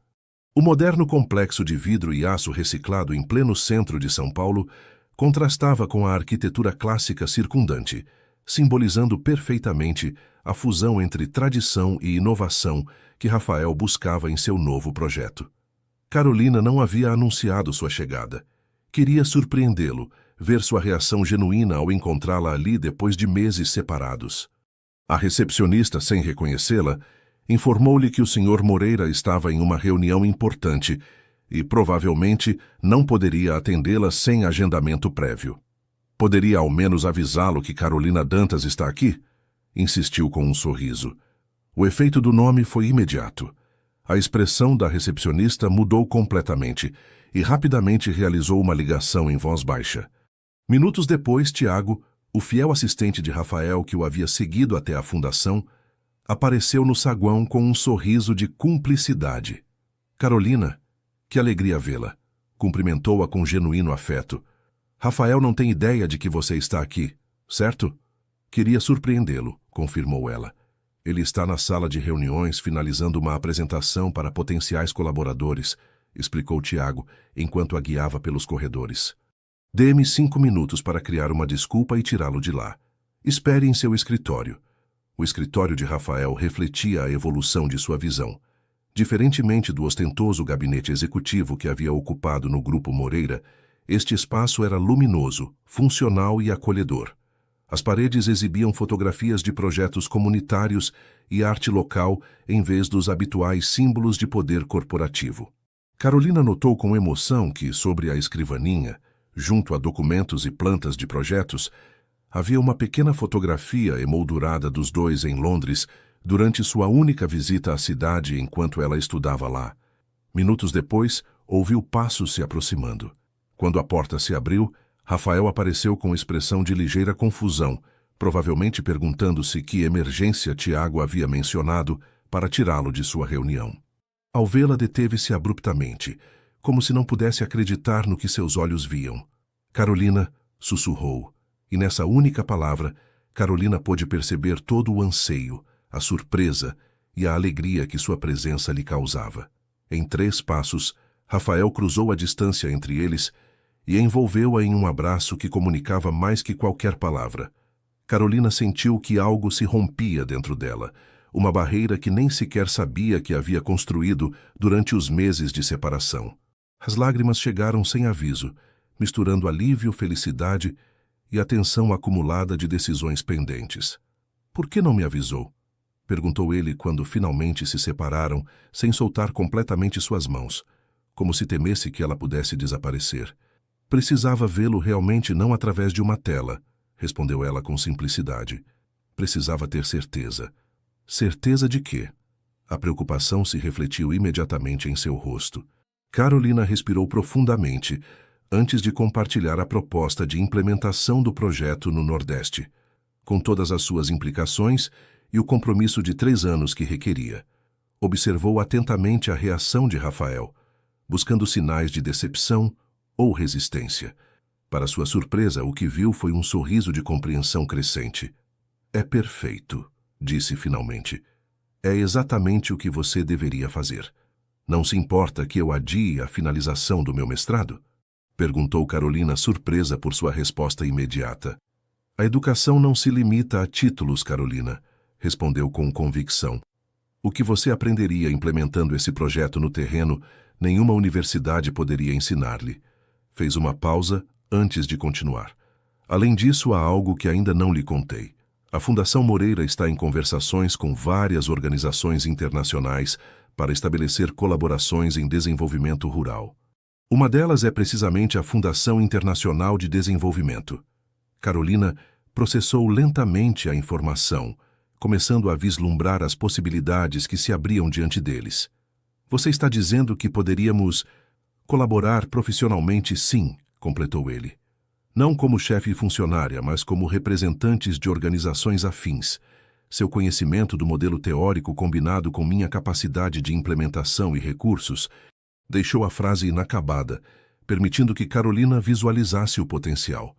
O moderno complexo de vidro e aço reciclado em pleno centro de São Paulo contrastava com a arquitetura clássica circundante, simbolizando perfeitamente a fusão entre tradição e inovação que Rafael buscava em seu novo projeto. Carolina não havia anunciado sua chegada. Queria surpreendê-lo, ver sua reação genuína ao encontrá-la ali depois de meses separados. A recepcionista, sem reconhecê-la, informou-lhe que o Sr. Moreira estava em uma reunião importante e, provavelmente, não poderia atendê-la sem agendamento prévio. Poderia ao menos avisá-lo que Carolina Dantas está aqui? Insistiu com um sorriso. O efeito do nome foi imediato. A expressão da recepcionista mudou completamente e rapidamente realizou uma ligação em voz baixa. Minutos depois, Tiago, o fiel assistente de Rafael que o havia seguido até a fundação, apareceu no saguão com um sorriso de cumplicidade. Carolina, que alegria vê-la, cumprimentou-a com genuíno afeto. Rafael não tem ideia de que você está aqui, certo? Queria surpreendê-lo, confirmou ela. Ele está na sala de reuniões finalizando uma apresentação para potenciais colaboradores, explicou Tiago, enquanto a guiava pelos corredores. Dê-me 5 minutos para criar uma desculpa e tirá-lo de lá. Espere em seu escritório. O escritório de Rafael refletia a evolução de sua visão. Diferentemente do ostentoso gabinete executivo que havia ocupado no Grupo Moreira, este espaço era luminoso, funcional e acolhedor. As paredes exibiam fotografias de projetos comunitários e arte local em vez dos habituais símbolos de poder corporativo. Carolina notou com emoção que, sobre a escrivaninha, junto a documentos e plantas de projetos, havia uma pequena fotografia emoldurada dos dois em Londres durante sua única visita à cidade enquanto ela estudava lá. Minutos depois, ouviu passos se aproximando. Quando a porta se abriu, Rafael apareceu com expressão de ligeira confusão, provavelmente perguntando-se que emergência Tiago havia mencionado para tirá-lo de sua reunião. Ao vê-la, deteve-se abruptamente, como se não pudesse acreditar no que seus olhos viam. Carolina, sussurrou, e nessa única palavra, Carolina pôde perceber todo o anseio, a surpresa e a alegria que sua presença lhe causava. Em 3 passos, Rafael cruzou a distância entre eles e envolveu-a em um abraço que comunicava mais que qualquer palavra. Carolina sentiu que algo se rompia dentro dela, uma barreira que nem sequer sabia que havia construído durante os meses de separação. As lágrimas chegaram sem aviso, misturando alívio, felicidade e a tensão acumulada de decisões pendentes. "Por que não me avisou?" perguntou ele quando finalmente se separaram, sem soltar completamente suas mãos, como se temesse que ela pudesse desaparecer. "Precisava vê-lo realmente não através de uma tela", respondeu ela com simplicidade. Precisava ter certeza. Certeza de quê? A preocupação se refletiu imediatamente em seu rosto. Carolina respirou profundamente antes de compartilhar a proposta de implementação do projeto no Nordeste, com todas as suas implicações e o compromisso de 3 anos que requeria. Observou atentamente a reação de Rafael, buscando sinais de decepção ou resistência. Para sua surpresa, o que viu foi um sorriso de compreensão crescente. "É perfeito", disse finalmente. "É exatamente o que você deveria fazer. Não se importa que eu adie a finalização do meu mestrado?" perguntou Carolina, surpresa por sua resposta imediata. "A educação não se limita a títulos, Carolina", respondeu com convicção. "O que você aprenderia implementando esse projeto no terreno, nenhuma universidade poderia ensinar-lhe." Fez uma pausa antes de continuar. "Além disso, há algo que ainda não lhe contei. A Fundação Moreira está em conversações com várias organizações internacionais para estabelecer colaborações em desenvolvimento rural. Uma delas é precisamente a Fundação Internacional de Desenvolvimento." Carolina processou lentamente a informação, começando a vislumbrar as possibilidades que se abriam diante deles. Você está dizendo que poderíamos colaborar profissionalmente, sim, completou ele. Não como chefe funcionária, mas como representantes de organizações afins. Seu conhecimento do modelo teórico combinado com minha capacidade de implementação e recursos deixou a frase inacabada, permitindo que Carolina visualizasse o potencial.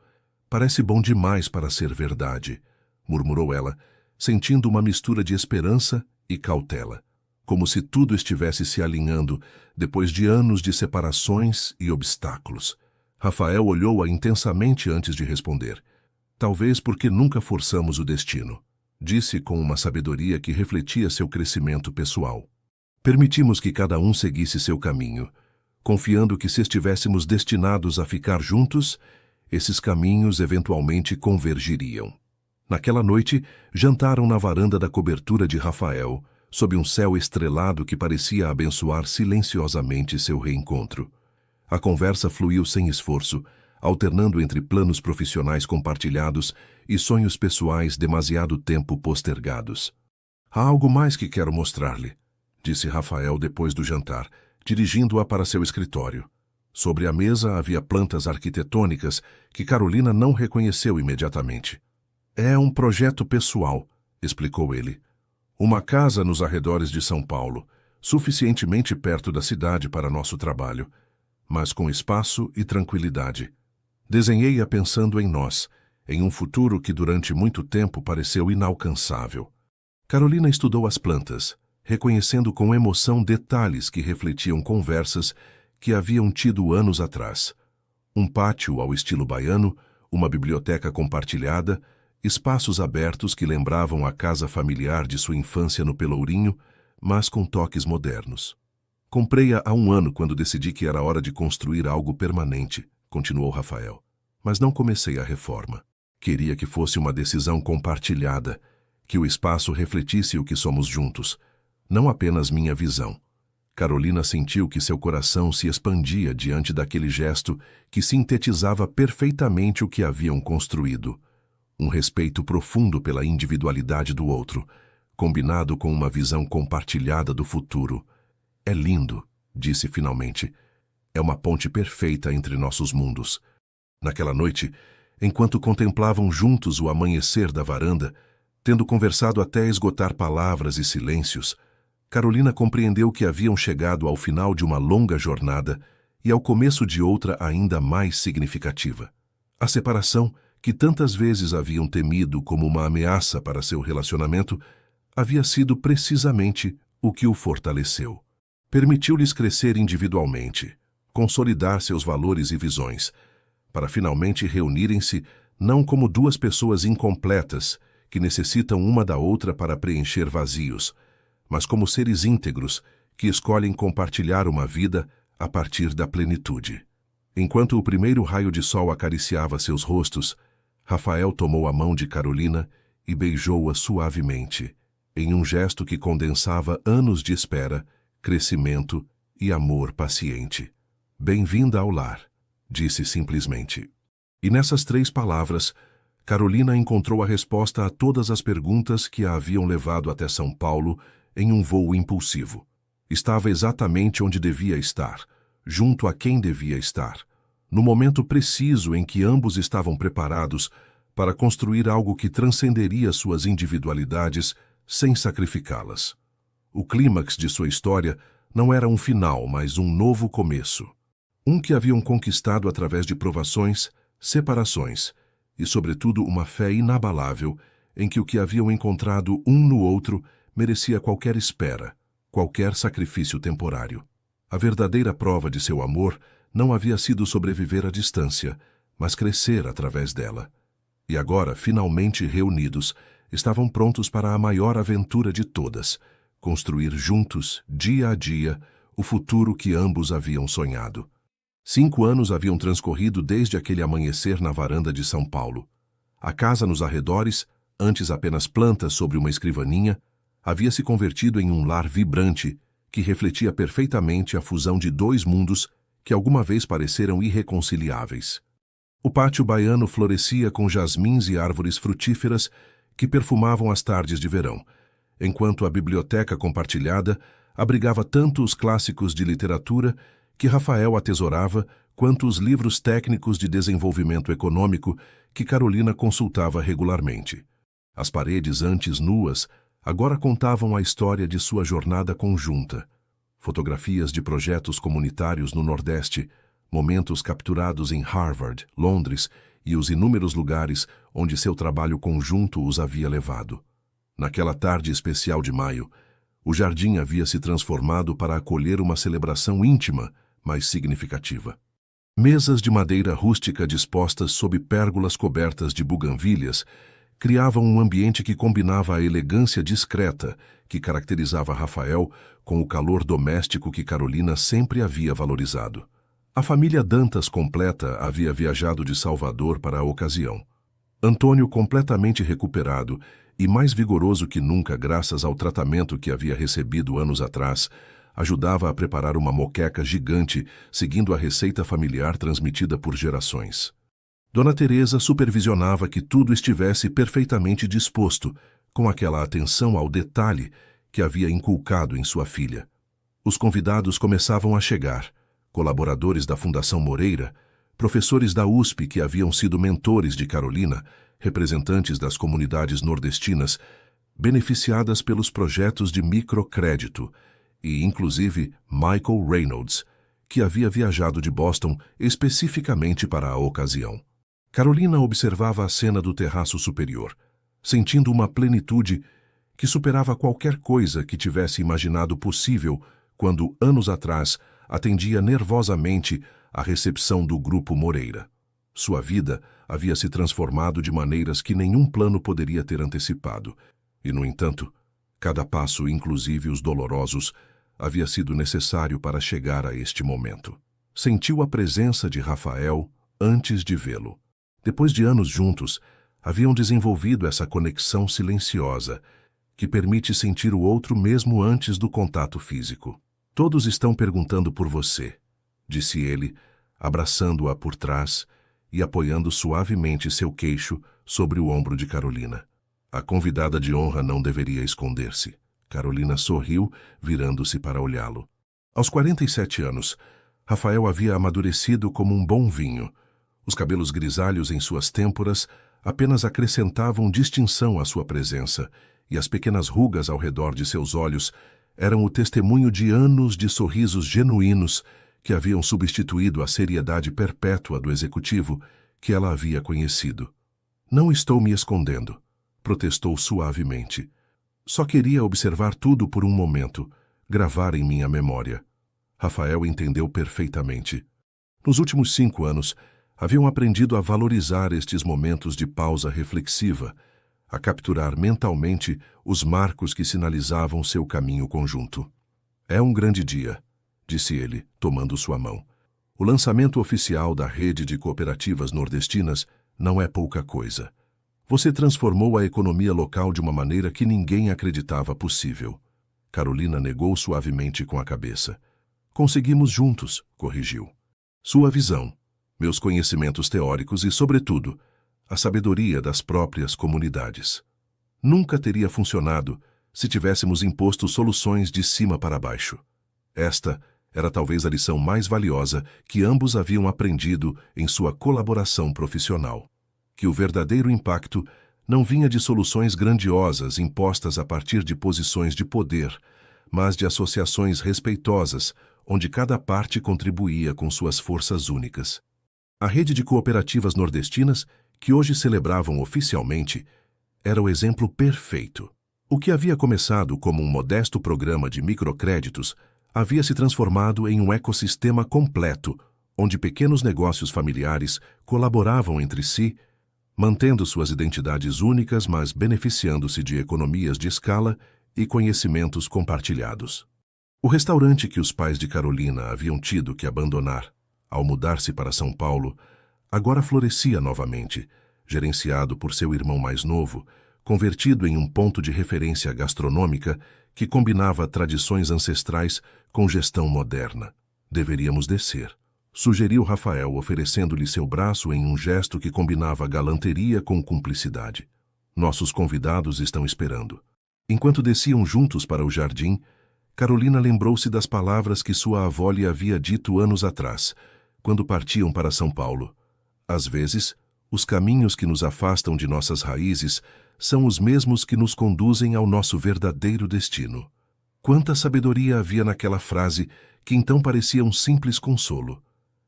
Parece bom demais para ser verdade, murmurou ela, sentindo uma mistura de esperança e cautela, como se tudo estivesse se alinhando depois de anos de separações e obstáculos. Rafael olhou-a intensamente antes de responder. Talvez porque nunca forçamos o destino, disse com uma sabedoria que refletia seu crescimento pessoal. Permitimos que cada um seguisse seu caminho, confiando que se estivéssemos destinados a ficar juntos, esses caminhos eventualmente convergiriam. Naquela noite, jantaram na varanda da cobertura de Rafael, sob um céu estrelado que parecia abençoar silenciosamente seu reencontro. A conversa fluiu sem esforço, alternando entre planos profissionais compartilhados e sonhos pessoais demasiado tempo postergados. Há algo mais que quero mostrar-lhe, disse Rafael depois do jantar, dirigindo-a para seu escritório. Sobre a mesa havia plantas arquitetônicas que Carolina não reconheceu imediatamente. É um projeto pessoal, explicou ele. Uma casa nos arredores de São Paulo, suficientemente perto da cidade para nosso trabalho, mas com espaço e tranquilidade. Desenhei-a pensando em nós, em um futuro que durante muito tempo pareceu inalcançável. Carolina estudou as plantas, reconhecendo com emoção detalhes que refletiam conversas que haviam tido anos atrás. Um pátio ao estilo baiano, uma biblioteca compartilhada, espaços abertos que lembravam a casa familiar de sua infância no Pelourinho, mas com toques modernos. Comprei-a há 1 ano quando decidi que era hora de construir algo permanente, continuou Rafael. Mas não comecei a reforma. Queria que fosse uma decisão compartilhada, que o espaço refletisse o que somos juntos, não apenas minha visão. Carolina sentiu que seu coração se expandia diante daquele gesto que sintetizava perfeitamente o que haviam construído. Um respeito profundo pela individualidade do outro, combinado com uma visão compartilhada do futuro. É lindo, disse finalmente. É uma ponte perfeita entre nossos mundos. Naquela noite, enquanto contemplavam juntos o amanhecer da varanda, tendo conversado até esgotar palavras e silêncios, Carolina compreendeu que haviam chegado ao final de uma longa jornada e ao começo de outra ainda mais significativa. A separação, que tantas vezes haviam temido como uma ameaça para seu relacionamento, havia sido precisamente o que o fortaleceu. Permitiu-lhes crescer individualmente, consolidar seus valores e visões, para finalmente reunirem-se não como 2 pessoas incompletas que necessitam uma da outra para preencher vazios, mas como seres íntegros que escolhem compartilhar uma vida a partir da plenitude. Enquanto o primeiro raio de sol acariciava seus rostos, Rafael tomou a mão de Carolina e beijou-a suavemente, em um gesto que condensava anos de espera, crescimento e amor paciente. Bem-vinda ao lar, disse simplesmente. E nessas 3 palavras, Carolina encontrou a resposta a todas as perguntas que a haviam levado até São Paulo em um voo impulsivo. Estava exatamente onde devia estar, junto a quem devia estar, no momento preciso em que ambos estavam preparados para construir algo que transcenderia suas individualidades sem sacrificá-las. O clímax de sua história não era um final, mas um novo começo. Um que haviam conquistado através de provações, separações e, sobretudo, uma fé inabalável em que o que haviam encontrado um no outro merecia qualquer espera, qualquer sacrifício temporário. A verdadeira prova de seu amor não havia sido sobreviver à distância, mas crescer através dela. E agora, finalmente reunidos, estavam prontos para a maior aventura de todas, construir juntos, dia a dia, o futuro que ambos haviam sonhado. 5 anos haviam transcorrido desde aquele amanhecer na varanda de São Paulo. A casa nos arredores, antes apenas plantas sobre uma escrivaninha, havia se convertido em um lar vibrante que refletia perfeitamente a fusão de 2 mundos que alguma vez pareceram irreconciliáveis. O pátio baiano florescia com jasmins e árvores frutíferas que perfumavam as tardes de verão, enquanto a biblioteca compartilhada abrigava tanto os clássicos de literatura que Rafael atesorava quanto os livros técnicos de desenvolvimento econômico que Carolina consultava regularmente. As paredes antes nuas agora contavam a história de sua jornada conjunta. Fotografias de projetos comunitários no Nordeste, momentos capturados em Harvard, Londres e os inúmeros lugares onde seu trabalho conjunto os havia levado. Naquela tarde especial de maio, o jardim havia se transformado para acolher uma celebração íntima, mas significativa. Mesas de madeira rústica dispostas sob pérgolas cobertas de buganvílias criavam um ambiente que combinava a elegância discreta que caracterizava Rafael com o calor doméstico que Carolina sempre havia valorizado. A família Dantas completa havia viajado de Salvador para a ocasião. Antônio, completamente recuperado e mais vigoroso que nunca graças ao tratamento que havia recebido anos atrás, ajudava a preparar uma moqueca gigante, seguindo a receita familiar transmitida por gerações. Dona Teresa supervisionava que tudo estivesse perfeitamente disposto, com aquela atenção ao detalhe que havia inculcado em sua filha. Os convidados começavam a chegar, colaboradores da Fundação Moreira, professores da USP que haviam sido mentores de Carolina, representantes das comunidades nordestinas, beneficiadas pelos projetos de microcrédito, e inclusive Michael Reynolds, que havia viajado de Boston especificamente para a ocasião. Carolina observava a cena do terraço superior, sentindo uma plenitude que superava qualquer coisa que tivesse imaginado possível quando, anos atrás, atendia nervosamente à recepção do Grupo Moreira. Sua vida havia se transformado de maneiras que nenhum plano poderia ter antecipado, e, no entanto, cada passo, inclusive os dolorosos, havia sido necessário para chegar a este momento. Sentiu a presença de Rafael antes de vê-lo. Depois de anos juntos, haviam desenvolvido essa conexão silenciosa, que permite sentir o outro mesmo antes do contato físico. Todos estão perguntando por você, disse ele, abraçando-a por trás e apoiando suavemente seu queixo sobre o ombro de Carolina. A convidada de honra não deveria esconder-se. Carolina sorriu, virando-se para olhá-lo. Aos 47 anos, Rafael havia amadurecido como um bom vinho. Os cabelos grisalhos em suas têmporas apenas acrescentavam distinção à sua presença, e as pequenas rugas ao redor de seus olhos eram o testemunho de anos de sorrisos genuínos que haviam substituído a seriedade perpétua do executivo que ela havia conhecido. Não estou me escondendo, protestou suavemente. Só queria observar tudo por um momento, gravar em minha memória. Rafael entendeu perfeitamente. Nos últimos 5 anos, haviam aprendido a valorizar estes momentos de pausa reflexiva, a capturar mentalmente os marcos que sinalizavam seu caminho conjunto. É um grande dia, disse ele, tomando sua mão. O lançamento oficial da rede de cooperativas nordestinas não é pouca coisa. Você transformou a economia local de uma maneira que ninguém acreditava possível. Carolina negou suavemente com a cabeça. Conseguimos juntos, corrigiu. Sua visão, meus conhecimentos teóricos e, sobretudo, a sabedoria das próprias comunidades. Nunca teria funcionado se tivéssemos imposto soluções de cima para baixo. Esta era talvez a lição mais valiosa que ambos haviam aprendido em sua colaboração profissional. Que o verdadeiro impacto não vinha de soluções grandiosas impostas a partir de posições de poder, mas de associações respeitosas, onde cada parte contribuía com suas forças únicas. A rede de cooperativas nordestinas, que hoje celebravam oficialmente, era o exemplo perfeito. O que havia começado como um modesto programa de microcréditos havia se transformado em um ecossistema completo, onde pequenos negócios familiares colaboravam entre si, mantendo suas identidades únicas, mas beneficiando-se de economias de escala e conhecimentos compartilhados. O restaurante que os pais de Carolina haviam tido que abandonar ao mudar-se para São Paulo, agora florescia novamente, gerenciado por seu irmão mais novo, convertido em um ponto de referência gastronômica que combinava tradições ancestrais com gestão moderna. Deveríamos descer, sugeriu Rafael, oferecendo-lhe seu braço em um gesto que combinava galanteria com cumplicidade. Nossos convidados estão esperando. Enquanto desciam juntos para o jardim, Carolina lembrou-se das palavras que sua avó lhe havia dito anos atrás, quando partiam para São Paulo. Às vezes, os caminhos que nos afastam de nossas raízes são os mesmos que nos conduzem ao nosso verdadeiro destino. Quanta sabedoria havia naquela frase, que então parecia um simples consolo.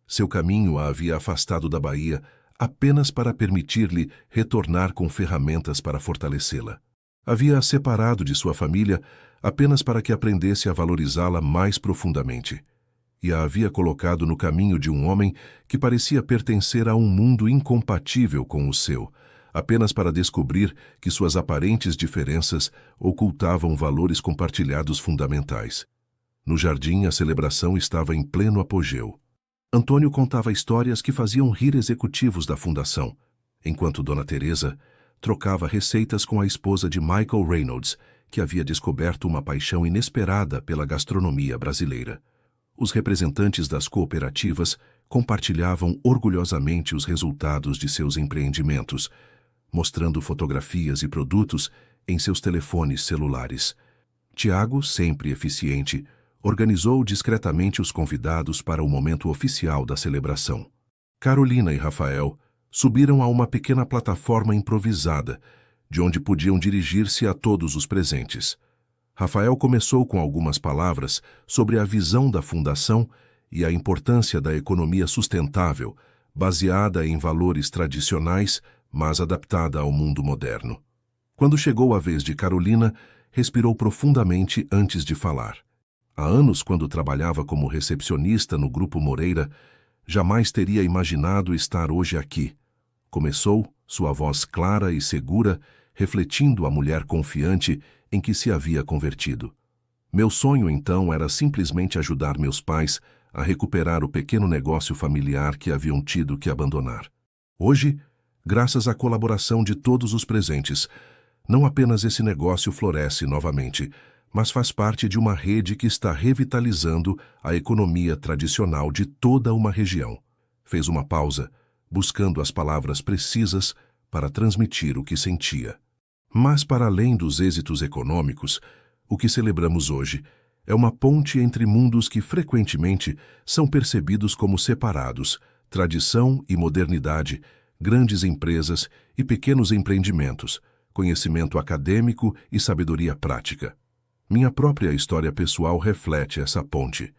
Seu caminho a havia afastado da Bahia apenas para permitir-lhe retornar com ferramentas para fortalecê-la. Havia-a separado de sua família apenas para que aprendesse a valorizá-la mais profundamente. E a havia colocado no caminho de um homem que parecia pertencer a um mundo incompatível com o seu, apenas para descobrir que suas aparentes diferenças ocultavam valores compartilhados fundamentais. No jardim, a celebração estava em pleno apogeu. Antônio contava histórias que faziam rir executivos da fundação, enquanto Dona Teresa trocava receitas com a esposa de Michael Reynolds, que havia descoberto uma paixão inesperada pela gastronomia brasileira. Os representantes das cooperativas compartilhavam orgulhosamente os resultados de seus empreendimentos, mostrando fotografias e produtos em seus telefones celulares. Tiago, sempre eficiente, organizou discretamente os convidados para o momento oficial da celebração. Carolina e Rafael subiram a uma pequena plataforma improvisada, de onde podiam dirigir-se a todos os presentes. Rafael começou com algumas palavras sobre a visão da fundação e a importância da economia sustentável, baseada em valores tradicionais, mas adaptada ao mundo moderno. Quando chegou a vez de Carolina, respirou profundamente antes de falar. Há anos, quando trabalhava como recepcionista no Grupo Moreira, jamais teria imaginado estar hoje aqui. Começou, sua voz clara e segura, refletindo a mulher confiante em que se havia convertido. Meu sonho, então, era simplesmente ajudar meus pais a recuperar o pequeno negócio familiar que haviam tido que abandonar. Hoje, graças à colaboração de todos os presentes, não apenas esse negócio floresce novamente, mas faz parte de uma rede que está revitalizando a economia tradicional de toda uma região. Fez uma pausa, buscando as palavras precisas para transmitir o que sentia. Mas, para além dos êxitos econômicos, o que celebramos hoje é uma ponte entre mundos que frequentemente são percebidos como separados: tradição e modernidade, grandes empresas e pequenos empreendimentos, conhecimento acadêmico e sabedoria prática. Minha própria história pessoal reflete essa ponte.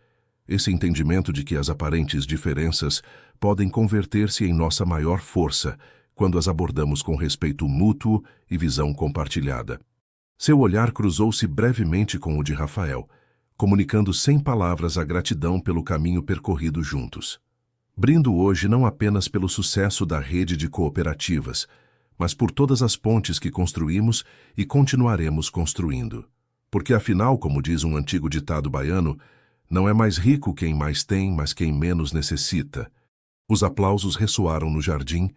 Esse entendimento de que as aparentes diferenças podem converter-se em nossa maior força quando as abordamos com respeito mútuo e visão compartilhada. Seu olhar cruzou-se brevemente com o de Rafael, comunicando sem palavras a gratidão pelo caminho percorrido juntos. Brindo hoje não apenas pelo sucesso da rede de cooperativas, mas por todas as pontes que construímos e continuaremos construindo. Porque afinal, como diz um antigo ditado baiano, não é mais rico quem mais tem, mas quem menos necessita. Os aplausos ressoaram no jardim,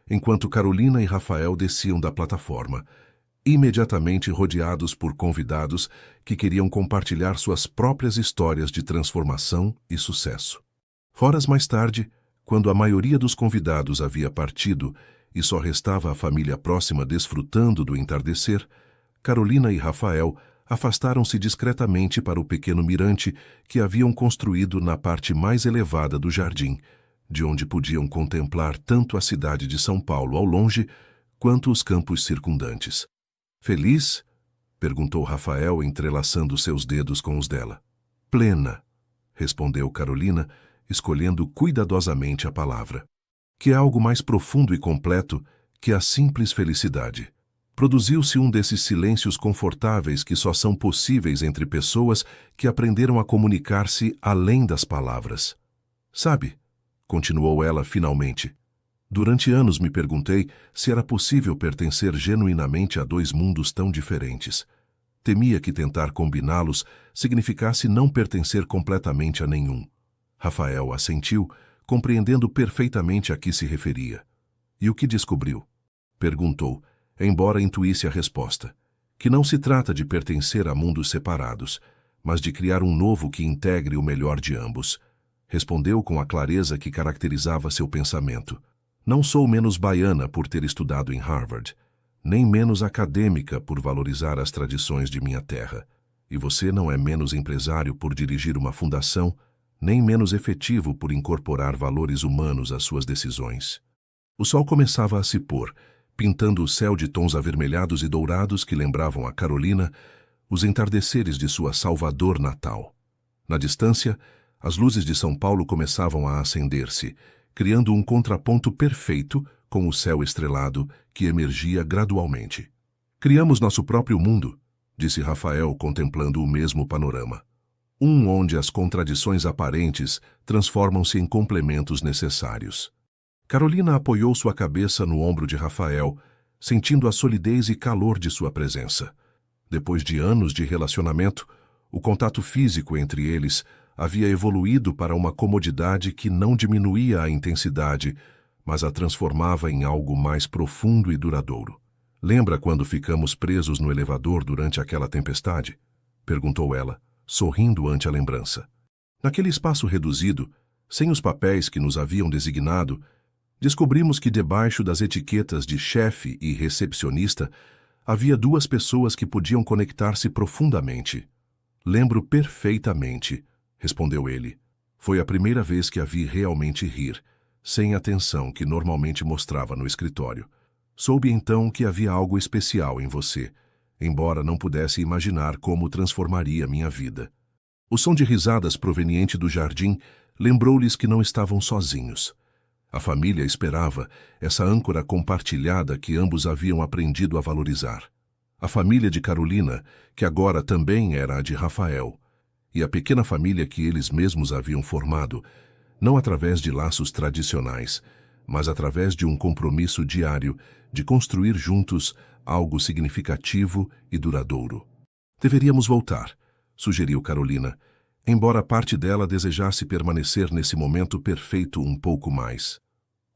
enquanto Carolina e Rafael desciam da plataforma, imediatamente rodeados por convidados que queriam compartilhar suas próprias histórias de transformação e sucesso. Horas mais tarde, quando a maioria dos convidados havia partido e só restava a família próxima desfrutando do entardecer, Carolina e Rafael afastaram-se discretamente para o pequeno mirante que haviam construído na parte mais elevada do jardim, de onde podiam contemplar tanto a cidade de São Paulo ao longe, quanto os campos circundantes. "Feliz?" perguntou Rafael, entrelaçando seus dedos com os dela. "Plena", respondeu Carolina, escolhendo cuidadosamente a palavra. Que é algo mais profundo e completo que a simples felicidade. Produziu-se um desses silêncios confortáveis que só são possíveis entre pessoas que aprenderam a comunicar-se além das palavras. "Sabe", continuou ela finalmente, "durante anos me perguntei se era possível pertencer genuinamente a dois mundos tão diferentes. Temia que tentar combiná-los significasse não pertencer completamente a nenhum." Rafael assentiu, compreendendo perfeitamente a que se referia. "E o que descobriu?" perguntou, embora intuísse a resposta. "Que não se trata de pertencer a mundos separados, mas de criar um novo que integre o melhor de ambos." Respondeu com a clareza que caracterizava seu pensamento. "Não sou menos baiana por ter estudado em Harvard. nem menos acadêmica por valorizar as tradições de minha terra. E você não é menos empresário por dirigir uma fundação, nem menos efetivo por incorporar valores humanos às suas decisões. O sol começava a se pôr, pintando o céu de tons avermelhados e dourados que lembravam a Carolina os entardeceres de sua Salvador natal. Na distância, as luzes de São Paulo começavam a acender-se, criando um contraponto perfeito com o céu estrelado que emergia gradualmente. Criamos nosso próprio mundo, disse Rafael contemplando o mesmo panorama. Um onde as contradições aparentes transformam-se em complementos necessários. Carolina apoiou sua cabeça no ombro de Rafael, sentindo a solidez e calor de sua presença. Depois de anos de relacionamento, o contato físico entre eles havia evoluído para uma comodidade que não diminuía a intensidade, mas a transformava em algo mais profundo e duradouro. Lembra quando ficamos presos no elevador durante aquela tempestade? Perguntou ela, sorrindo ante a lembrança. Naquele espaço reduzido, sem os papéis que nos haviam designado, descobrimos que debaixo das etiquetas de chefe e recepcionista havia duas pessoas que podiam conectar-se profundamente. Lembro perfeitamente, respondeu ele. Foi a primeira vez que a vi realmente rir, sem a tensão que normalmente mostrava no escritório. Soube então que havia algo especial em você, embora não pudesse imaginar como transformaria minha vida. O som de risadas proveniente do jardim lembrou-lhes que não estavam sozinhos. A família esperava essa âncora compartilhada que ambos haviam aprendido a valorizar. A família de Carolina, que agora também era a de Rafael, e a pequena família que eles mesmos haviam formado, não através de laços tradicionais, mas através de um compromisso diário de construir juntos algo significativo e duradouro. Deveríamos voltar, sugeriu Carolina, embora parte dela desejasse permanecer nesse momento perfeito um pouco mais.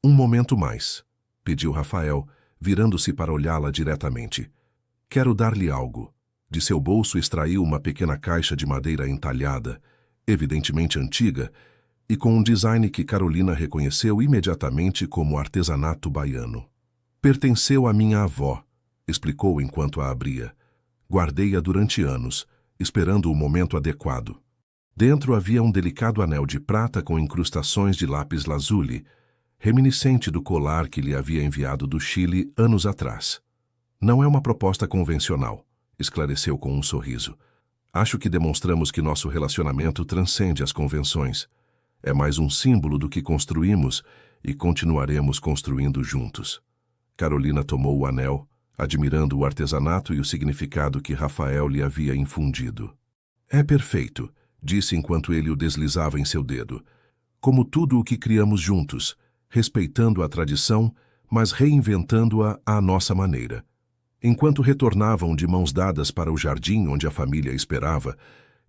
Um momento mais, pediu Rafael, virando-se para olhá-la diretamente. Quero dar-lhe algo. De seu bolso extraiu uma pequena caixa de madeira entalhada, evidentemente antiga, e com um design que Carolina reconheceu imediatamente como artesanato baiano. Pertenceu à minha avó, explicou enquanto a abria. Guardei-a durante anos, esperando o momento adequado. Dentro havia um delicado anel de prata com incrustações de lápis lazuli, reminiscente do colar que lhe havia enviado do Chile anos atrás. Não é uma proposta convencional, esclareceu com um sorriso. Acho que demonstramos que nosso relacionamento transcende as convenções. É mais um símbolo do que construímos e continuaremos construindo juntos. Carolina tomou o anel, admirando o artesanato e o significado que Rafael lhe havia infundido. É perfeito, disse enquanto ele o deslizava em seu dedo. Como tudo o que criamos juntos, respeitando a tradição, mas reinventando-a à nossa maneira. Enquanto retornavam de mãos dadas para o jardim onde a família esperava,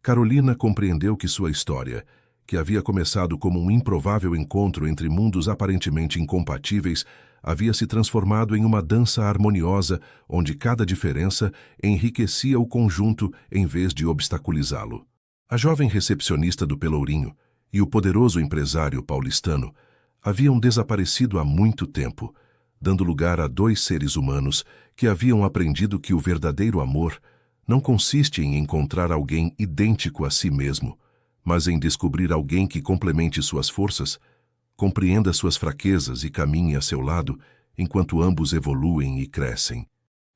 Carolina compreendeu que sua história, que havia começado como um improvável encontro entre mundos aparentemente incompatíveis, havia se transformado em uma dança harmoniosa onde cada diferença enriquecia o conjunto em vez de obstaculizá-lo. A jovem recepcionista do Pelourinho e o poderoso empresário paulistano haviam desaparecido há muito tempo, dando lugar a dois seres humanos que haviam aprendido que o verdadeiro amor não consiste em encontrar alguém idêntico a si mesmo, mas em descobrir alguém que complemente suas forças, compreenda suas fraquezas e caminhe a seu lado enquanto ambos evoluem e crescem.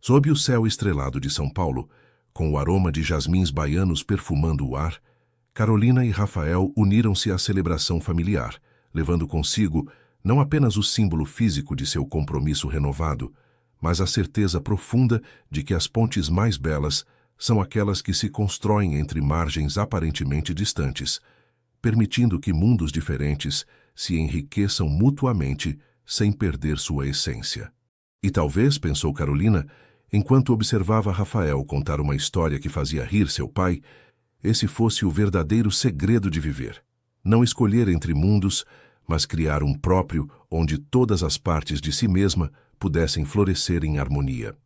Sob o céu estrelado de São Paulo, com o aroma de jasmins baianos perfumando o ar, Carolina e Rafael uniram-se à celebração familiar, levando consigo não apenas o símbolo físico de seu compromisso renovado, mas a certeza profunda de que as pontes mais belas são aquelas que se constroem entre margens aparentemente distantes, permitindo que mundos diferentes se enriqueçam mutuamente sem perder sua essência. E talvez, pensou Carolina, enquanto observava Rafael contar uma história que fazia rir seu pai, esse fosse o verdadeiro segredo de viver. Não escolher entre mundos, mas criar um próprio onde todas as partes de si mesma pudessem florescer em harmonia.